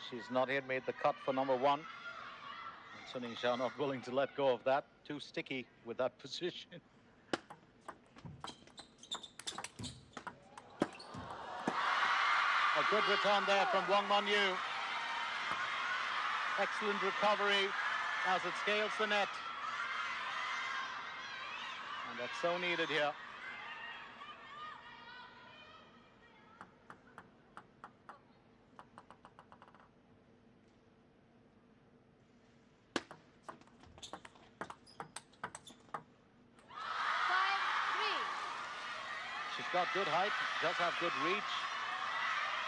A: she's not yet made the cut for number 1. And Suning Shah not willing to let go of that. Too sticky with that position. Good return there from Wang Manyu. Excellent recovery as it scales the net. And that's so needed here. She's got good height, does have good reach.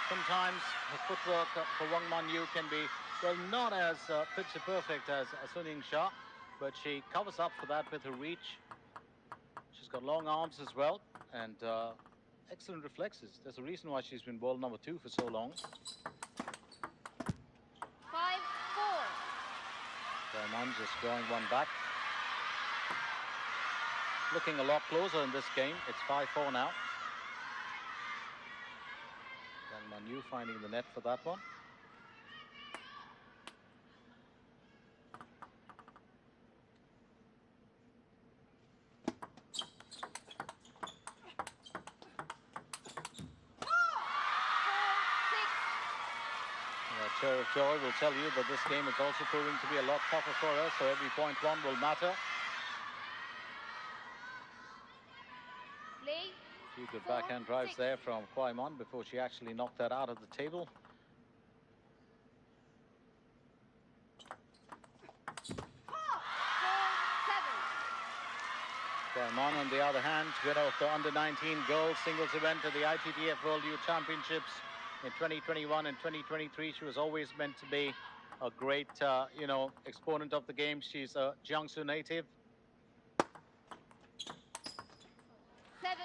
A: Sometimes her footwork for Wang Manyu can be, well, not as picture perfect as Sun Ying-sha, but she covers up for that with her reach. She's got long arms as well, and excellent reflexes. There's a reason why she's been world number 2 for so long.
J: 5-4.
A: Raymond just drawing one back. Looking a lot closer in this game. It's 5-4 now. Wang Manyu finding the net for that one. Chair of Joy will tell you that this game is also proving to be a lot tougher for her, so every point won will matter. Few good backhand drives there from Kuai before she actually knocked that out of the table. Kuai on the other hand, winner of the under-19 girls singles event at the ITTF World Youth Championships in 2021 and 2023. She was always meant to be a great, exponent of the game. She's a Jiangsu native.
J: 7-5.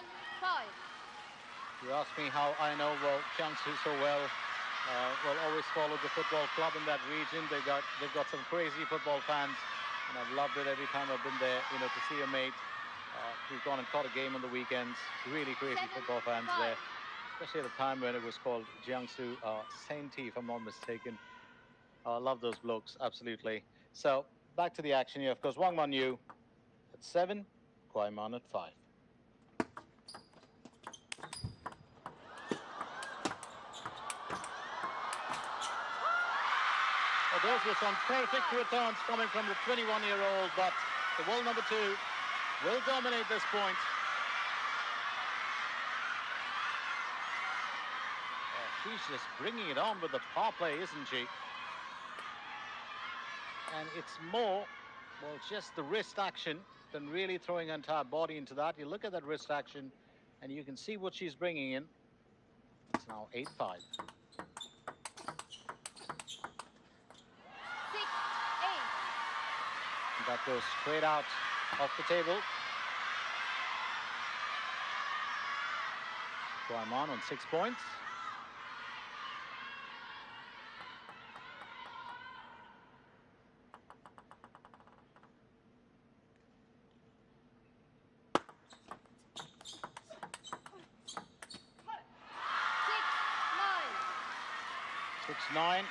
A: You ask me how I know, well, Jiangsu so well. Well, always followed the football club in that region. They've got some crazy football fans, and I've loved it every time I've been there, to see a mate. We've gone and caught a game on the weekends. Really crazy football fans there, especially at a time when it was called Jiangsu Senti, if I'm not mistaken. I love those blokes, absolutely. So back to the action here. Of course, Wang Manyu at 7, Kuai at 5. Well, those were some perfect returns coming from the 21-year-old, but the world number 2 will dominate this point. She's just bringing it on with the power play, isn't she? And it's more, well, just the wrist action than really throwing her entire body into that. You look at that wrist action, and you can see what she's bringing in. It's now 8-5.
J: 6-8.
A: That goes straight out off the table. Kuai on 6 points. Six, 9.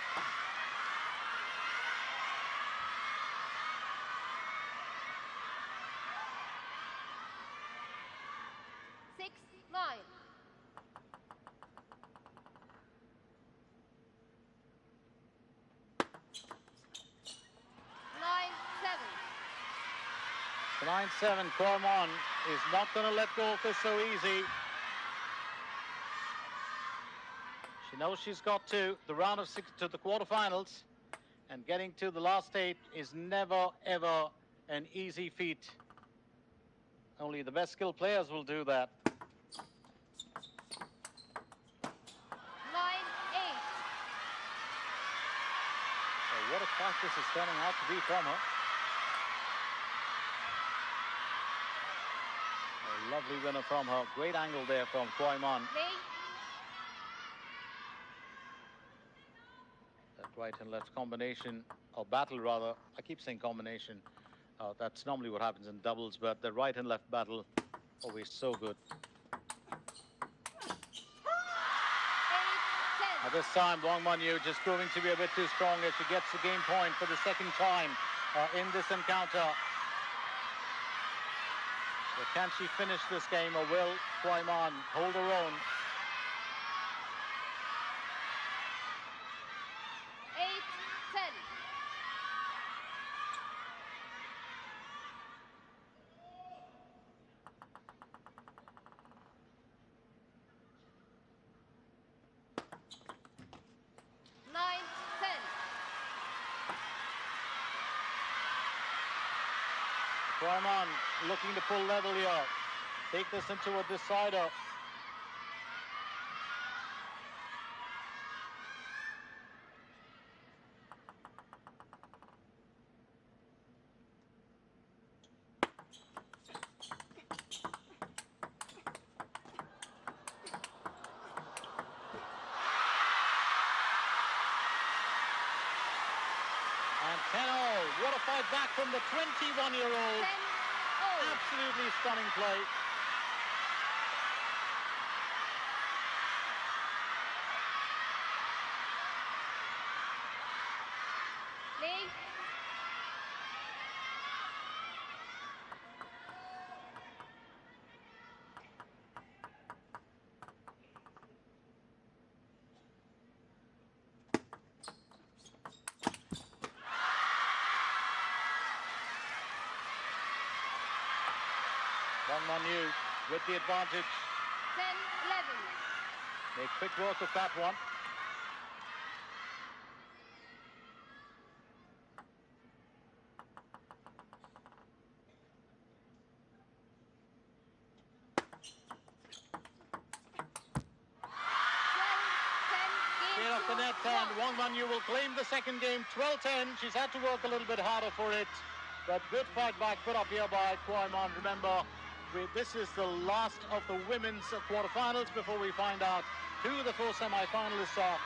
A: The 9-7, Kuai is not going to let go of this so easy. She knows she's got to the round of 6 to the quarterfinals, and getting to the last 8 is never, ever an easy feat. Only the best skilled players will do that.
J: 9-8.
A: Oh, what a fight this is turning out to be from her. A lovely winner from her. Great angle there from Kuai. That right and left combination, or battle rather. I keep saying combination. That's normally what happens in doubles, but the right and left battle, always so good. Now this time, Wang Manyu just proving to be a bit too strong as she gets the game point for the second time in this encounter. So can she finish this game, or will Kuai hold her own? Kuai looking to pull level here. Take this into a decider. And 10-0. What a fight back from the 21-year-old.
J: 10-0.
A: Absolutely stunning play.
J: Lee.
A: Wang with the advantage.
J: 10-11.
A: Make quick work of that one. Clear off the net, and Wang will claim the second game. 12-10. She's had to work a little bit harder for it, but good fight back put up here by Kuai. Remember, this is the last of the women's quarterfinals before we find out who the four semi-finalists are.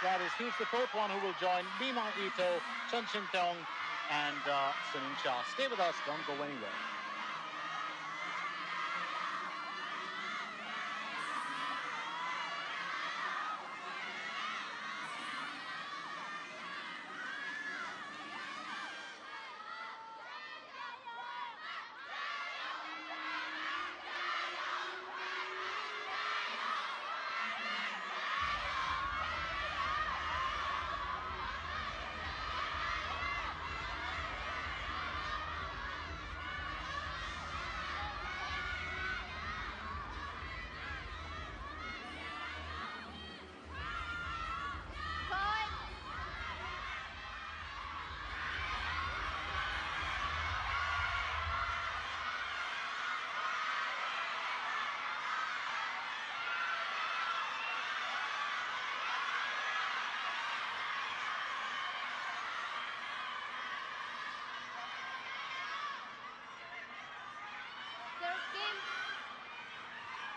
A: That is, who's the fourth one who will join? Mima Ito, Chen Xintong, and Suning Shah. Stay with us, don't go anywhere.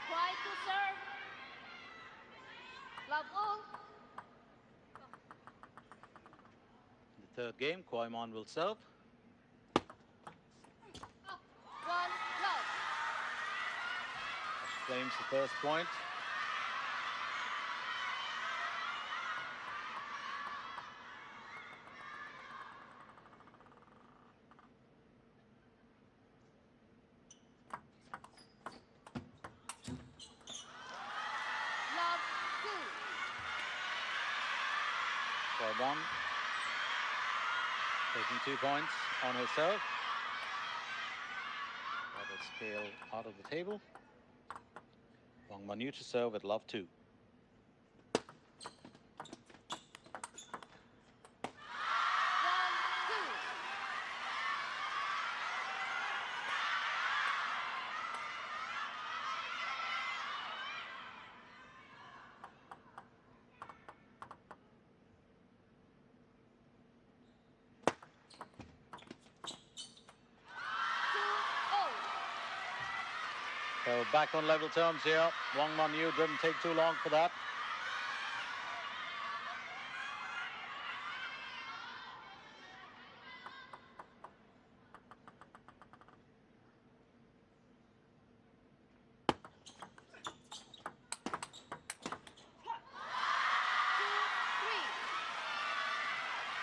J: Kuai to serve. Love all.
A: The third game, Kuai will serve.
J: 1 love.
A: She claims the first point.
J: Love 2.
A: Kuai taking 2 points on her serve. Double scale out of the table. Wang to serve at love 2. So back on level terms here. Wang Manyu didn't take too long for that.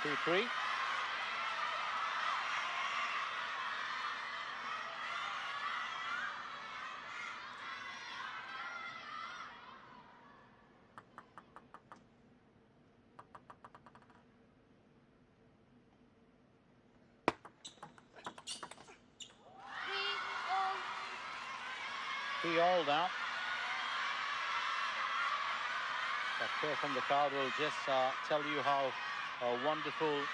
A: Two, three. Three all now. That cheer from the crowd will just tell you how wonderful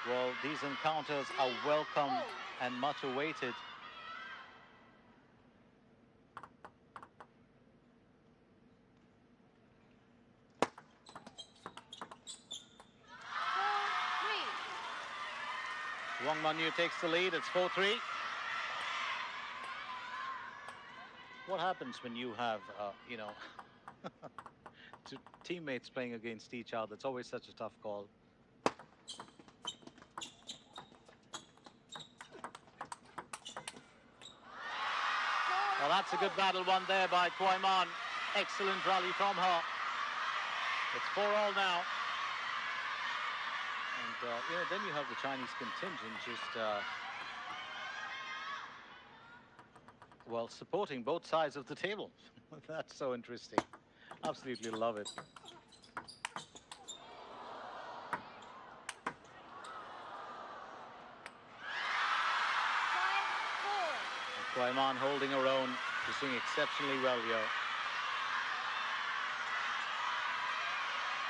A: Well, these encounters are welcome and much awaited. Wang Manyu takes the lead. It's 4-3. What happens when you have, you know, two teammates playing against each other? It's always such a tough call. Well, that's a good battle won there by Kuai. Excellent rally from her. It's 4-all now. And, you know, then you have the Chinese contingent just, well, supporting both sides of the table. That's so interesting. Absolutely love it. Kuai holding her own, just doing exceptionally well here.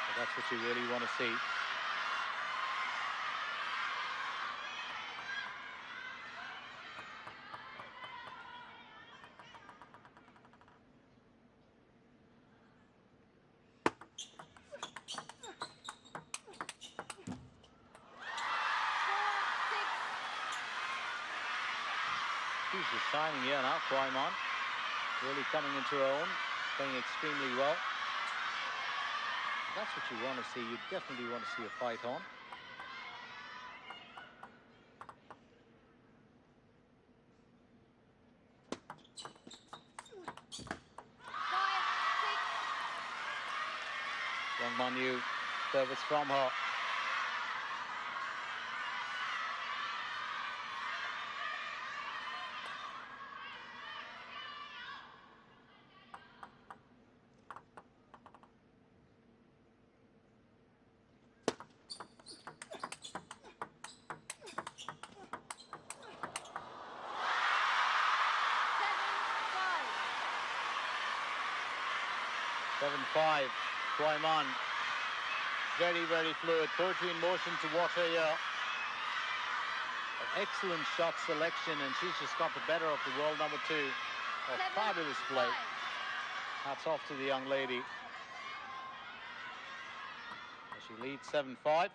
A: But that's what you really want to see. She's just shining here now, Kuai. Really coming into her own, playing extremely well. That's what you want to see. You definitely want to see a fight on. Wang Manyu, service from her. Five, Kuai. Very, very fluid. Poetry in motion to watch her here. An excellent shot selection, and she's just got the better of the world number 2. A fabulous play. Hats off to the young lady. She leads 7-5.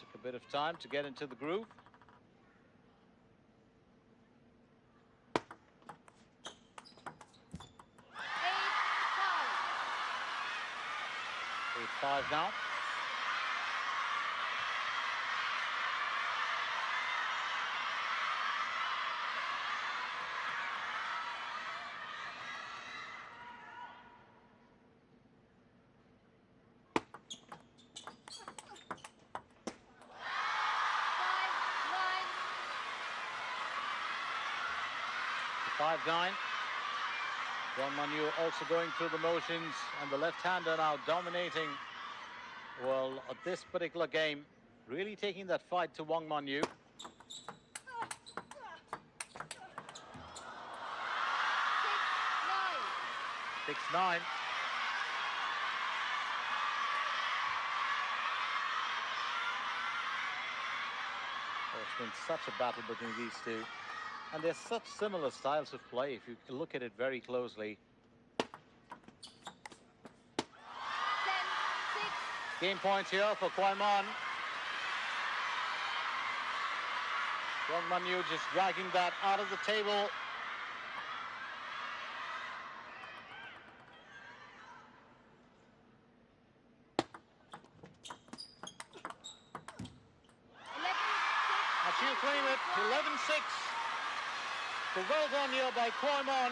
A: Took a bit of time to get into the groove. 8-5 now. Five, 9. Wang Manyu also going through the motions, and the left-hander now dominating, well, this particular game, really taking that fight to Wang Manyu. 6-9. Oh, it's been such a battle between these two. And there's such similar styles of play if you look at it very closely.
J: 10-6.
A: Game points here for Kuai. Wang Manyu just dragging that out of the table. And she'll claim it, 11-6. So well done here by Kuai.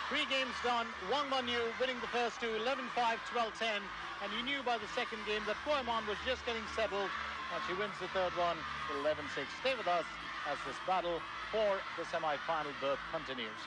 A: 3 games done. Wang Manyu winning the first 2, 11-5, 12-10. And you knew by the second game that Kuai was just getting settled. And she wins the third one, 11-6. Stay with us as this battle for the semi-final berth continues.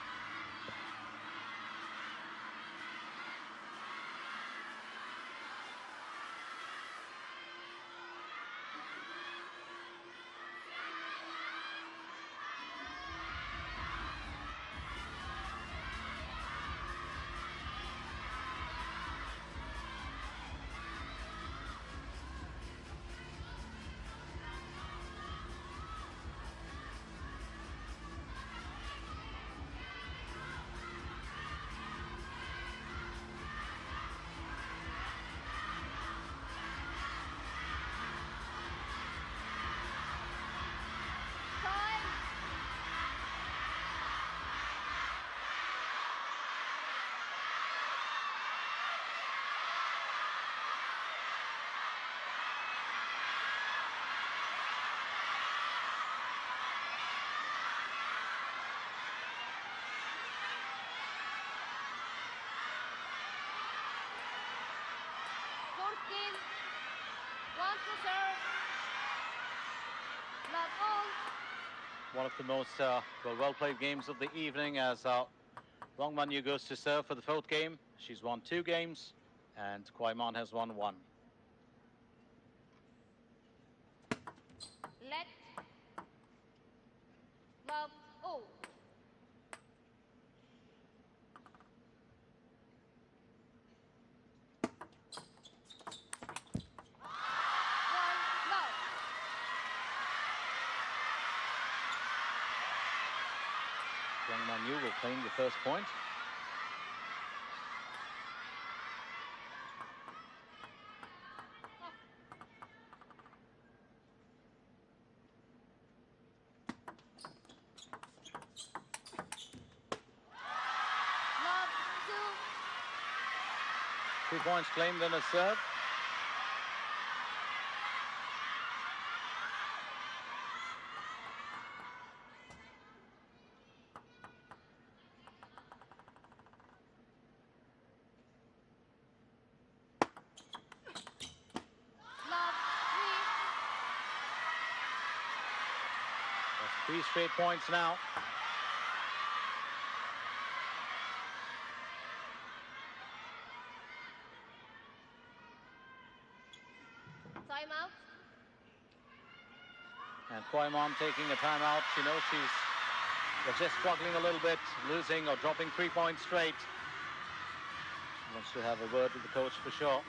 J: 15. 1 to serve. Love all.
A: One of the most well-played games of the evening as Wang Manyu goes to serve for the fourth game. She's won 2 games and Kuai has won 1.
J: Let. Love all.
A: Wang Manyu will claim the first point.
J: Love 2.
A: 2 points claimed in a serve.
J: Love
A: 3 straight points now.3.
J: Time out.
A: And Kuai taking a timeout. She knows she's just struggling a little bit, losing or dropping 3 points straight. She wants to have a word with the coach for sure.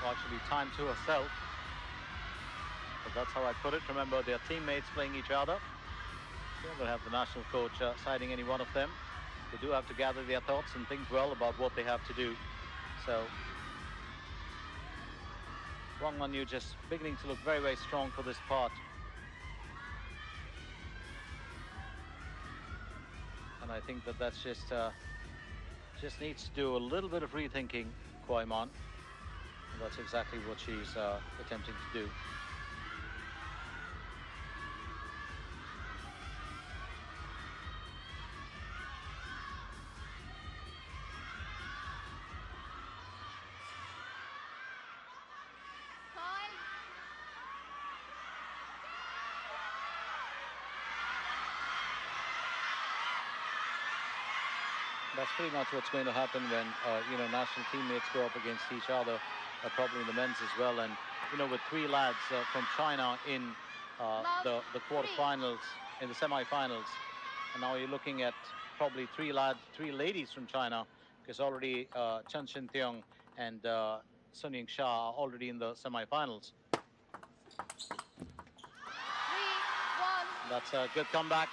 A: Or actually time to herself. But that's how I put it. Remember, they're teammates playing each other. They don't have the national coach siding any one of them. They do have to gather their thoughts and think well about what they have to do. So Wang Manyu just beginning to look very, very strong for this part. And I think that that's just needs to do a little bit of rethinking, Kuai Man. And that's exactly what she's attempting to do.
J: Time.
A: That's pretty much what's going to happen when national teammates go up against each other, probably in the men's as well. And with 3 lads from China in the quarterfinals, in the semi-finals, and now you're looking at probably 3 ladies from China, because already Chen Shintiong and Sun Ying Sha are already in the semi-finals.
J: 3. 1.
A: That's a good comeback.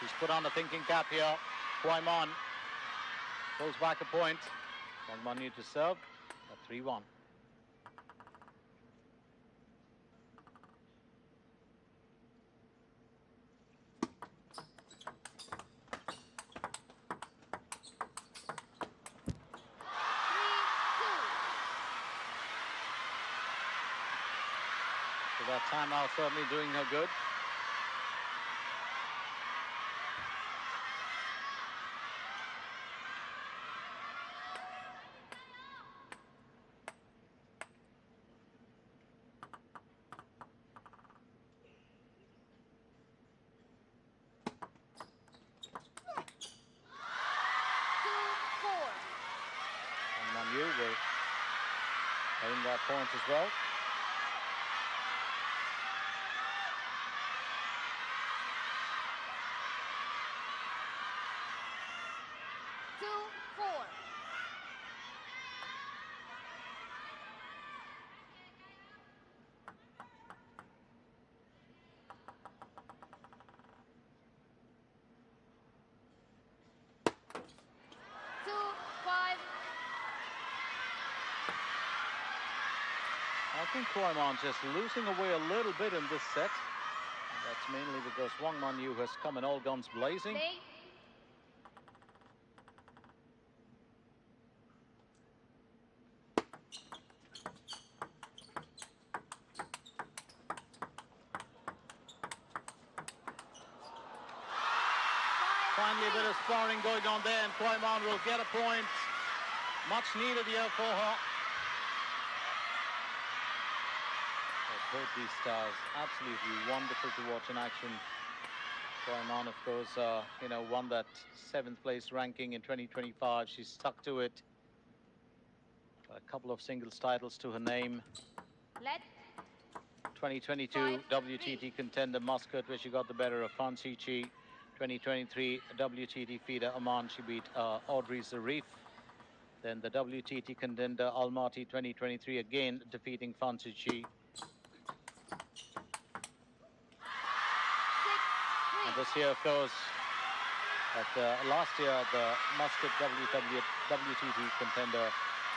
A: He's put on a thinking cap here. Kuai Man pulls back a point. Wang Manyu to serve at 3-1. So that timeout certainly doing her good. Manyu will aim that point as well. I think Kuai just losing away a little bit in this set. And that's mainly because Wang Manyu has come in all guns blazing.
J: Play.
A: Finally, a bit of sparring going on there, and Kuai will get a point. Much needed here for her. Both these stars, absolutely wonderful to watch in action. Kuai, of course, you know, won that 7th place ranking in 2025. She stuck to it. A couple of singles titles to her name.
J: Let
A: 2022 WTT contender Muscat, where she got the better of Fan Chi. 2023 WTT feeder Oman, she beat Audrey Zarif. Then the WTT contender Almaty 2023, again defeating Fan Chi. And this year, of course, last year, the Muscat WTT contender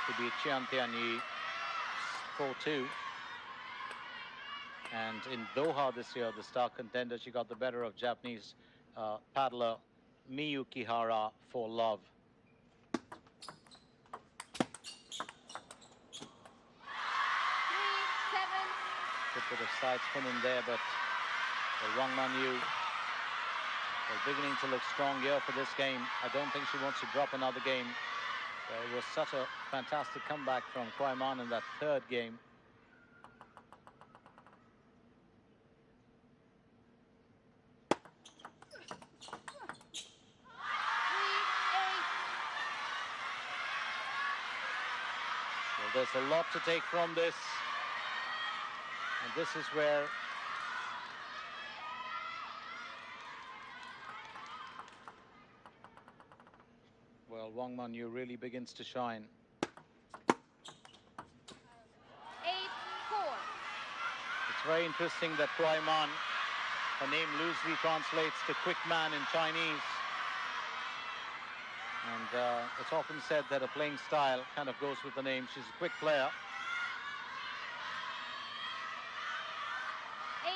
A: to beat Chian Tianyi 4-2. And in Doha this year, the star contender, she got the better of Japanese paddler Miyu Kihara for love. Good bit of side spin in there, but Wang Manyu beginning to look strong here for this game. I don't think she wants to drop another game. It was such a fantastic comeback from Kuai in that 3rd game. Well, there's a lot to take from this. And this is where Wang Manyu really begins to shine.
J: 8-4.
A: It's very interesting that Kuai, her name loosely translates to quick man in Chinese. And it's often said that her playing style kind of goes with the name. She's a quick player.
J: 8-4.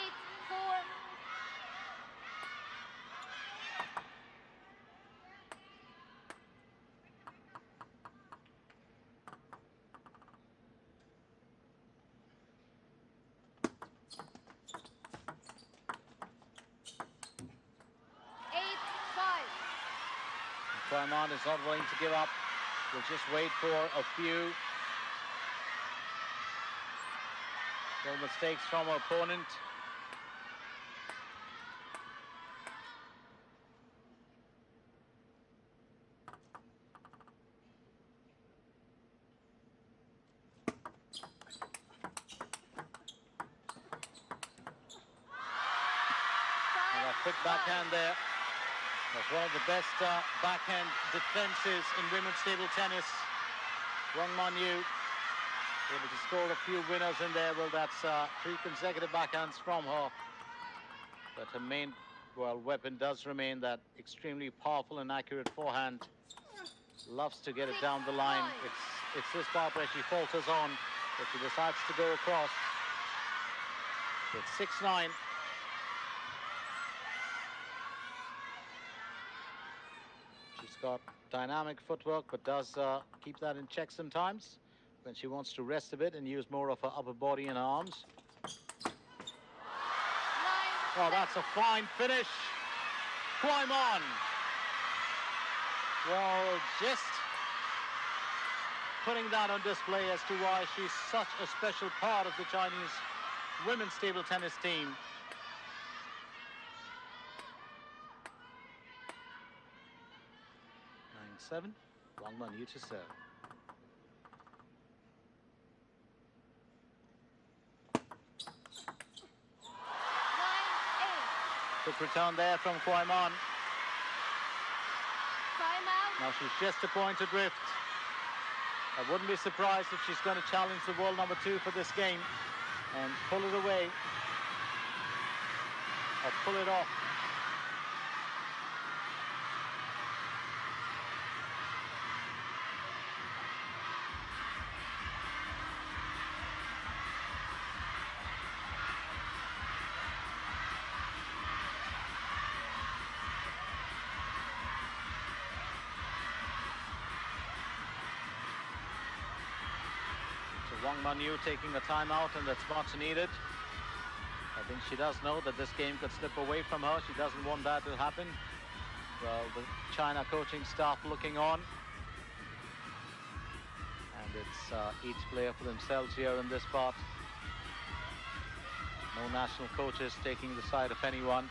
A: Kuai is not willing to give up. We'll just wait for a few little mistakes from her opponent. And a quick backhand there. That's one of the best backhand defenses in women's table tennis. Wang Manyu able to score a few winners in there. Well, that's 3 consecutive backhands from her. But her main, weapon does remain that extremely powerful and accurate forehand. Loves to get it down the line. It's this part where she falters on, but she decides to go across. It's 6-9. She's got dynamic footwork, but does keep that in check sometimes when she wants to rest a bit and use more of her upper body and arms. Oh, that's a fine finish. Kuai. Well, just putting that on display as to why she's such a special part of the Chinese women's table tennis team. Seven, Wang Manyu to serve. Quick return there from Kuai. Now she's just a point adrift. I wouldn't be surprised if she's going to challenge the world number 2 for this game and pull it away or pull it off. Wang Manyu taking a timeout, and that's much needed. I think she does know that this game could slip away from her. She doesn't want that to happen. Well, the China coaching staff looking on. And it's each player for themselves here in this part. No national coaches taking the side of anyone.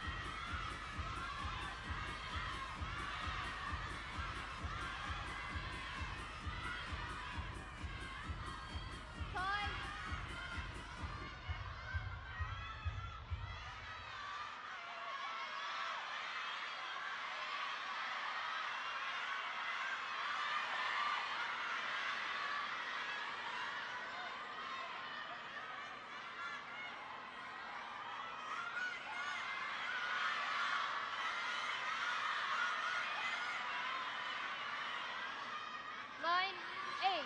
J: Line 8.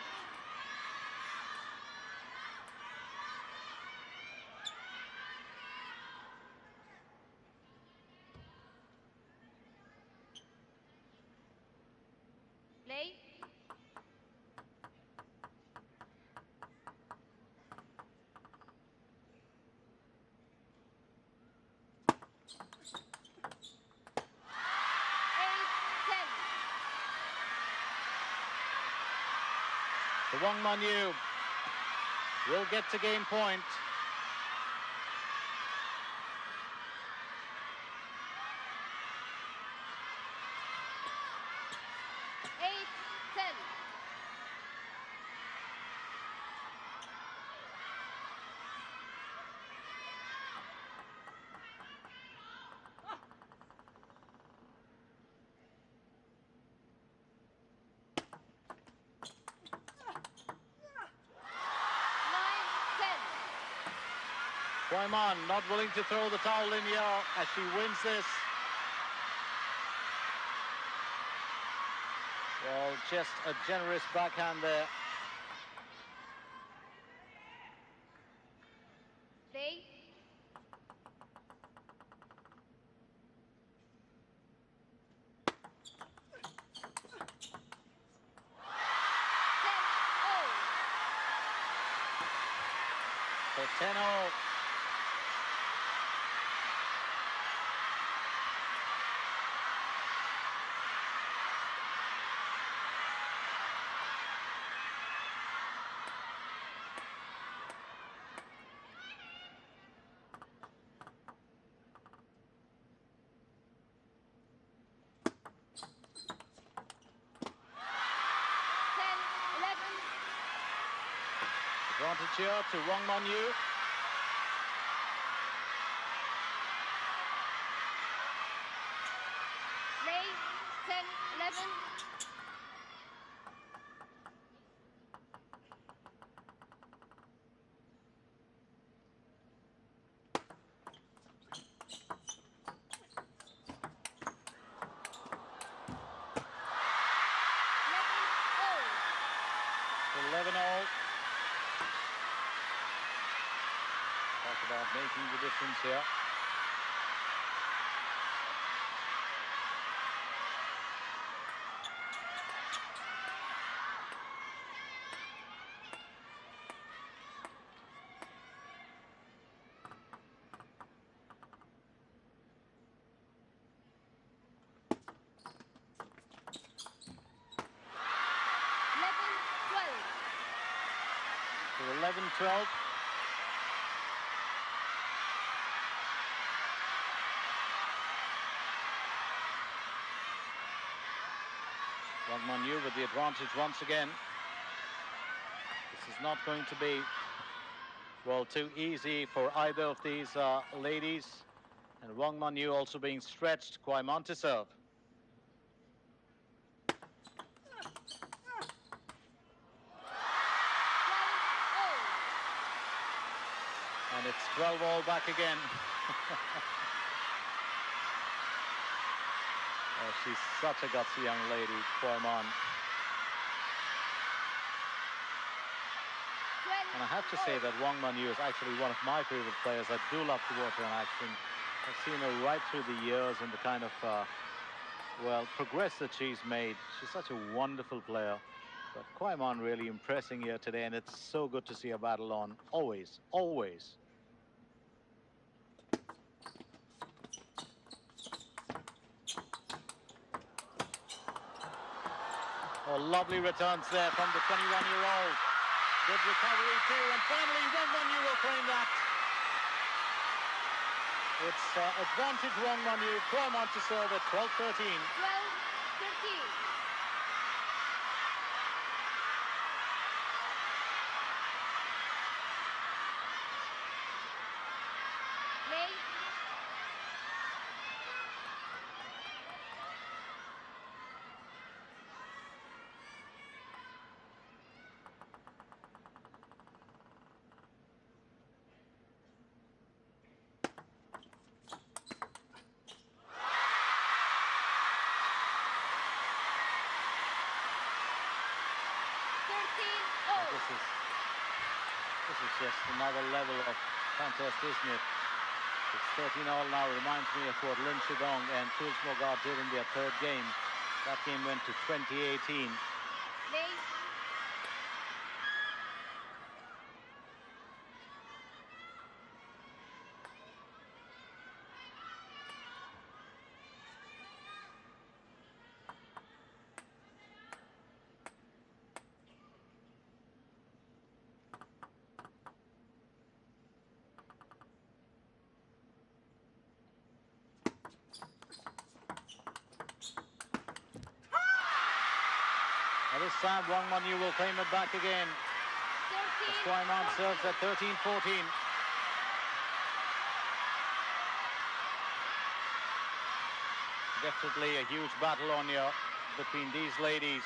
J: Play.
A: The Wang Manyu will get to game point. Kuai not willing to throw the towel in here as she wins this. Well, just a generous backhand there.
J: Play.
A: So 10-0. Advantage here to Wang Manyu.
J: Play. 10-11.
A: Talk about making the difference here. So 11-12. Wang Manyu with the advantage once again. This is not going to be, well, too easy for either of these ladies. And Wang Manyu also being stretched. Kuai to serve. And it's 12-all back again. Oh, she's such a gutsy young lady, Kuai. And I have to say that Wang Manyu is actually one of my favorite players. I do love to watch her in action. I've seen her right through the years and the kind of, well, progress that she's made. She's such a wonderful player. But Kuai really impressing here today, and it's so good to see her battle on. Always, always. Oh, lovely returns there from the 21-year-old. Good recovery too, and finally Wang Yu will claim that. It's advantage Wang Yu. Kuai to serve at 12-13.
J: 12-13. Play.
A: This is just another level of contest, isn't it? It's 13-all now. Reminds me of what Lin Shidong and Morgard did in their third game. That game went to 2018.
J: Play.
A: Now this time Wang Yu will claim it back again. As Kuai serves at 13-14. Definitely a huge battle on here between these ladies.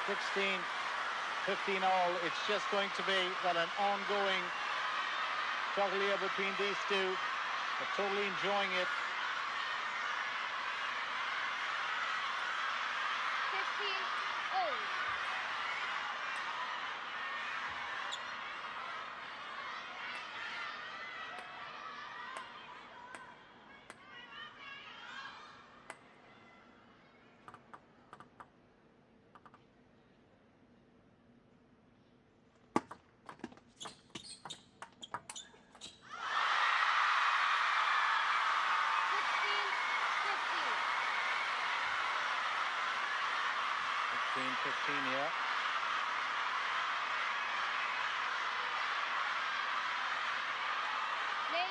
A: Sixteen, 15-all. It's just going to be an ongoing struggle here between these two. They're totally enjoying it.
J: 15-all.
A: Here.
J: Play.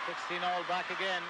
A: Sixteen all back again.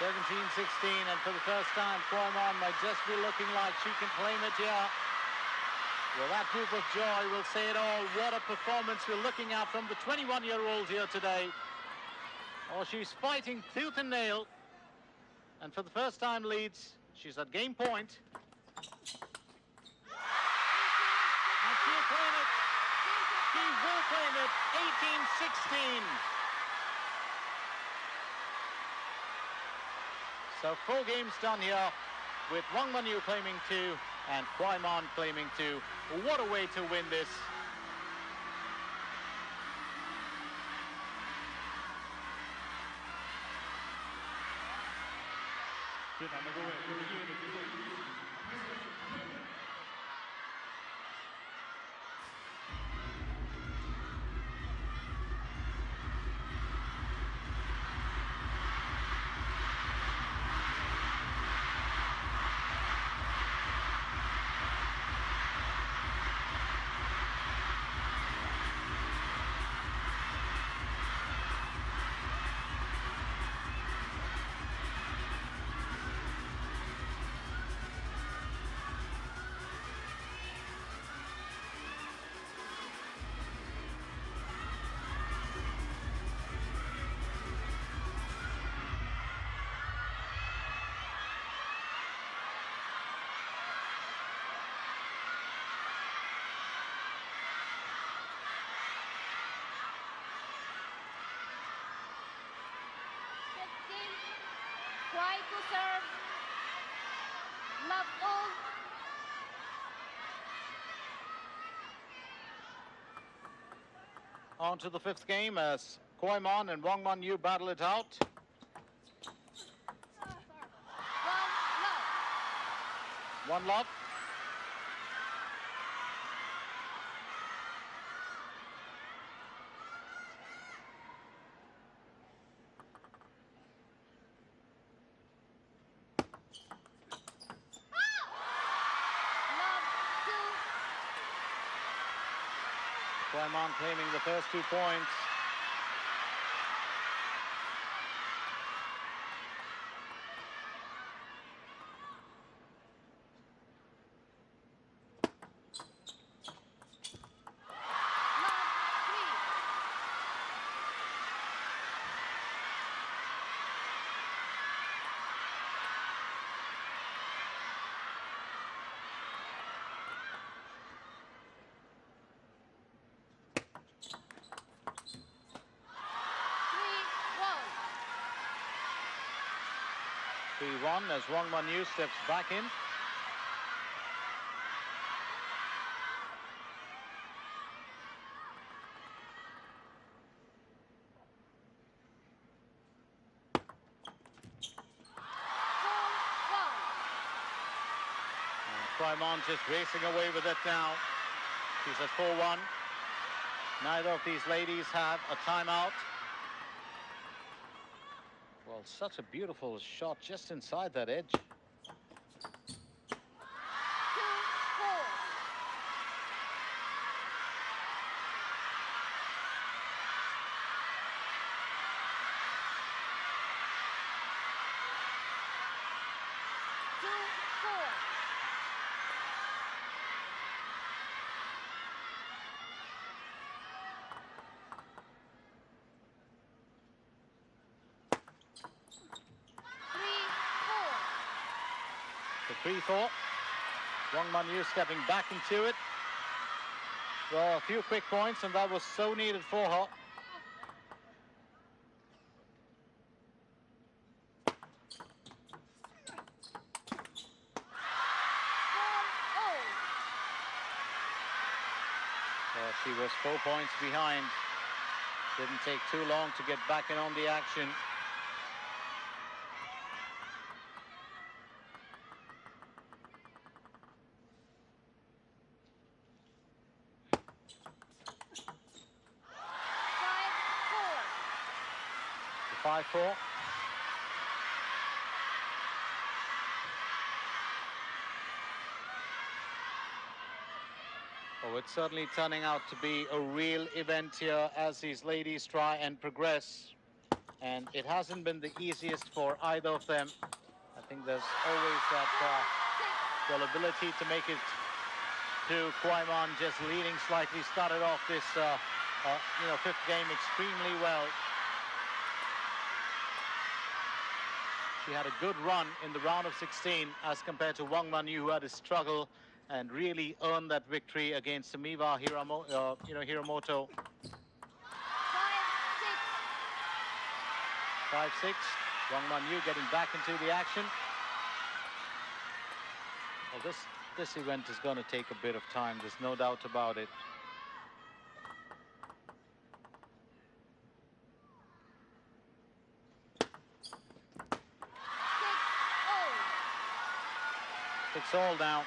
A: Seventeen, 16, and for the first time, Kuai might just be looking like she can claim it here. Well, that group of joy will say it all. What a performance we're looking at from the 21-year-old here today. Oh, she's fighting tooth and nail. And for the first time leads. She's at game point. And she'll claim it. She will claim it. 18-16. So 4 games done here with Wang Manyu claiming 2 and Kuai claiming 2. What a way to win this.
J: Kuai to serve. Love all.
A: On to the 5th game as Kuai and Wang Manyu battle it out. One love. Kuai claiming the first 2 points. One as Wang Manyu steps back in. Kuai just racing away with it now. She's at 4-1. Neither of these ladies have a timeout. Well, such a beautiful shot just inside that edge.
J: 2-4.
A: The 3-4. Wang Manyu stepping back into it. Well, a few quick points, and that was so needed for her. Well, she was 4 points behind. Didn't take too long to get back in on the action. The 5-4. Oh, it's certainly turning out to be a real event here as these ladies try and progress. And it hasn't been the easiest for either of them. I think there's always that ability to make it to Kuai just leading slightly. Started off this, 5th game extremely well. She She had a good run in the round of 16 as compared to Wang Manyu, who had a struggle and really earned that victory against Samiva Hiramoto. 5-6. Wang Manyu getting back into the action. Well, this event is going to take a bit of time. There's no doubt about it. It's all down.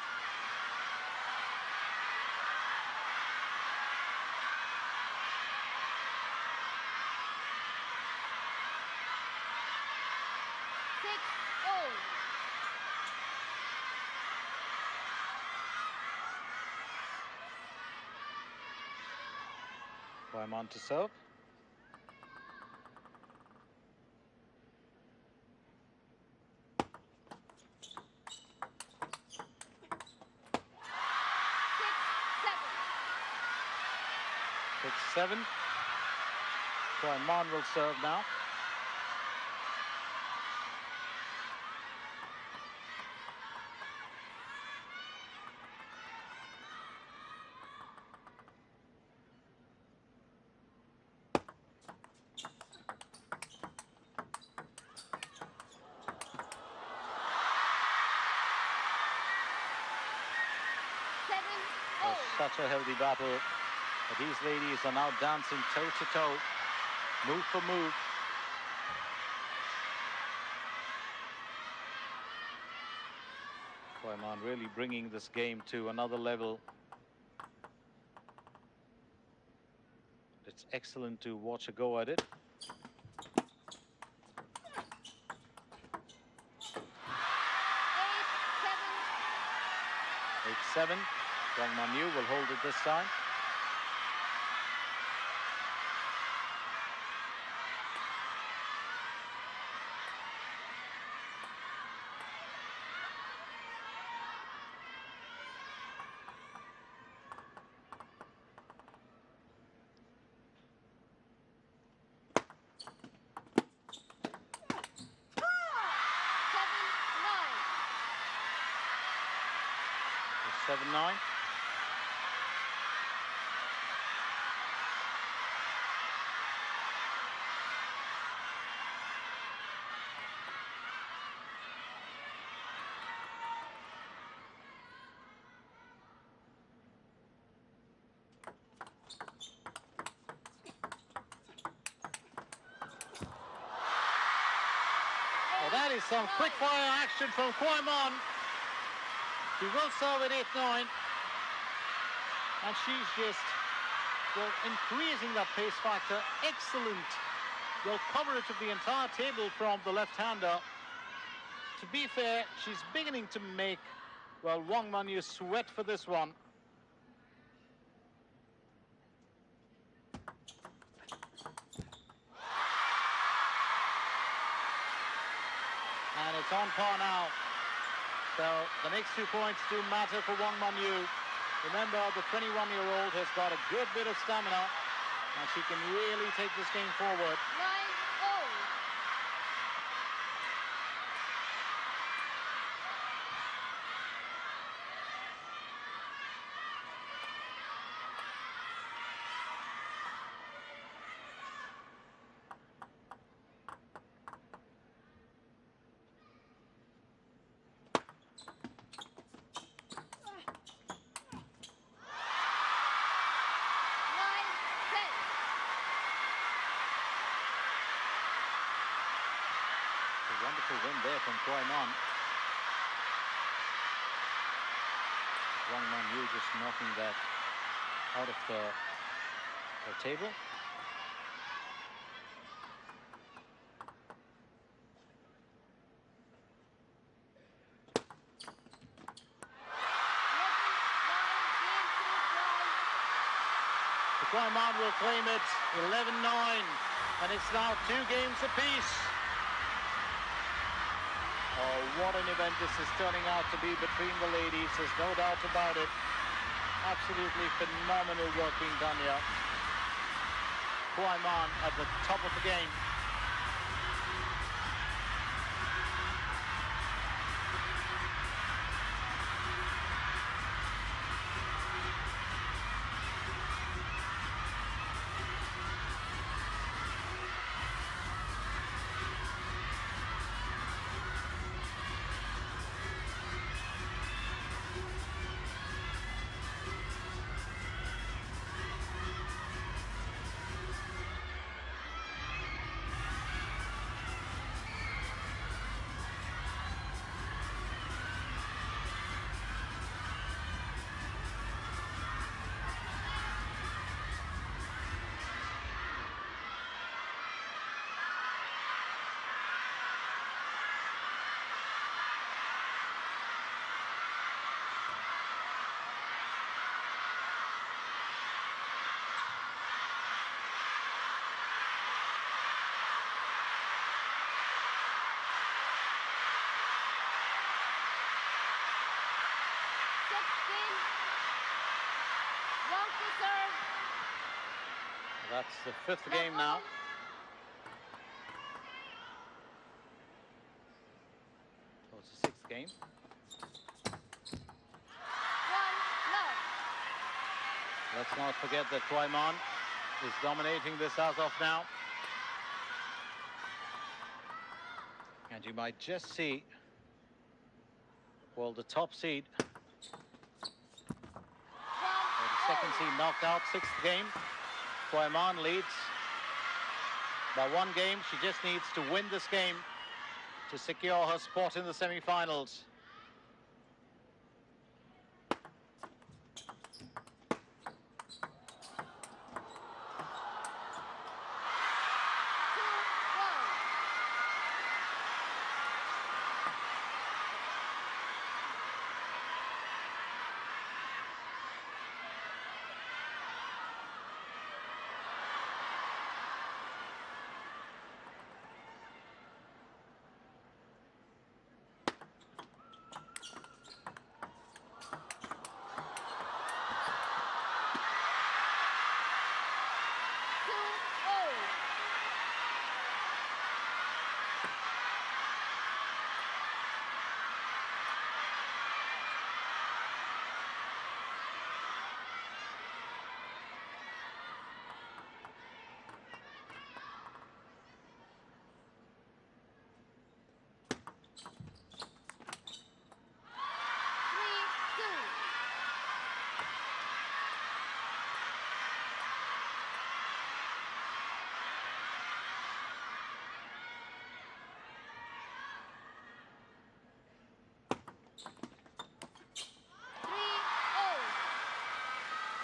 A: Kuai to serve. Seven. Kuai will serve now. Such a healthy battle. But these ladies are now dancing toe to toe, move for move. Kuai really bringing this game to another level. It's excellent to watch her go at it. 8-7. Wang Manyu will hold it this time. It's 7-9. That is some quick fire action from Kuai. He will serve at 8-9. And she's just, well, increasing that pace factor. Excellent, well, coverage of the entire table from the left-hander. To be fair, she's beginning to make, well, Wang Manyu sweat for this one. And it's on par now. So the next 2 points do matter for Wang Manyu. Remember, the 21-year-old has got a good bit of stamina, and she can really take this game forward.
J: 9-0.
A: Wonderful win there from Kuai. Wang Manyu just knocking that out of the table. Kuai will claim it 11-9, and it's now 2 games apiece. Oh, what an event this is turning out to be between the ladies. There's no doubt about it. Absolutely phenomenal work being done here. Kuai at the top of the game. That's the fifth game now. So it's the sixth game. Let's not forget that Kuai is dominating this as of now. And you might just see, well, the top seed, the second seed knocked out, sixth game. Kuai leads by one game. She just needs to win this game to secure her spot in the semi-finals.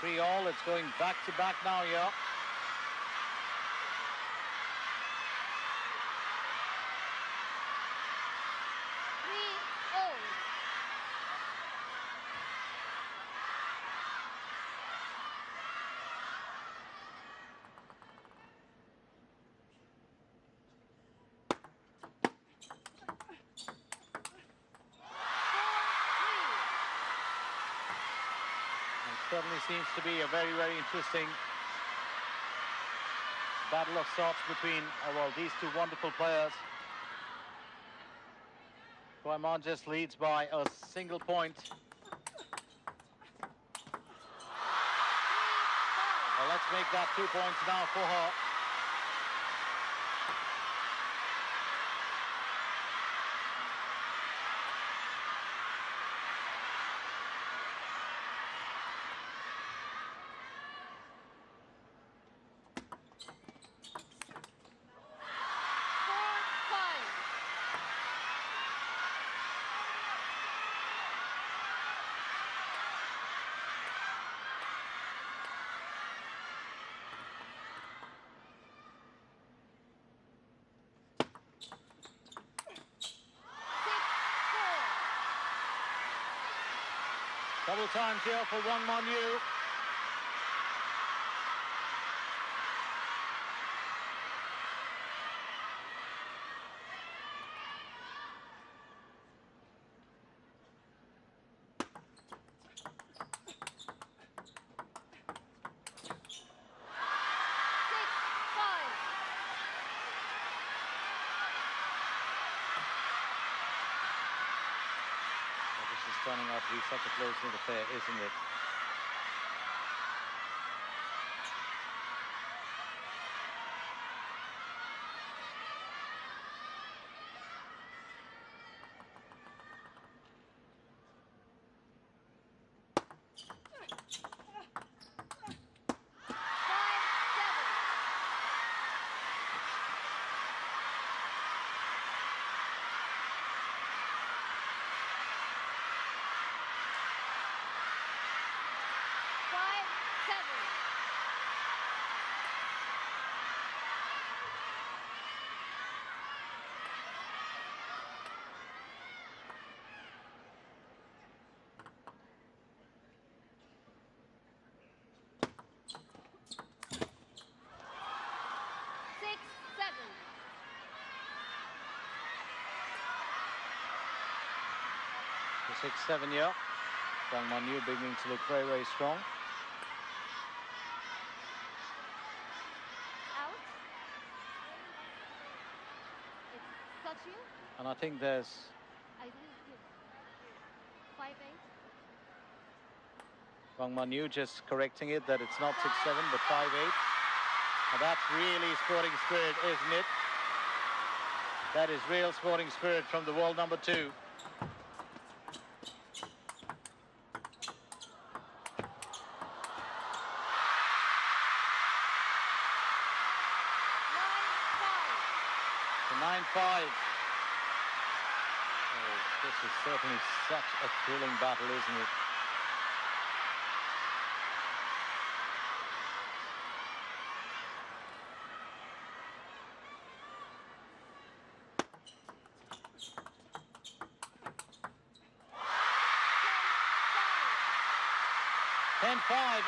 A: Three all, it's going back to back now, yeah. Certainly seems to be a very, very interesting battle of sorts between, well, these two wonderful players. Kuai just leads by a single point. Well, let's make that 2 points now for her. Double times here for Wang Monyu. Turning out to be such a close-knit affair, isn't it? The 6-7 year. Wang Monyu beginning to look very, very strong.
J: touch you?
A: And I think there's...
J: I think you 5-8.
A: Wang Manyu just correcting it, that it's not 6-7, but 5-8. And that's really sporting spirit, isn't it? That is real sporting spirit from the world number 2. The 9-5. Oh, this is certainly such a thrilling battle, isn't it?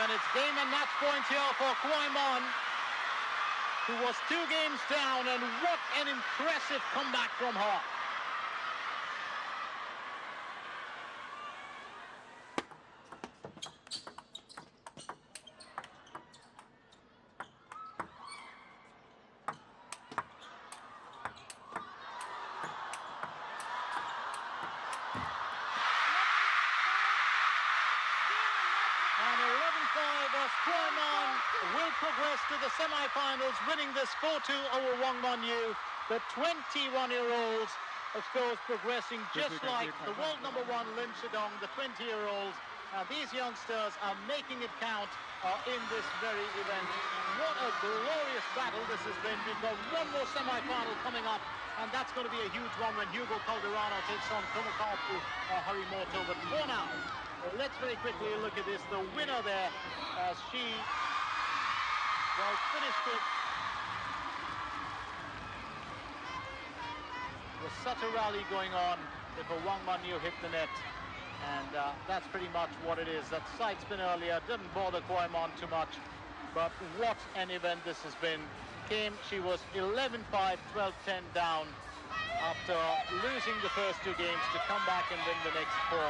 A: And it's game and match point here for Kuai, who was 2 games down, and what an impressive comeback from her. Will progress to the semi-finals, winning this 4-2 over Wang Manyu. The 21-year-olds, of course, progressing just like the world number 1 Lim Shidong, the 20-year-olds. These youngsters are making it count in this very event. What a glorious battle this has been. We've got one more semi-final coming up, and that's going to be a huge one when Hugo Calderano takes on Tomokazu Harimoto. But for now, let's very quickly look at this. The winner there, as she finished it. There was such a rally going on before Wang Manyu hit the net, and that's pretty much what it is. That side spin earlier didn't bother Kuai too much, but what an event this has been. She was 11-5, 12-10 down after losing the first 2 games to come back and win the next 4.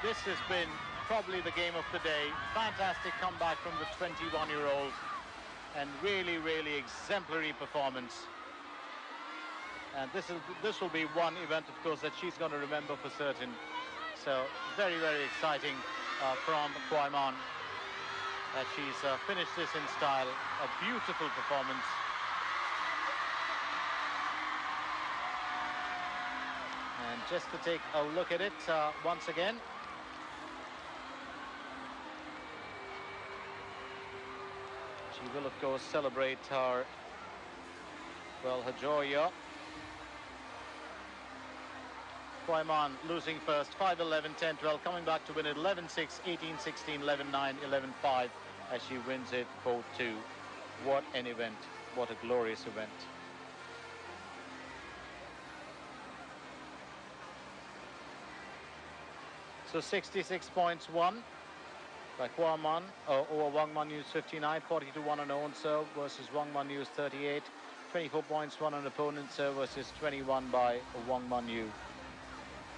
A: This has been probably the game of the day. Fantastic comeback from the 21-year-old, and really, really exemplary performance. And this will be one event, of course, that she's going to remember for certain. So very, very exciting from Kuai that she's finished this in style. A beautiful performance. And just to take a look at it once again. She will, of course, celebrate her, well, her joy here. Kuai losing first, 5-11, 10-12, coming back to win it 11-6, 18-16, 11-9, 11-5, as she wins it 4-2. What an event. What a glorious event. So 66 points won by Kuai over Wang Manyu's 59, 42-1 on own serve versus Wang Manyu's 38, 24 points won on opponent serve versus 21 by Wang Manyu.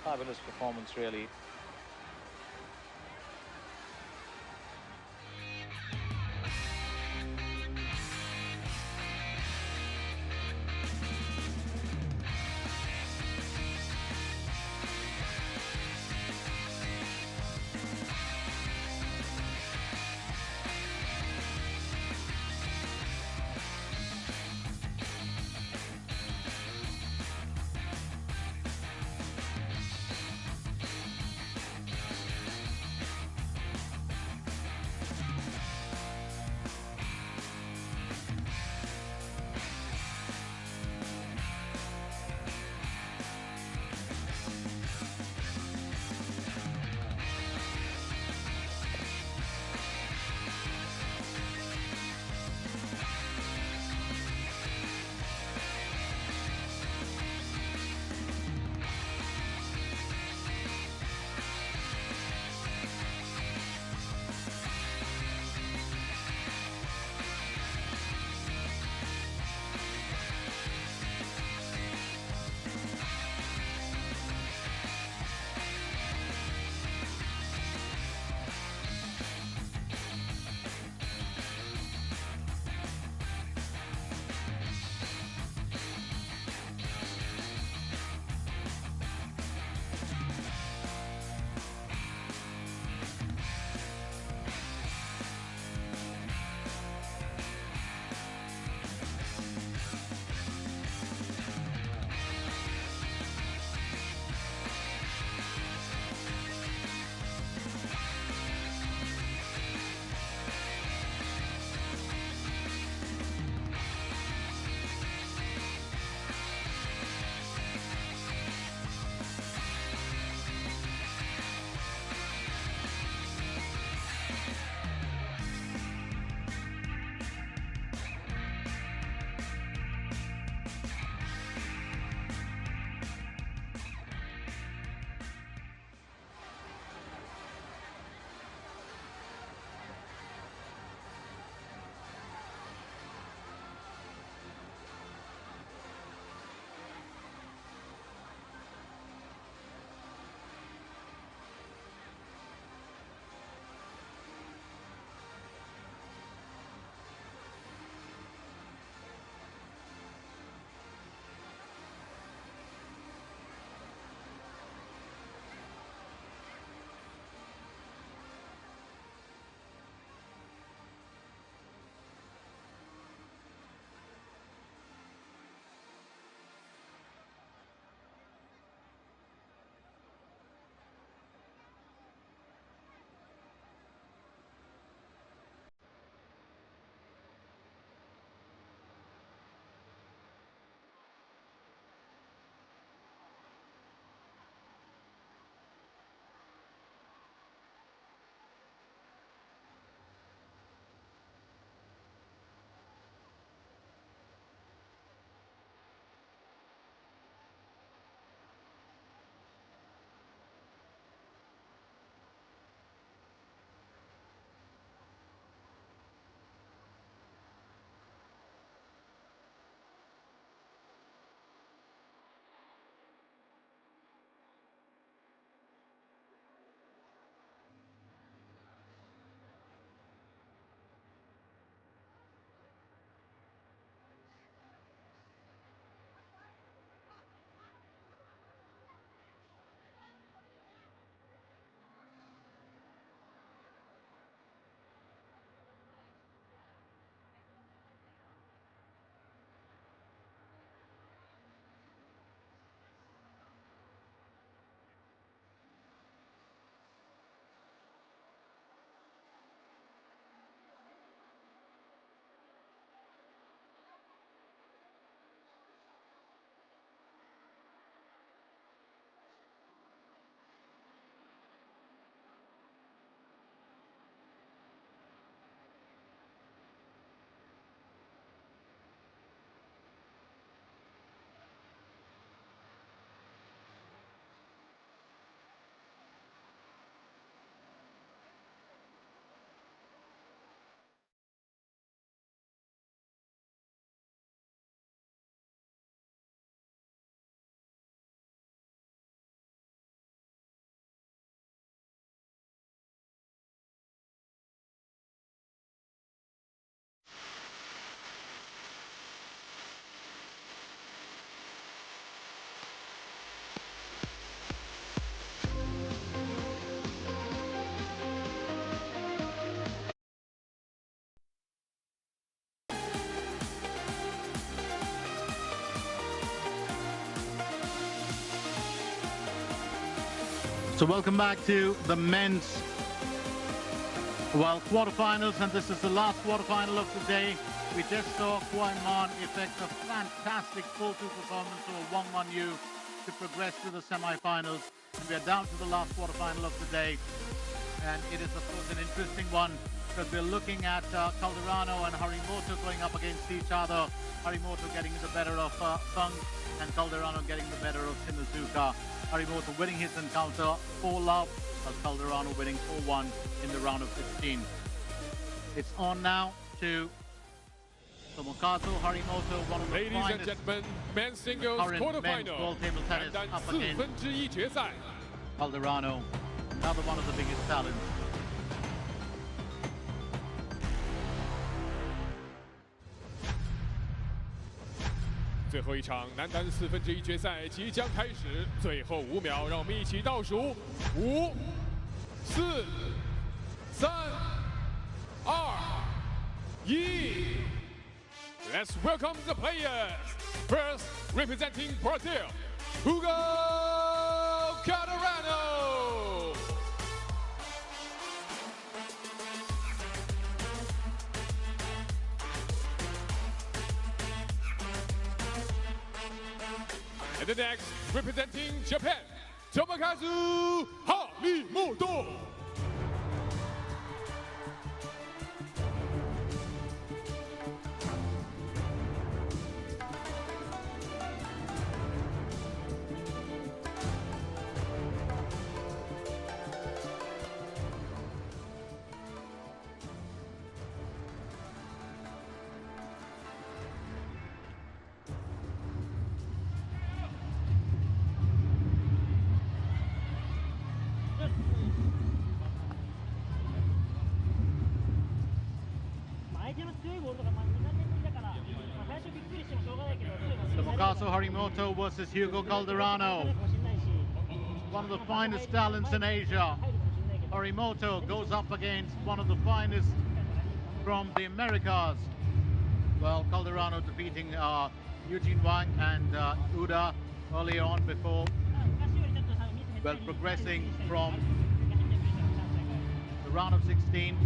A: Fabulous performance, really. So welcome back to the men's quarterfinals, and this is the last quarterfinal of the day. We just saw Kuai effect a fantastic 4-2 performance over Wang to progress to the semi-finals. And we are down to the last quarterfinal of the day, and it is of course an interesting one because we're looking at Calderano and Harimoto going up against each other. Harimoto getting the better of Wang, and Calderano getting the better of Shimizuka. Harimoto winning his encounter 4-love, while Calderano winning 4-1 in the round of 16. It's on now to Tomokazu Harimoto, one of the
B: Ladies and gentlemen, men's singles quarterfinal.
A: World table tennis up against Calderano, another one of the biggest talents.
B: 最后一场男单1/4决赛即将开始，最后5秒，让我们一起倒数：5、4、3、2、1。Let's welcome the players. First, representing Brazil, Hugo Calderano. And the next, representing Japan, Tomokazu Harimoto.
A: Tomokazu Harimoto versus Hugo Calderano, one of the finest talents in Asia. Harimoto goes up against one of the finest from the Americas. Well, Calderano defeating Eugene Wang and Uda early on before, well, progressing from the round of 16.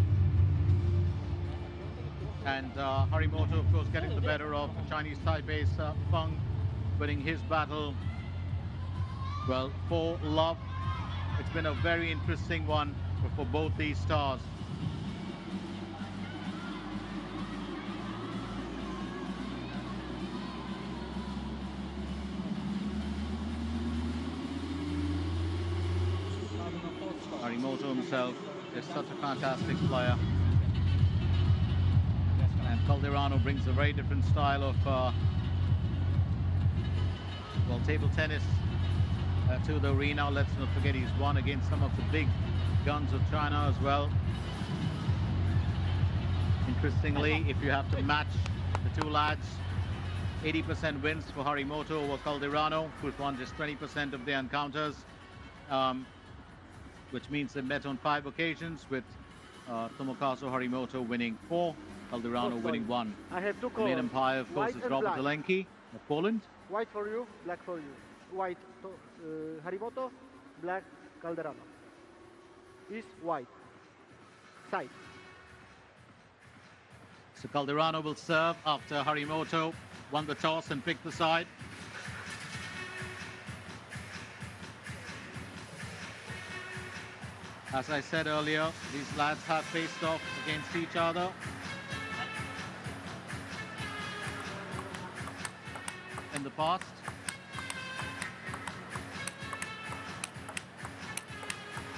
A: And Harimoto, of course, getting the better of Chinese Taipei's Wang, winning his battle, well, 4-love. It's been a very interesting one for both these stars. Harimoto himself is such a fantastic player. And Calderano brings a very different style of well, table tennis to the arena. Let's not forget he's won against some of the big guns of China as well. Interestingly, if you have to match the two lads, 80% wins for Harimoto over Calderano, who's won just 20% of their encounters, which means they met on 5 occasions, with Tomokazu Harimoto winning 4, Calderano winning 1.
K: I have two
A: The
K: colors.
A: main umpire, of course, is Robert Olenki of Poland.
K: White for you, black for you. White Harimoto, black Calderano. Is white. Side.
A: So Calderano will serve after Harimoto won the toss and picked the side. As I said earlier, these lads have faced off against each other. In the past.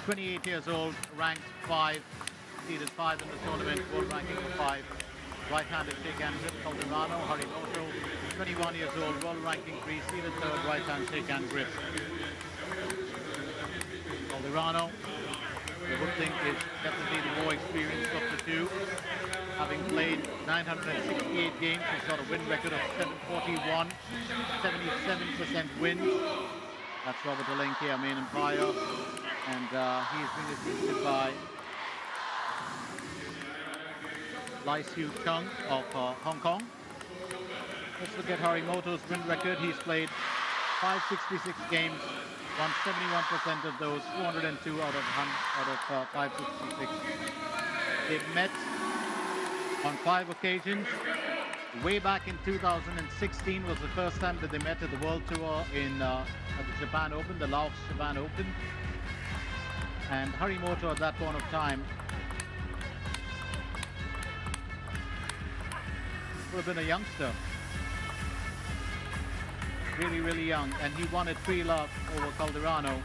A: "28 years old, ranked 5, seeded 5 in the tournament, world ranking of 5. Right-handed shake-hand grip, Calderano. Harimoto, 21 years old, world ranking 3, seeded 3rd, right-hand shake-hand grip. Calderano, the good thing is definitely the more experienced of the two. Having played 968 games, he's got a win record of 741, 77% wins. That's Robert Olenki, our main umpire, and he's been assisted by Lai Siu Chung of Hong Kong. Let's look at Harimoto's win record. He's played 566 games, won 71% of those, 402 out of 566. They've met on 5 occasions. Way back in 2016 was the first time that they met at the World Tour in at the Japan Open, the Laos Japan Open. And Harimoto at that point of time would have been a youngster. Really, really young. And he won at 3-love over Calderano.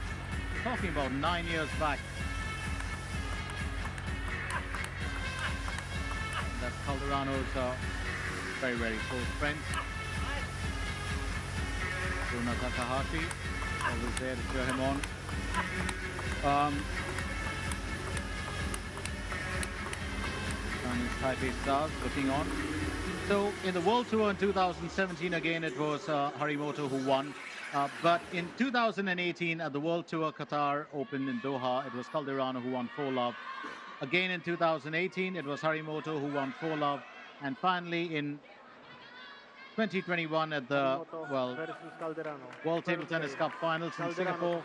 A: We're talking about 9 years back. And that's Calderano's very, very close friends. Runa Takahashi, always there to cheer him on. Chinese Taipei stars looking on. So in the World Tour in 2017, again, it was Harimoto who won. But in 2018 at the World Tour Qatar Open in Doha, it was Calderano who won 4-love. Again in 2018, it was Harimoto who won 4-love. And finally in 2021 at the World Table Tennis Cup Finals in Singapore,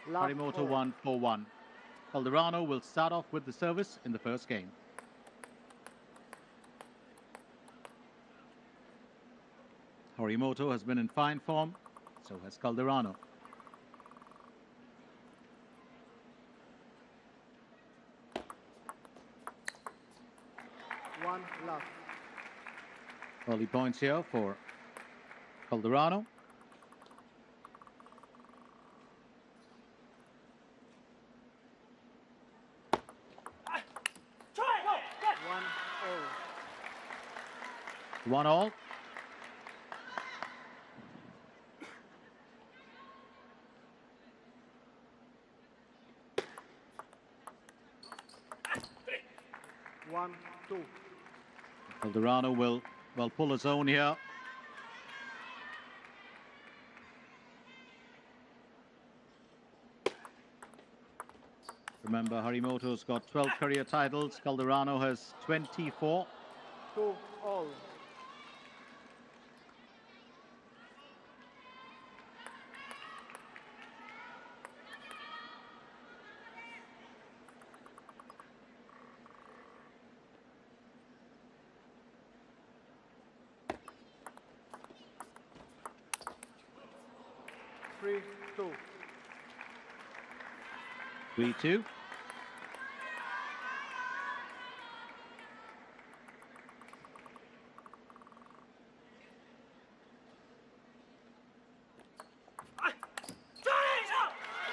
A: Harimoto won 4-1. Calderano will start off with the service in the first game. Harimoto has been in fine form, so has Calderano.
K: One love.
A: Early points here for Calderano. One all.
K: One, two.
A: Calderano will pull his own here. Remember, Harimoto's got 12 career titles. Calderano has 24.
K: 2 all. Three, two.
A: 3-2.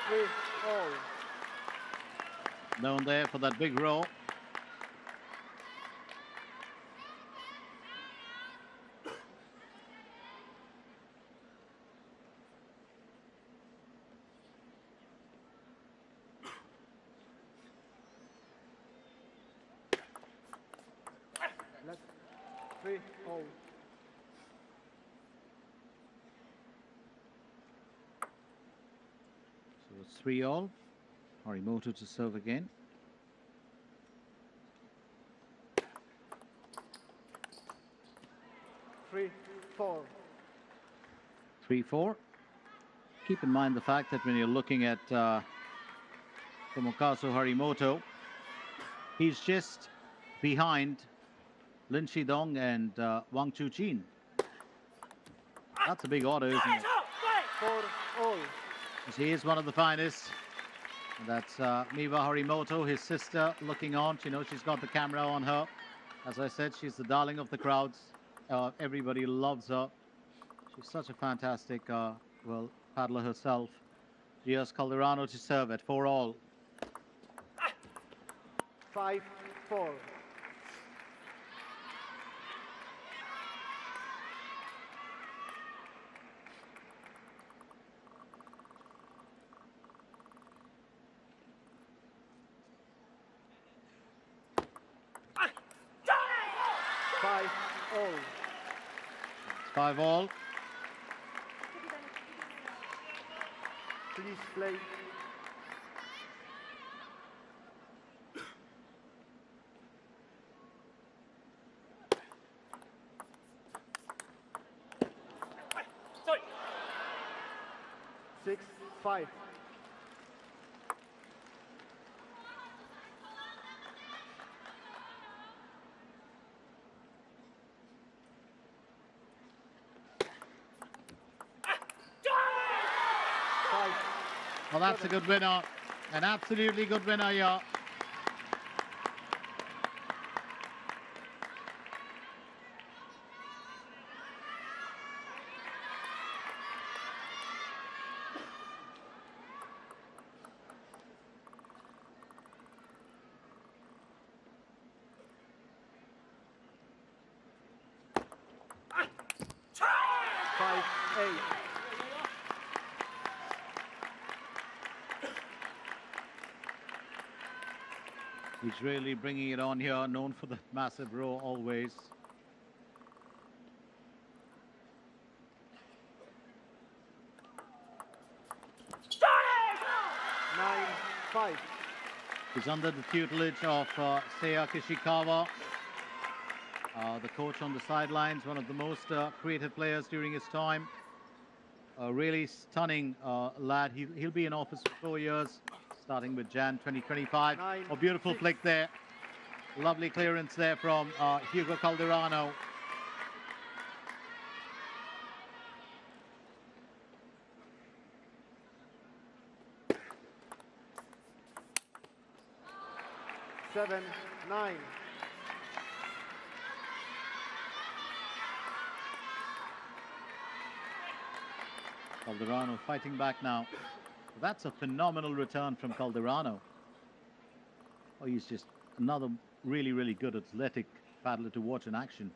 K: Three all.
A: Known there for that big roll.
K: Three all.
A: So it's 3-all. Harimoto to serve again.
K: Three, four.
A: 3-4. Keep in mind the fact that when you're looking at Tomokazu Harimoto, he's just behind Lin Shidong and Wang Chuqin. That's a big order, isn't it?
K: 4 all.
A: He is one of the finest. And that's Miwa Harimoto, his sister, looking on. You know, she's got the camera on her. As I said, she's the darling of the crowds. Everybody loves her. She's such a fantastic, paddler herself. Here's Calderano to serve at 4 all.
K: 5-4. 5 all.
A: 5 all.
K: Please play. 6-5.
A: Well, that's a good winner. An absolutely good winner here. He's really bringing it on here, known for the massive row always.
K: Nine, 5.
A: He's under the tutelage of Seiya Kishikawa, the coach on the sidelines, one of the most creative players during his time. A really stunning lad. He'll be in office for 4 years, starting with Jan 2025. A beautiful flick there. Lovely clearance there from Hugo Calderano.
K: Seven, 9.
A: Calderano fighting back now. That's a phenomenal return from Calderano. Oh, he's just another really, really good athletic paddler to watch in action.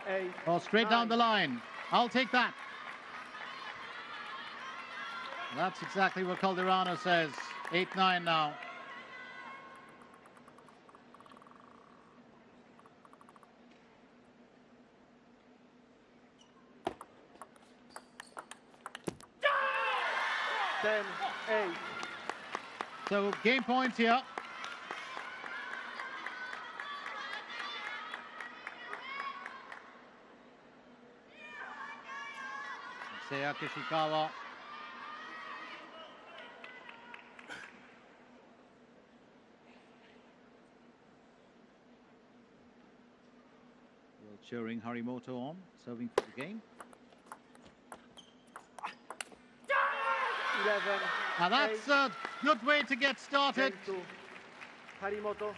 K: 8,
A: Oh, straight
K: 9.
A: down the line. I'll take that. That's exactly what Calderano says. 8-9 now.
K: Ten, 8.
A: So game points here. Seiya Kishikawa. Well, cheering Harimoto on, serving for the game.
K: 11.
A: Now that's a good way to get started.
K: 10-2. Harimoto.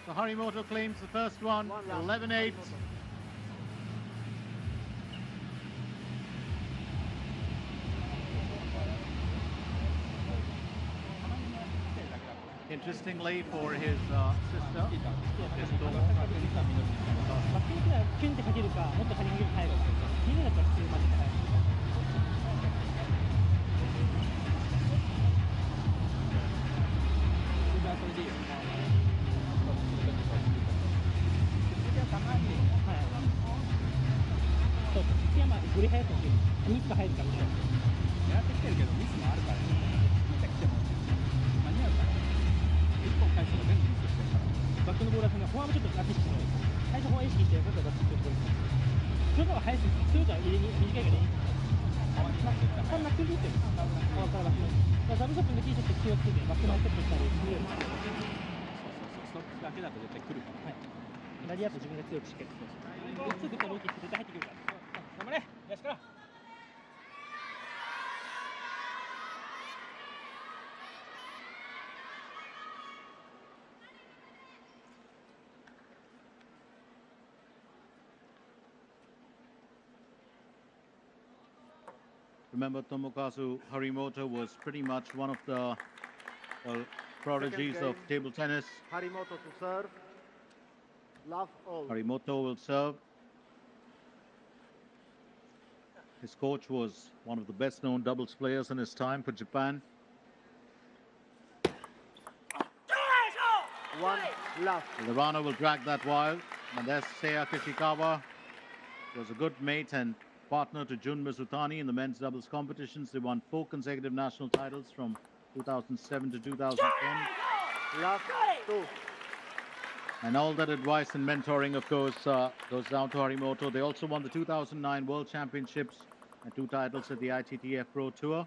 A: So Harimoto claims the first one, 11-8. Interestingly, for his sister, his daughter,
L: 振り早くてミスが入るかみたいな。狙ってきてるけどミスもあるから、来ても間に合うから。一本返すの全部ミスしてるから。バックのボールはフォアもちょっと楽してる。最初フォア意識して今度はバックってるところです。それから早すぎて、それから入れに短いからいい。そんなクリーってる。フォアからバックの。ダブルショットのキーショット気をつけてバックのステップしたりするように。ストップだけだと絶対来るから。はい。左アップ自分が強くしっかり。すぐとローキーって絶対入ってくるから。頑張れ。よしから。
A: Remember, Tomokazu Harimoto was pretty much one of the prodigies of table tennis.
K: Harimoto to serve. Love all.
A: Harimoto will serve. His coach was one of the best-known doubles players in his time for Japan.
K: One love.
A: Calderano will drag that wild. And there's Seiya Kishikawa. Was a good mate and partner to Jun Mizutani in the men's doubles competitions. They won 4 consecutive national titles from 2007 to 2010.
K: Love 2.
A: And all that advice and mentoring, of course, goes down to Harimoto. They also won the 2009 World Championships and 2 titles at the ITTF Pro Tour.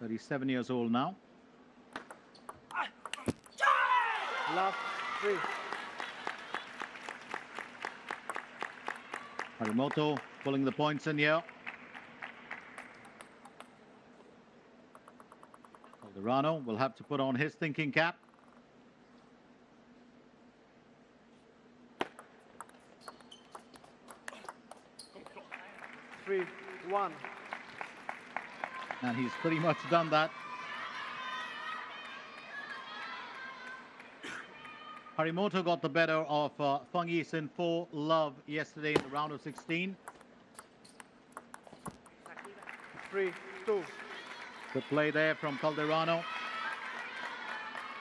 A: 37 years old now.
K: Last 3.
A: Harimoto pulling the points in here. Calderano will have to put on his thinking cap.
K: Three, 1.
A: And he's pretty much done that. Harimoto got the better of Feng Yis in 4-love yesterday in the round of 16.
K: 3, 2.
A: Good play there from Calderano.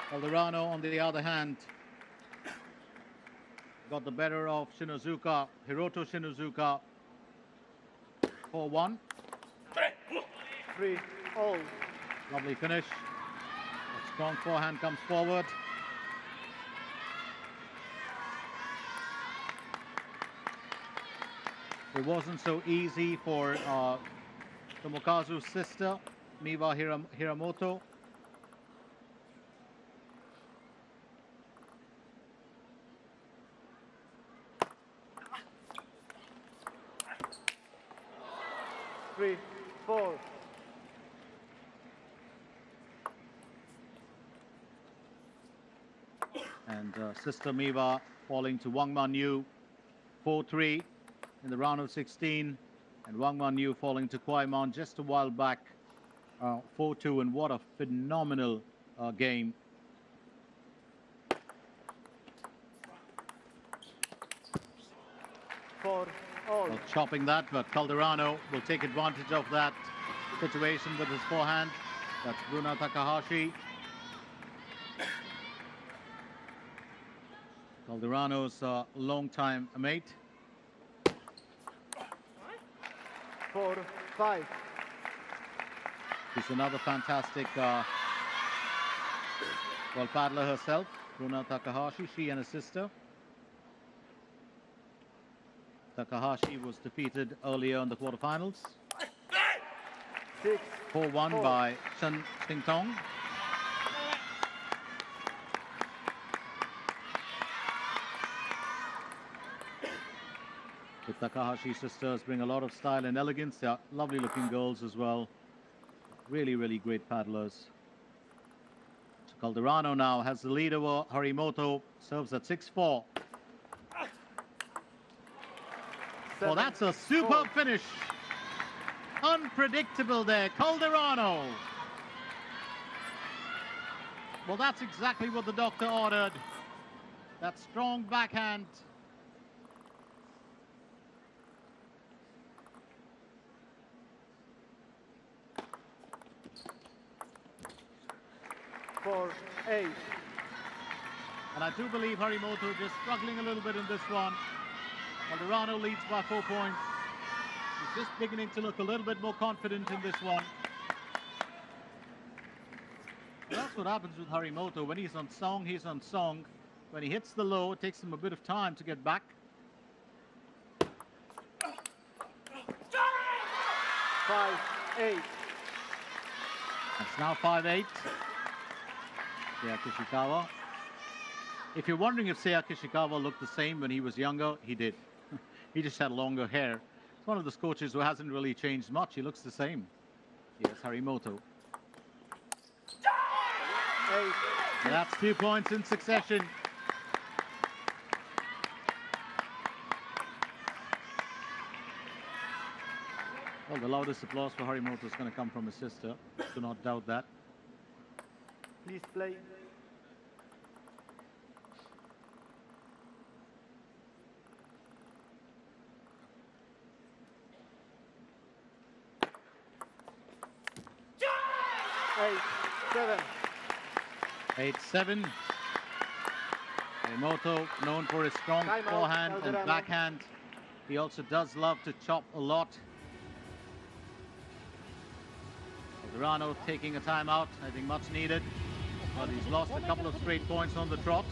A: Calderano, on the other hand, got the better of Shinozuka, Hiroto Shinozuka. 4-1.
K: 3, all.
A: Lovely finish. A strong forehand comes forward. It wasn't so easy for Tomokazu's sister, Miwa Harimoto.
K: Three, 4.
A: And sister Miwa falling to Wang Manyu 4-3 in the round of 16. And Wang Manyu falling to Kuai just a while back 4-2. And what a phenomenal game.
K: For all.
A: Well, chopping that, but Calderano will take advantage of that situation with his forehand. That's Bruna Takahashi. Calderano's long-time mate.
K: 4, 5.
A: She's another fantastic well paddler herself, Bruna Takahashi, she and her sister. Takahashi was defeated earlier in the quarterfinals. 4-1 by Chen Xingtong. The Takahashi sisters bring a lot of style and elegance. They are lovely looking girls as well. Really, really great paddlers. So Calderano now has the lead over Harimoto, serves at 6-4. Well, that's a superb finish. Unpredictable there, Calderano. Well, that's exactly what the doctor ordered. That strong backhand.
K: For 8.
A: And I do believe Harimoto just struggling a little bit in this one. Calderano leads by 4 points. He's just beginning to look a little bit more confident in this one. And that's what happens with Harimoto. When he's on song, he's on song. When he hits the low, it takes him a bit of time to get back.
K: 5, 8.
A: It's now 5-8. Seiya Kishikawa. If you're wondering if Seiya Kishikawa looked the same when he was younger, he did. He just had longer hair. It's one of those coaches who hasn't really changed much. He looks the same. Yes, Harimoto.
K: 8.
A: And that's 2 points in succession. Well, the loudest applause for Harimoto is going to come from his sister. Do not doubt that.
K: Please play. Eight, 7.
A: 8-7. Harimoto, known for his strong forehand and backhand. He also does love to chop a lot. Calderano taking a timeout, I think much needed. But he's lost a couple of straight points on the trot.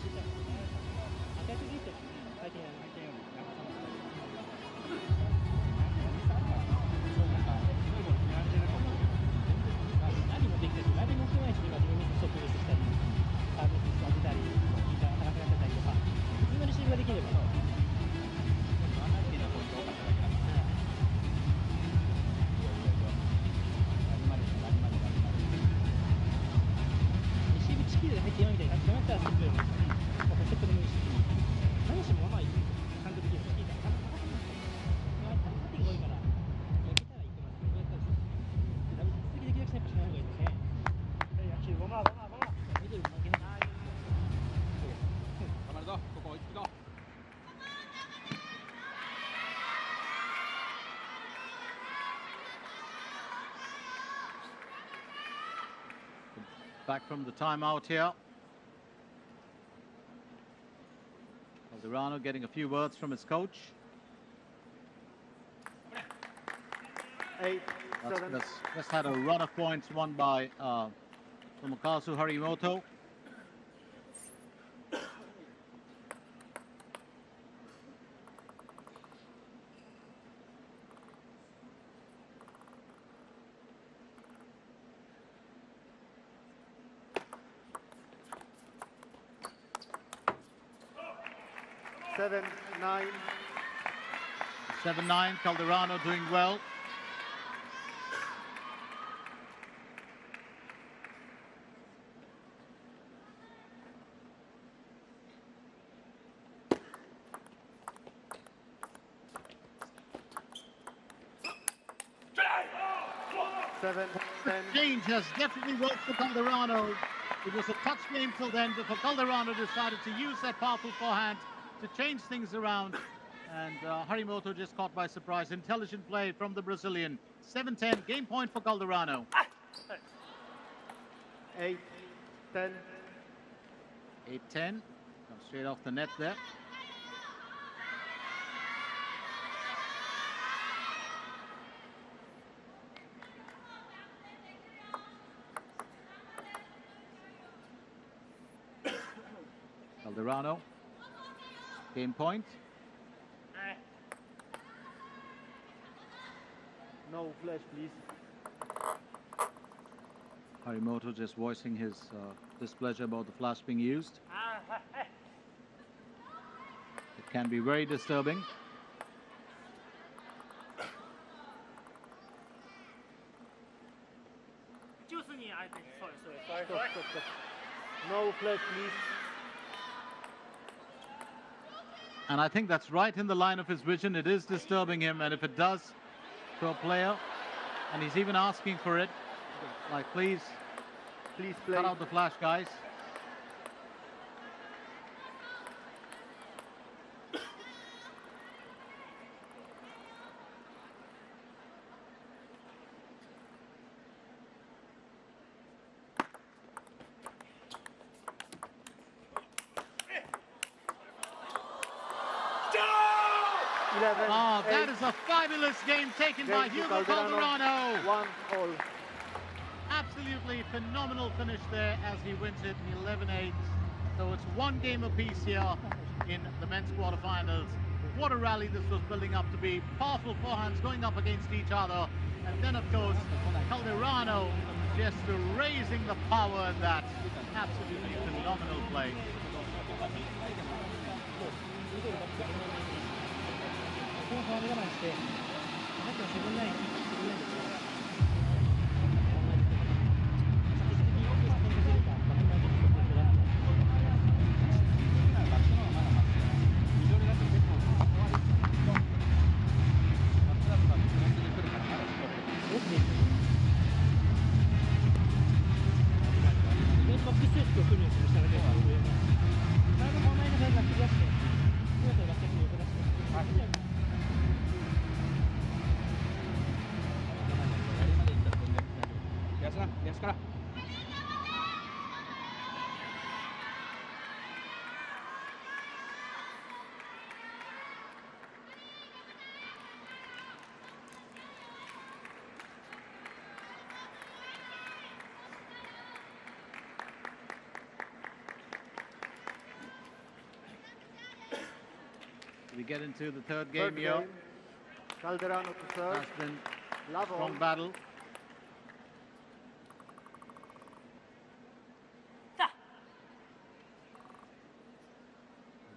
A: Back from the timeout here. Calderano getting a few words from his coach.
K: 8, 7.
A: Just had a run of points won by Tomokazu Harimoto.
K: Seven, 9.
A: 7-9, Calderano doing well. Change has definitely worked for Calderano. It was a touch game till then, but Calderano decided to use that powerful forehand to change things around. And Harimoto just caught by surprise. Intelligent play from the Brazilian. 7-10, game point for Calderano.
K: 8, 10.
A: 8-10, comes straight off the net there. Calderano, game point.
K: No flash, please.
A: Harimoto just voicing his displeasure about the flash being used. It can be very disturbing.
K: Stop. No flash, please.
A: And I think that's right in the line of his vision. It is disturbing him, and if it does to a player, and he's even asking for it, like, please
K: play.
A: Cut out the flash, guys. That is a fabulous game taken by Hugo Calderano.
K: 1-all.
A: Absolutely phenomenal finish there as he wins it 11-8. So it's one game apiece here in the men's quarterfinals. What a rally this was building up to be. Powerful forehands going up against each other. And then, of course, Calderano just raising the power in that. Absolutely phenomenal play. we get into the third game here.
K: Game. Calderano to serve.
A: Has been a
K: Love
A: strong
K: all.
A: battle.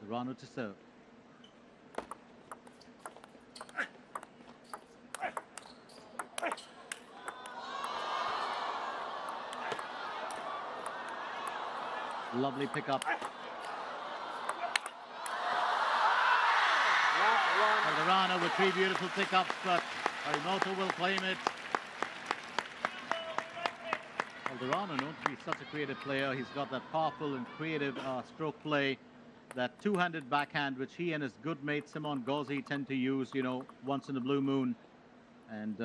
A: Calderano to serve. Lovely pickup. Calderano with 3 beautiful pickups, but Harimoto will claim it. Calderano known to be such a creative player. He's got that powerful and creative stroke play, that two-handed backhand, which he and his good mate Simon Gauzy tend to use, you know, once in a blue moon. And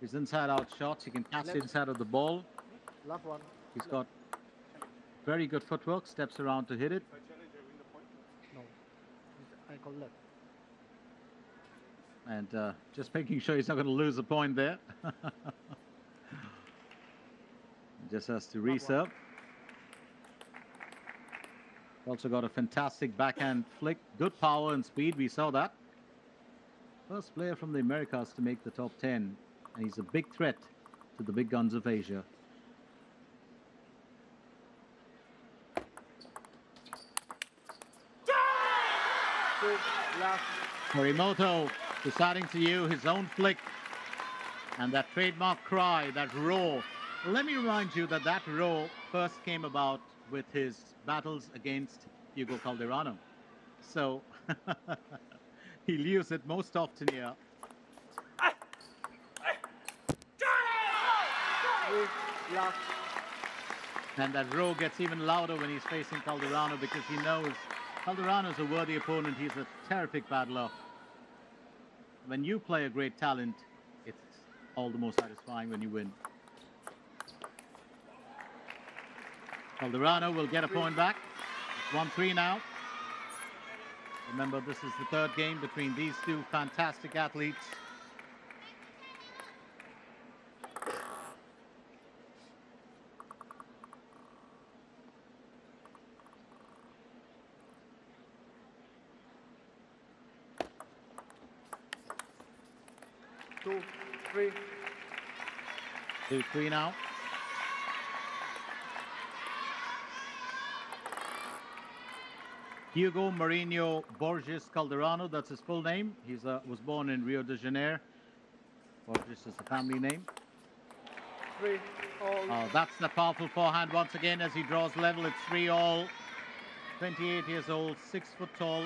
A: his inside-out shots, he can catch the inside of the ball.
K: Love one.
A: He's got very good footwork, steps around to hit it.
K: No. I call left.
A: And just making sure he's not going to lose a point there. Just has to reserve. Also got a fantastic backhand flick, good power and speed, we saw that. First player from the Americas to make the top 10, and he's a big threat to the big guns of Asia. Harimoto deciding to use his own flick, and that trademark cry, that roar. Let me remind you that that roar first came about with his battles against Hugo Calderano. So he'll use it most often here. And that roar gets even louder when he's facing Calderano, because he knows Calderano is a worthy opponent. He's a terrific battler. When you play a great talent, it's all the more satisfying when you win. Calderano will get a point back. It's 1-3 now. Remember, this is the third game between these two fantastic athletes.
K: Two, three.
A: 2-3 now. Hugo Marinho Borges Calderano, that's his full name. He was born in Rio de Janeiro. Borges is the family name.
K: 3-all.
A: That's the powerful forehand once again as he draws level. It's 3-all. 28 years old, 6 foot tall.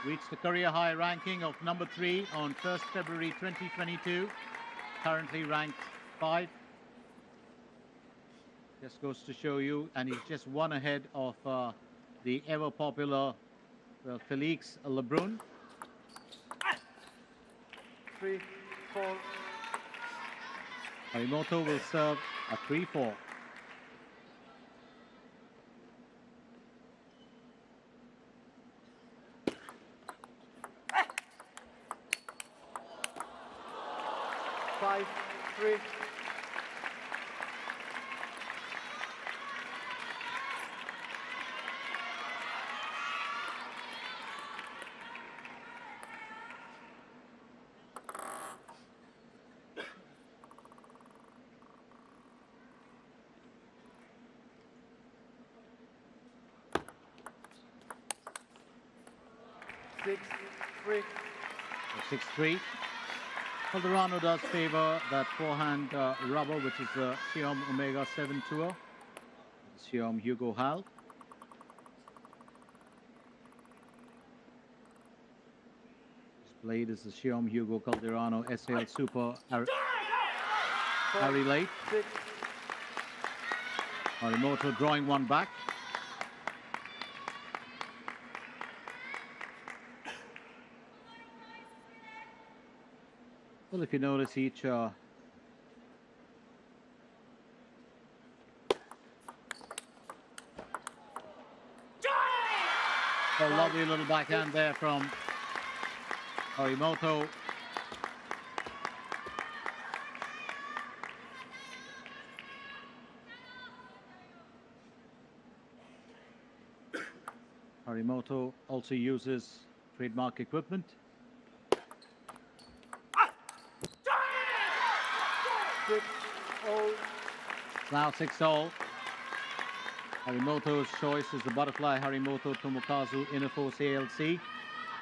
A: Reached the career high ranking of number 3 on 1st February 2022. Currently ranked 5. Just goes to show you, and he's just one ahead of the ever popular Felix Lebrun.
K: 3-4.
A: Harimoto will serve a 3-4.
K: Five, 3. Six, 3.
A: 6-3. Calderano does favor that forehand rubber, which is the Xiaom Omega 7 Tour. Xiaom Hugo Hal. This blade is the Xiaom Hugo Calderano SAL Super Harry Late. Harimoto drawing one back. Well, if you notice each a lovely little backhand there from Harimoto. Harimoto also uses trademark equipment. It's now 6-all. Harimoto's choice is the butterfly Harimoto Tomokazu Inner Force ALC.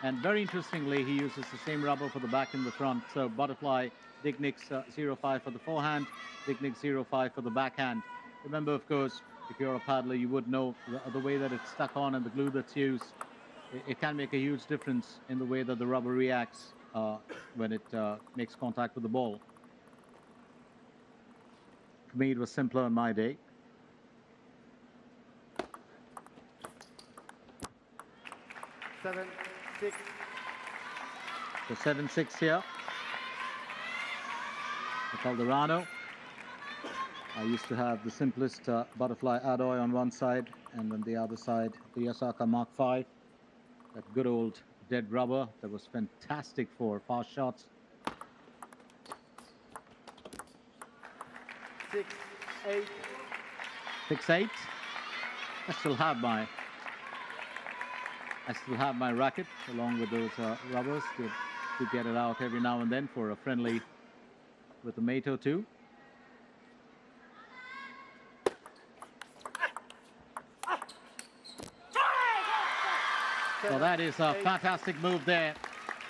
A: And very interestingly, he uses the same rubber for the back and the front. So butterfly Dignix 05 for the forehand, Dignix 05 for the backhand. Remember, of course, if you're a paddler, you would know the way that it's stuck on and the glue that's used. It can make a huge difference in the way that the rubber reacts when it makes contact with the ball. For me, it was simpler in my day.
K: Seven, 6.
A: So 7-6 here. For Calderano. I used to have the simplest butterfly Adoy on one side, and on the other side, the Yasaka Mark V. That good old dead rubber that was fantastic for fast shots.
K: 6-8.
A: 6-8. I still have my racket along with those rubbers to get it out every now and then for a friendly with the Mato too. So that is a fantastic move there.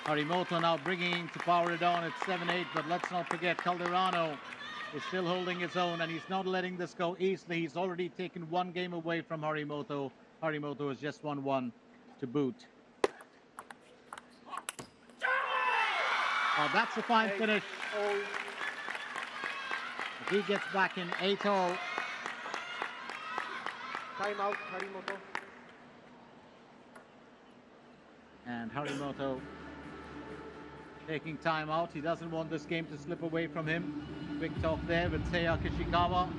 A: Harimoto now bringing to power it on at 7-8, but let's not forget Calderano is still holding his own, and he's not letting this go easily. He's already taken one game away from Harimoto. Harimoto has just won one to boot. Oh, that's a fine finish. If he gets back in 8-all.
K: Timeout, Harimoto.
A: And Harimoto taking time out. He doesn't want this game to slip away from him. Quick talk there with Seiya Kishikawa.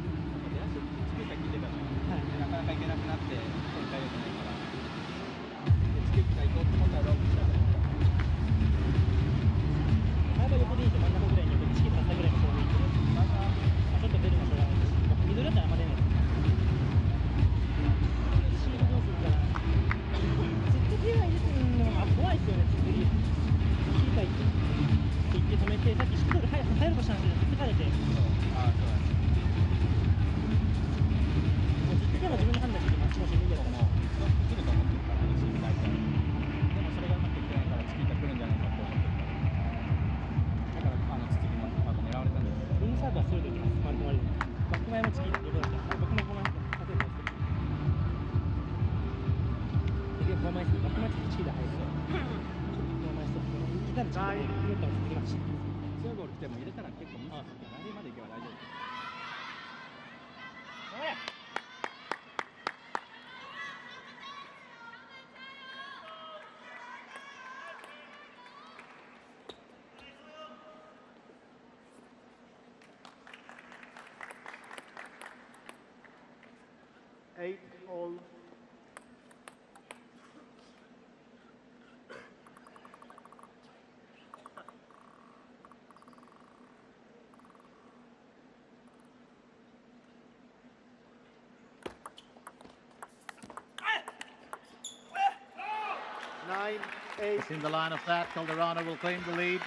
K: All.
A: It's in the line of that. Calderano will claim the lead.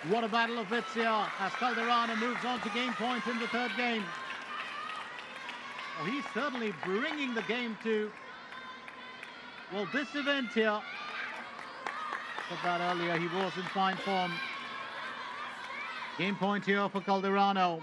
A: What a battle of wits here as Calderano moves on to game point in the third game. Oh, he's certainly bringing the game to, well, this event here. Said that earlier, he was in fine form. Game point here for Calderano.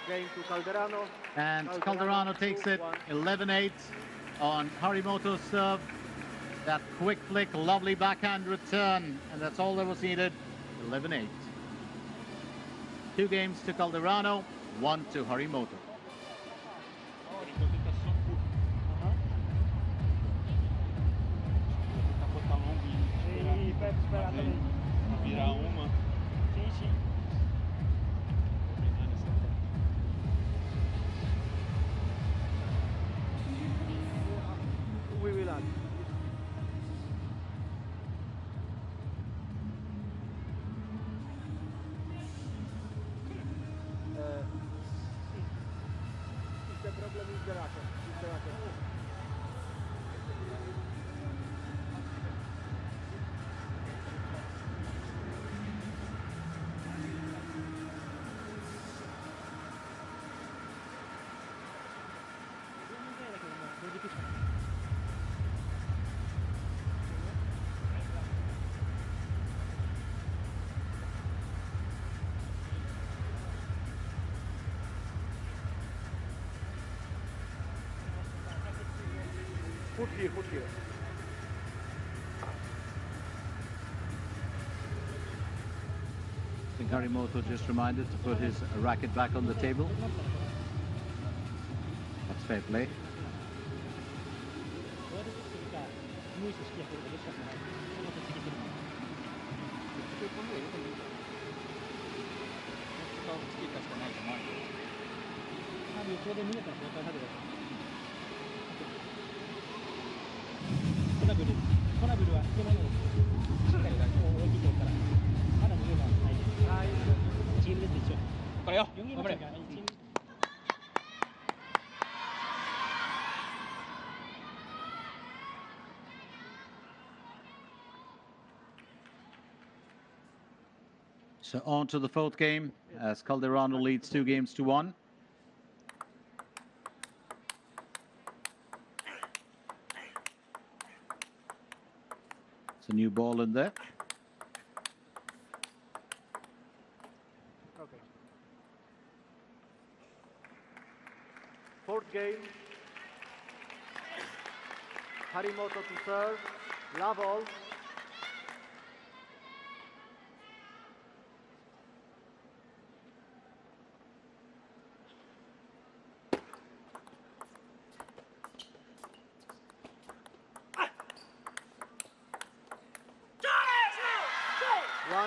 K: Game to Calderano.
A: And Calderano takes it 11-8 on Harimoto's serve. That quick flick, lovely backhand return, and that's all that was needed. 11-8. 2 games to Calderano, 1 to Harimoto.
K: Foot here, foot here.
M: I think Harimoto just reminded to put his racket back on the table. That's fair play.
L: 無視してこれでしかない。その次来る。結局この上横に。使うチキータしかないと思う。まあ横で見れたら交代される。コナブルは人物をしっかり大きいとこからまだ見ればないです。チームで一緒。これよ。4人のチームがチーム。
M: So on to the fourth game as Calderano leads 2-1. It's a new ball in there.
K: Okay. Fourth game. Harimoto to serve. Love all.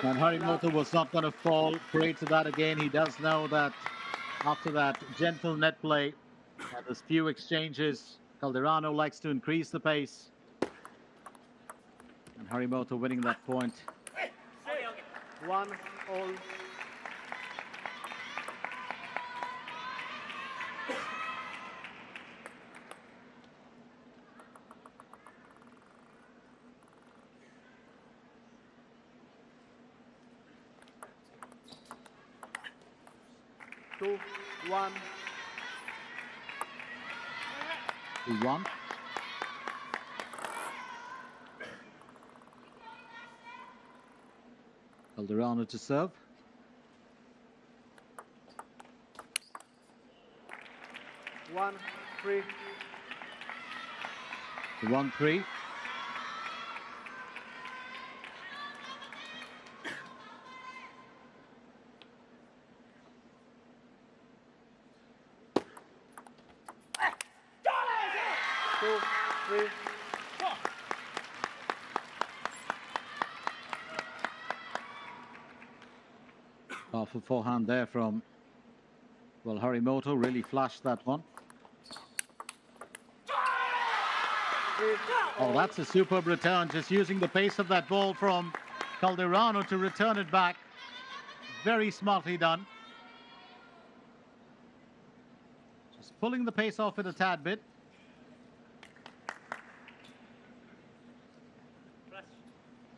M: And Harimoto was not going to fall prey to that again. He does know that after that gentle net play and there's few exchanges, Calderano likes to increase the pace. And Harimoto winning that point.
K: 1-all. Two, one.
M: 2-1. Calderano to serve.
K: 1-3.
M: 1-3. Powerful forehand there from, well, Harimoto really flashed that one. Oh, that's a superb return, just using the pace of that ball from Calderano to return it back. Very smartly done. Just pulling the pace off it a tad bit.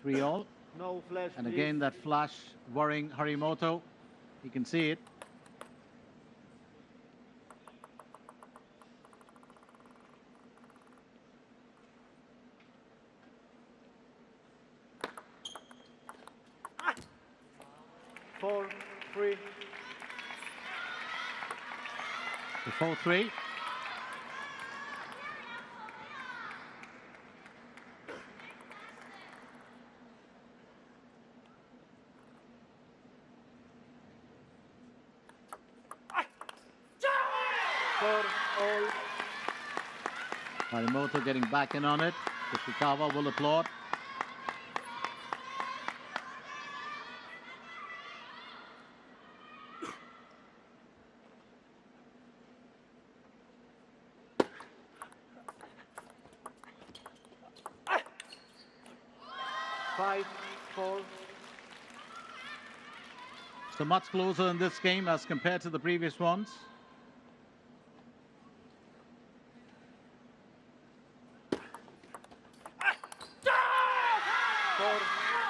M: 3-all.
K: No flash.
M: And again, that flash worrying Harimoto. You can see it.
K: Four, three.
M: The 4-3. Harimoto getting back in on it. Ishikawa will applaud.
K: Five, four.
M: So much closer in this game as compared to the previous ones.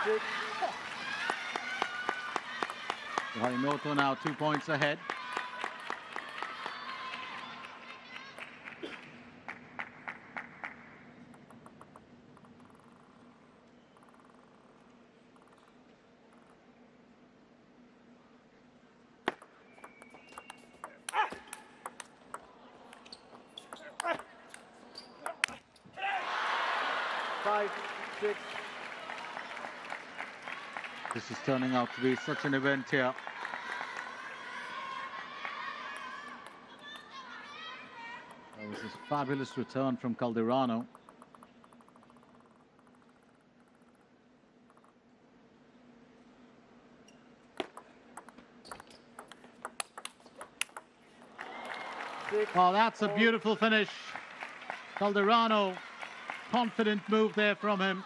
K: 4-6.
M: Harimoto now 2 points ahead.
K: 5, 6.
M: This is turning out to be such an event here. That was a fabulous return from Calderano. Oh, that's a beautiful finish. Calderano, confident move there from him.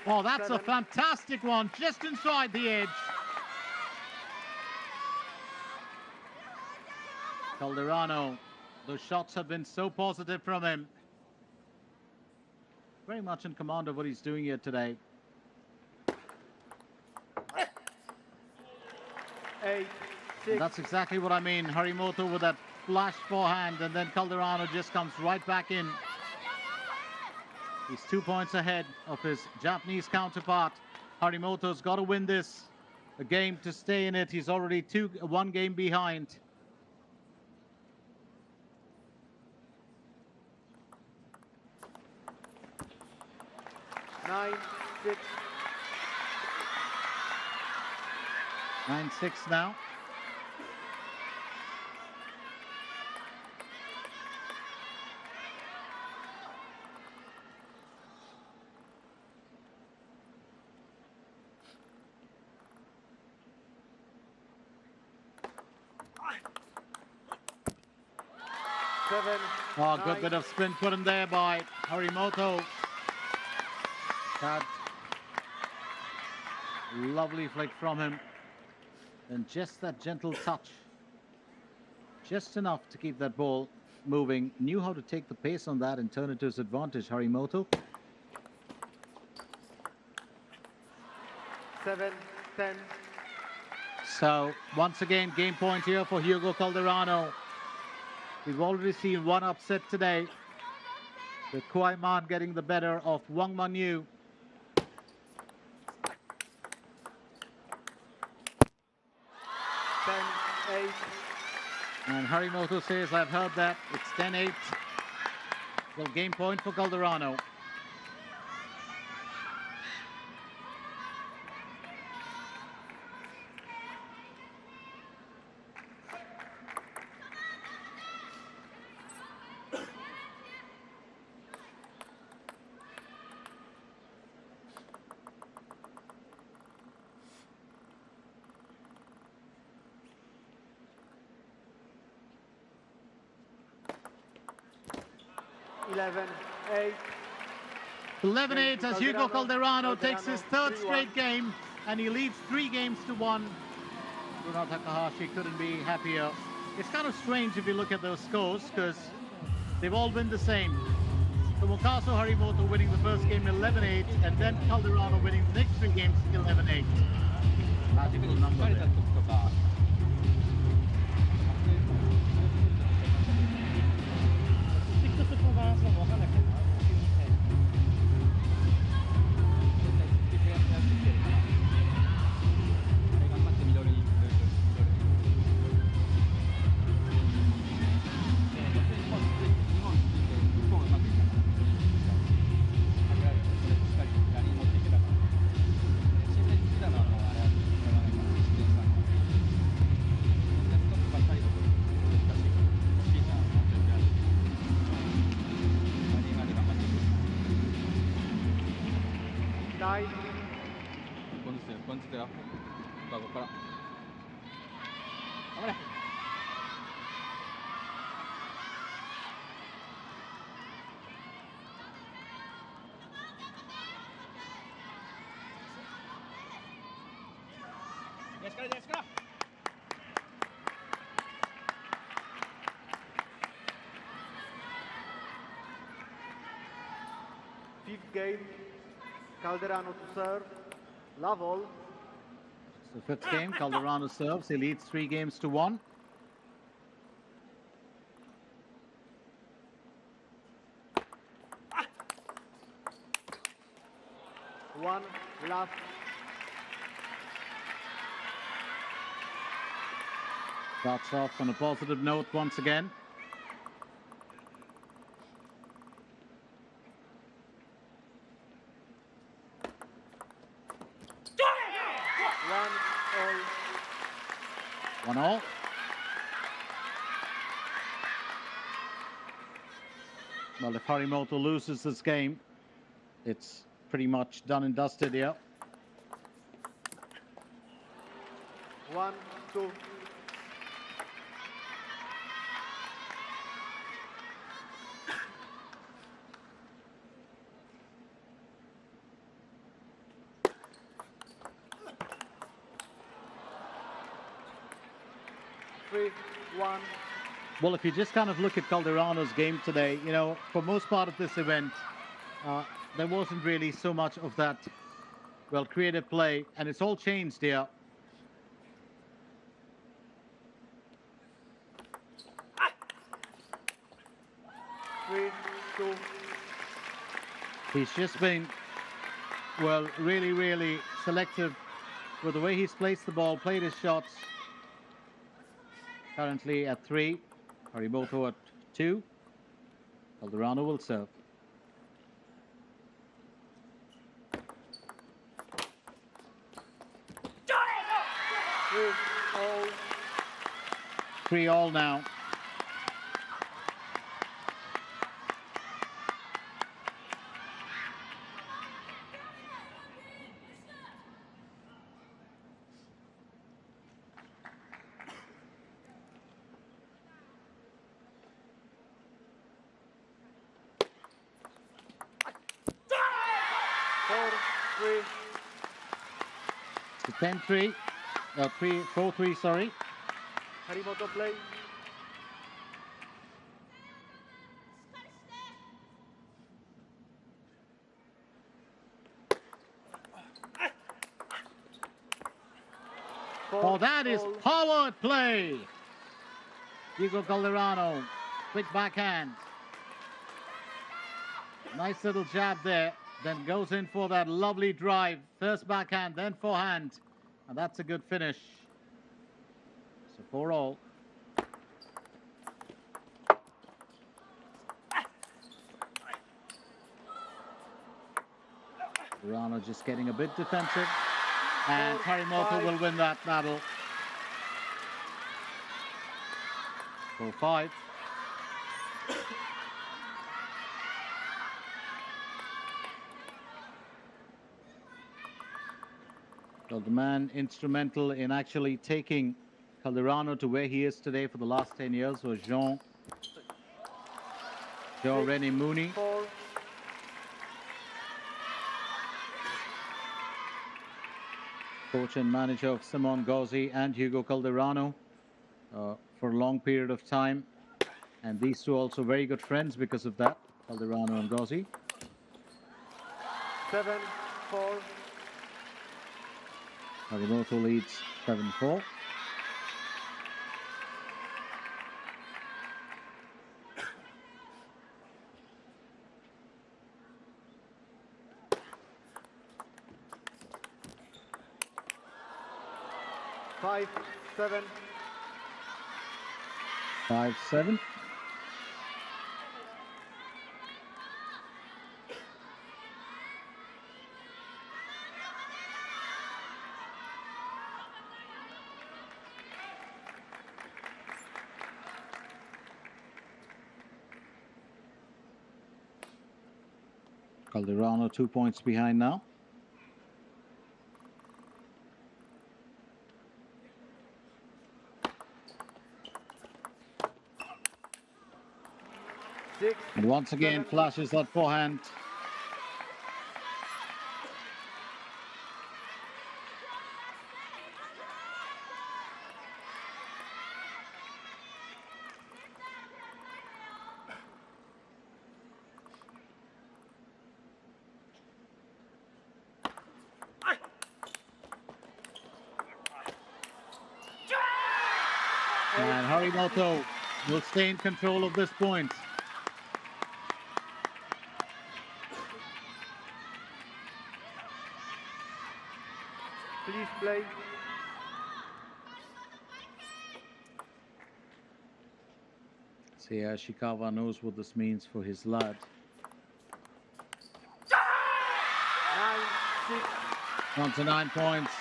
M: Oh, that's a fantastic one, just inside the edge. Calderano, those shots have been so positive from him. Very much in command of what he's doing here today.
K: 8, 6.
M: And that's exactly what I mean. Harimoto with that flash forehand, and then Calderano just comes right back in. He's 2 points ahead of his Japanese counterpart. Harimoto's got to win this, a game to stay in it. He's already 1 game behind.
K: Nine, 6.
M: 9-6 now. Oh, good bit of spin put in there by Harimoto. That lovely flick from him. And just that gentle touch. Just enough to keep that ball moving. Knew how to take the pace on that and turn it to his advantage, Harimoto.
K: 7, 10.
M: So, once again, game point here for Hugo Calderano. We've already seen one upset today, with Kuai Man getting the better of Wang Manyu.
K: 10-8.
M: And Harimoto says, I've heard that. It's 10-8. Well, game point for Calderano.
K: Eleven, 8.
M: 11-8 as Hugo Calderano takes his third straight game, and he leads 3 games to 1. Bruno Takahashi couldn't be happier. It's kind of strange if you look at those scores, because they've all been the same. Tomokazu Harimoto winning the first game 11-8, and then Calderano winning the next 3 games 11-8. Magical number there.
K: Fifth game, Calderano to serve, love all.
M: So fifth game, Calderano serves. He leads 3 games to 1.
K: One love.
M: Starts off on a positive note once again. One all. Well, if Harimoto loses this game, it's pretty much done and dusted here.
K: 1, 2.
M: Well, if you just kind of look at Calderano's game today, you know, for most part of this event, there wasn't really so much of that, well, creative play, and it's all changed here. He's just been, well, really, really selective with the way he's placed the ball, played his shots. Currently at 3, Harimoto at 2. Calderano will serve. Three all now. It's 10-3, 4-3, sorry.
K: Harimoto play.
M: Oh, that is power play. Hugo Calderano, quick backhand. Nice little jab there. Then goes in for that lovely drive. First backhand, then forehand. And that's a good finish. So 4 all. Calderano just getting a bit defensive. And Harimoto will win that battle. 4-5. Well, the man instrumental in actually taking Calderano to where he is today for the last 10 years was Jean-René Mooney. Coach and manager of Simon Gauzy and Hugo Calderano for a long period of time. And these two also very good friends because of that, Calderano and Gauzy.
K: 7-4.
M: Harimoto leads 7-4.
K: Five, 7.
M: 5-7. Calderano 2 points behind now. And once again flashes that forehand. And Harimoto will stay in control of this point.
K: Please play.
M: See, Ashikawa knows what this means for his lad.
K: 9-6.
M: On to 9 points.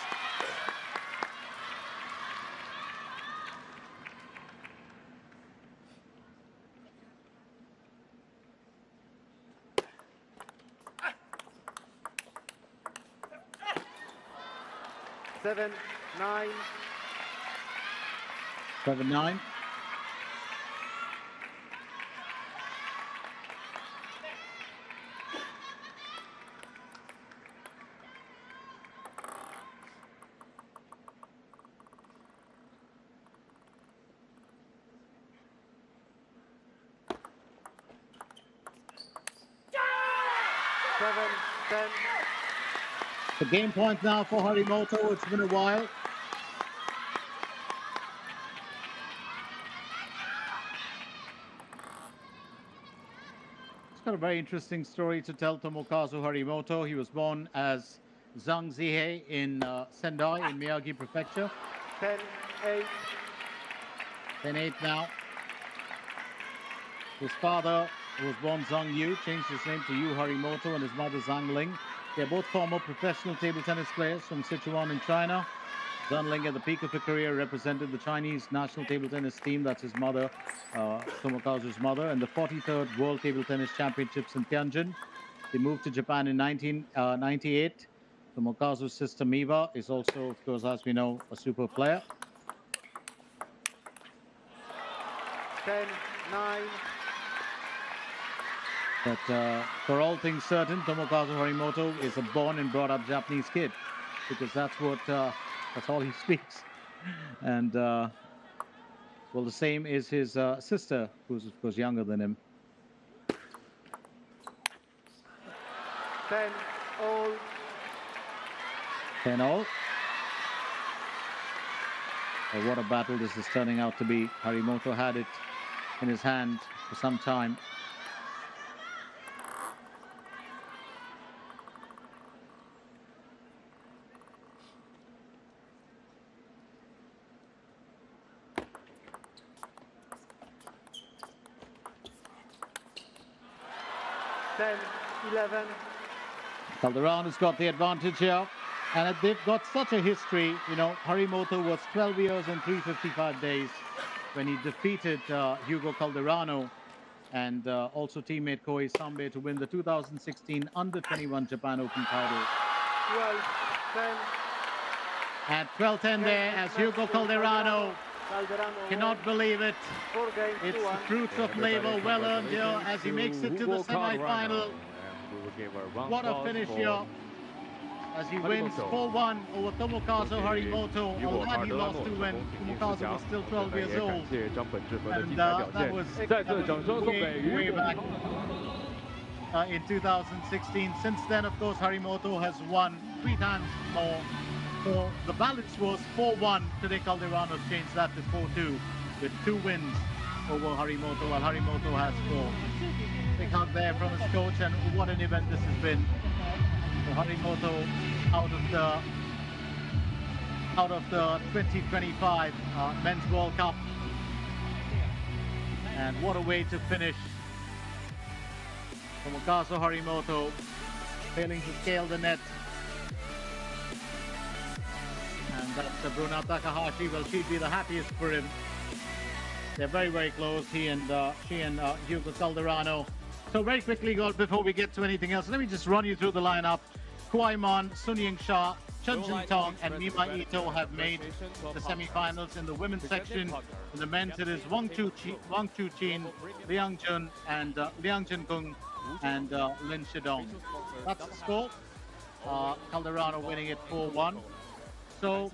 K: Seven, 9.
M: 7-9.
K: Seven, 10.
M: The game point now for Harimoto. It's been a while. He's got a very interesting story to tell, Tomokazu Harimoto. He was born as Zhang Zihei in Sendai in Miyagi Prefecture.
K: 10-8.
M: 10-8 now. His father, who was born Zhang Yu, changed his name to Yu Harimoto, and his mother Zhang Ling. They're both former professional table tennis players from Sichuan in China. Zhang Ling, at the peak of her career, represented the Chinese national table tennis team. That's his mother, Tomokazu's mother, and the 43rd World Table Tennis Championships in Tianjin. They moved to Japan in 1998. Tomokazu's sister Miwa is also, of course, as we know, a super player.
K: 10-9.
M: But for all things certain, Tomokazu Harimoto is a born and brought up Japanese kid, because that's all he speaks. And well, the same is his sister, who's of course younger than him.
K: 10-all.
M: 10-all. Well, what a battle this is turning out to be. Harimoto had it in his hand for some time. Calderano's got the advantage here, and they've got such a history. You know, Harimoto was 12 years and 355 days when he defeated Hugo Calderano and also teammate Kuai to win the 2016 Under-21 Japan Open title.
K: 12-10.
M: At 12-10 there, as Hugo Calderano cannot believe it. It's the fruits of labor well earned here as he makes it to the semi-final. What a finish here as he wins 4-1 over Tomokazu Harimoto. A lad he lost to when Tomokazu was still 12 years old. And that was way back in 2016. Since then, of course, Harimoto has won 3 times more. So the balance was 4-1. Today, Calderano changed that to 4-2 with 2 wins over Harimoto, while Harimoto has 4. Big hug there from his coach, and what an event this has been. So Harimoto out of the 2025 Men's World Cup. And what a way to finish. Tomokazu Harimoto failing to scale the net. And that's Bruna Takahashi. Well, she'd be the happiest for him. They're very, very close, she and Hugo Calderano. So very quickly, before we get to anything else, let me just run you through the lineup. Kuai Mon, Sun Ying Sha, Chen Jin Tong, and Mima Ito have made the semi-finals. In the women's section, in the men's, it is Wang Chu Chin, Liang Jun, and Liang Jun Kung, and Lin Shidong. That's the score. Calderano winning it 4-1. So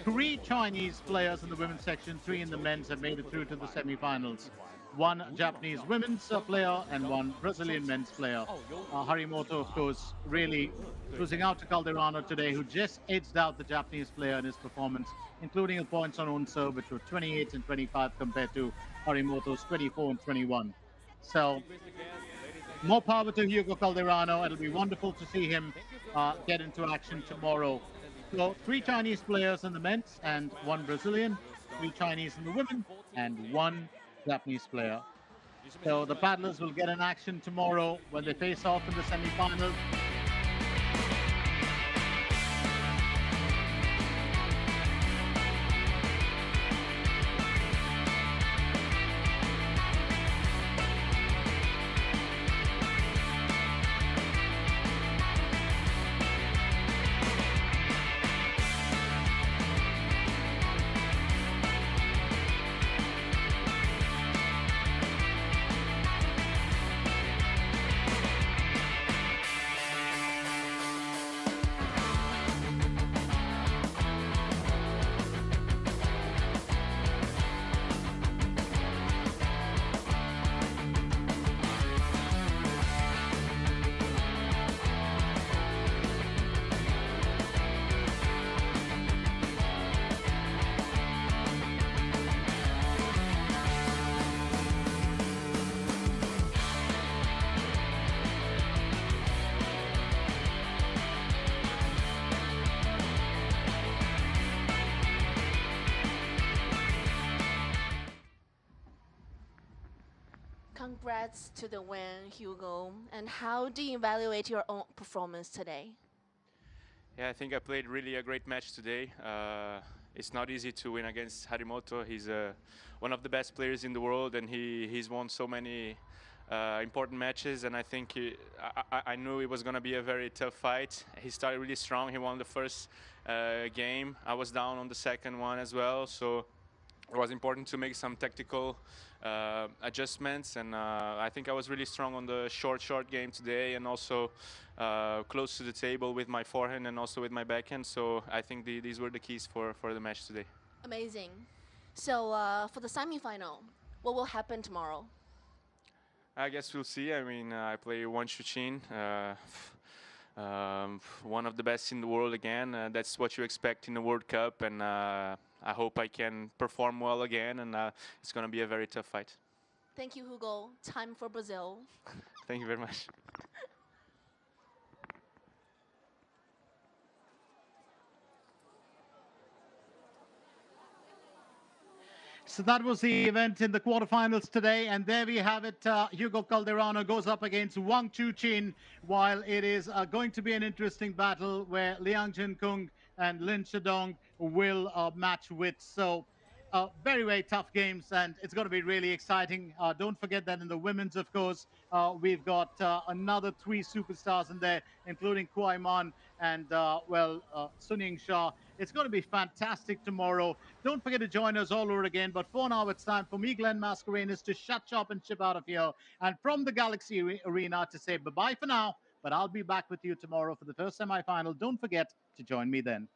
M: 3 Chinese players in the women's section, 3 in the men's have made it through to the semi-finals. 1 Japanese women's player and 1 Brazilian men's player. Harimoto, of course, really losing out to Calderano today, who just edged out the Japanese player in his performance, including the points on own serve, which were 28 and 25 compared to Harimoto's 24 and 21. So more power to Hugo Calderano. It'll be wonderful to see him get into action tomorrow. So 3 Chinese players in the men's and 1 Brazilian, 3 Chinese in the women, and 1 Japanese player. So the paddlers will get in action tomorrow when they face off in the semi-final.
E: Congrats to the win, Hugo. And how do you evaluate your own performance today?
N: Yeah, I think I played really a great match today. It's not easy to win against Harimoto. He's one of the best players in the world, and he's won so many important matches. And I think I knew it was going to be a very tough fight. He started really strong. He won the first game. I was down on the second one as well, so it was important to make some tactical adjustments, and I think I was really strong on the short game today, and also close to the table with my forehand and also with my backhand. So I think these were the keys for the match today.
E: Amazing. So for the semi-final, what will happen tomorrow?
N: I guess we'll see. I mean, I play Wang Chuqin, one of the best in the world again. That's what you expect in the World Cup, and I hope I can perform well again, and it's going to be a very tough fight.
E: Thank you, Hugo. Time for Brazil.
N: Thank you very much.
M: So that was the event in the quarterfinals today, and there we have it. Hugo Calderano goes up against Wang Chuqin, while it is going to be an interesting battle where Liang Jinkung and Lin Shidong will match wits. So very, very tough games, and it's going to be really exciting. Don't forget that in the women's, of course, we've got another 3 superstars in there, including Kuai and, Sun Ying Shah. It's going to be fantastic tomorrow. Don't forget to join us all over again. But for now, it's time for me, Glenn Mascarenas, to shut shop and ship out of here. And from the Galaxy Arena to say bye-bye for now. But I'll be back with you tomorrow for the first semi-final. Don't forget to join me then.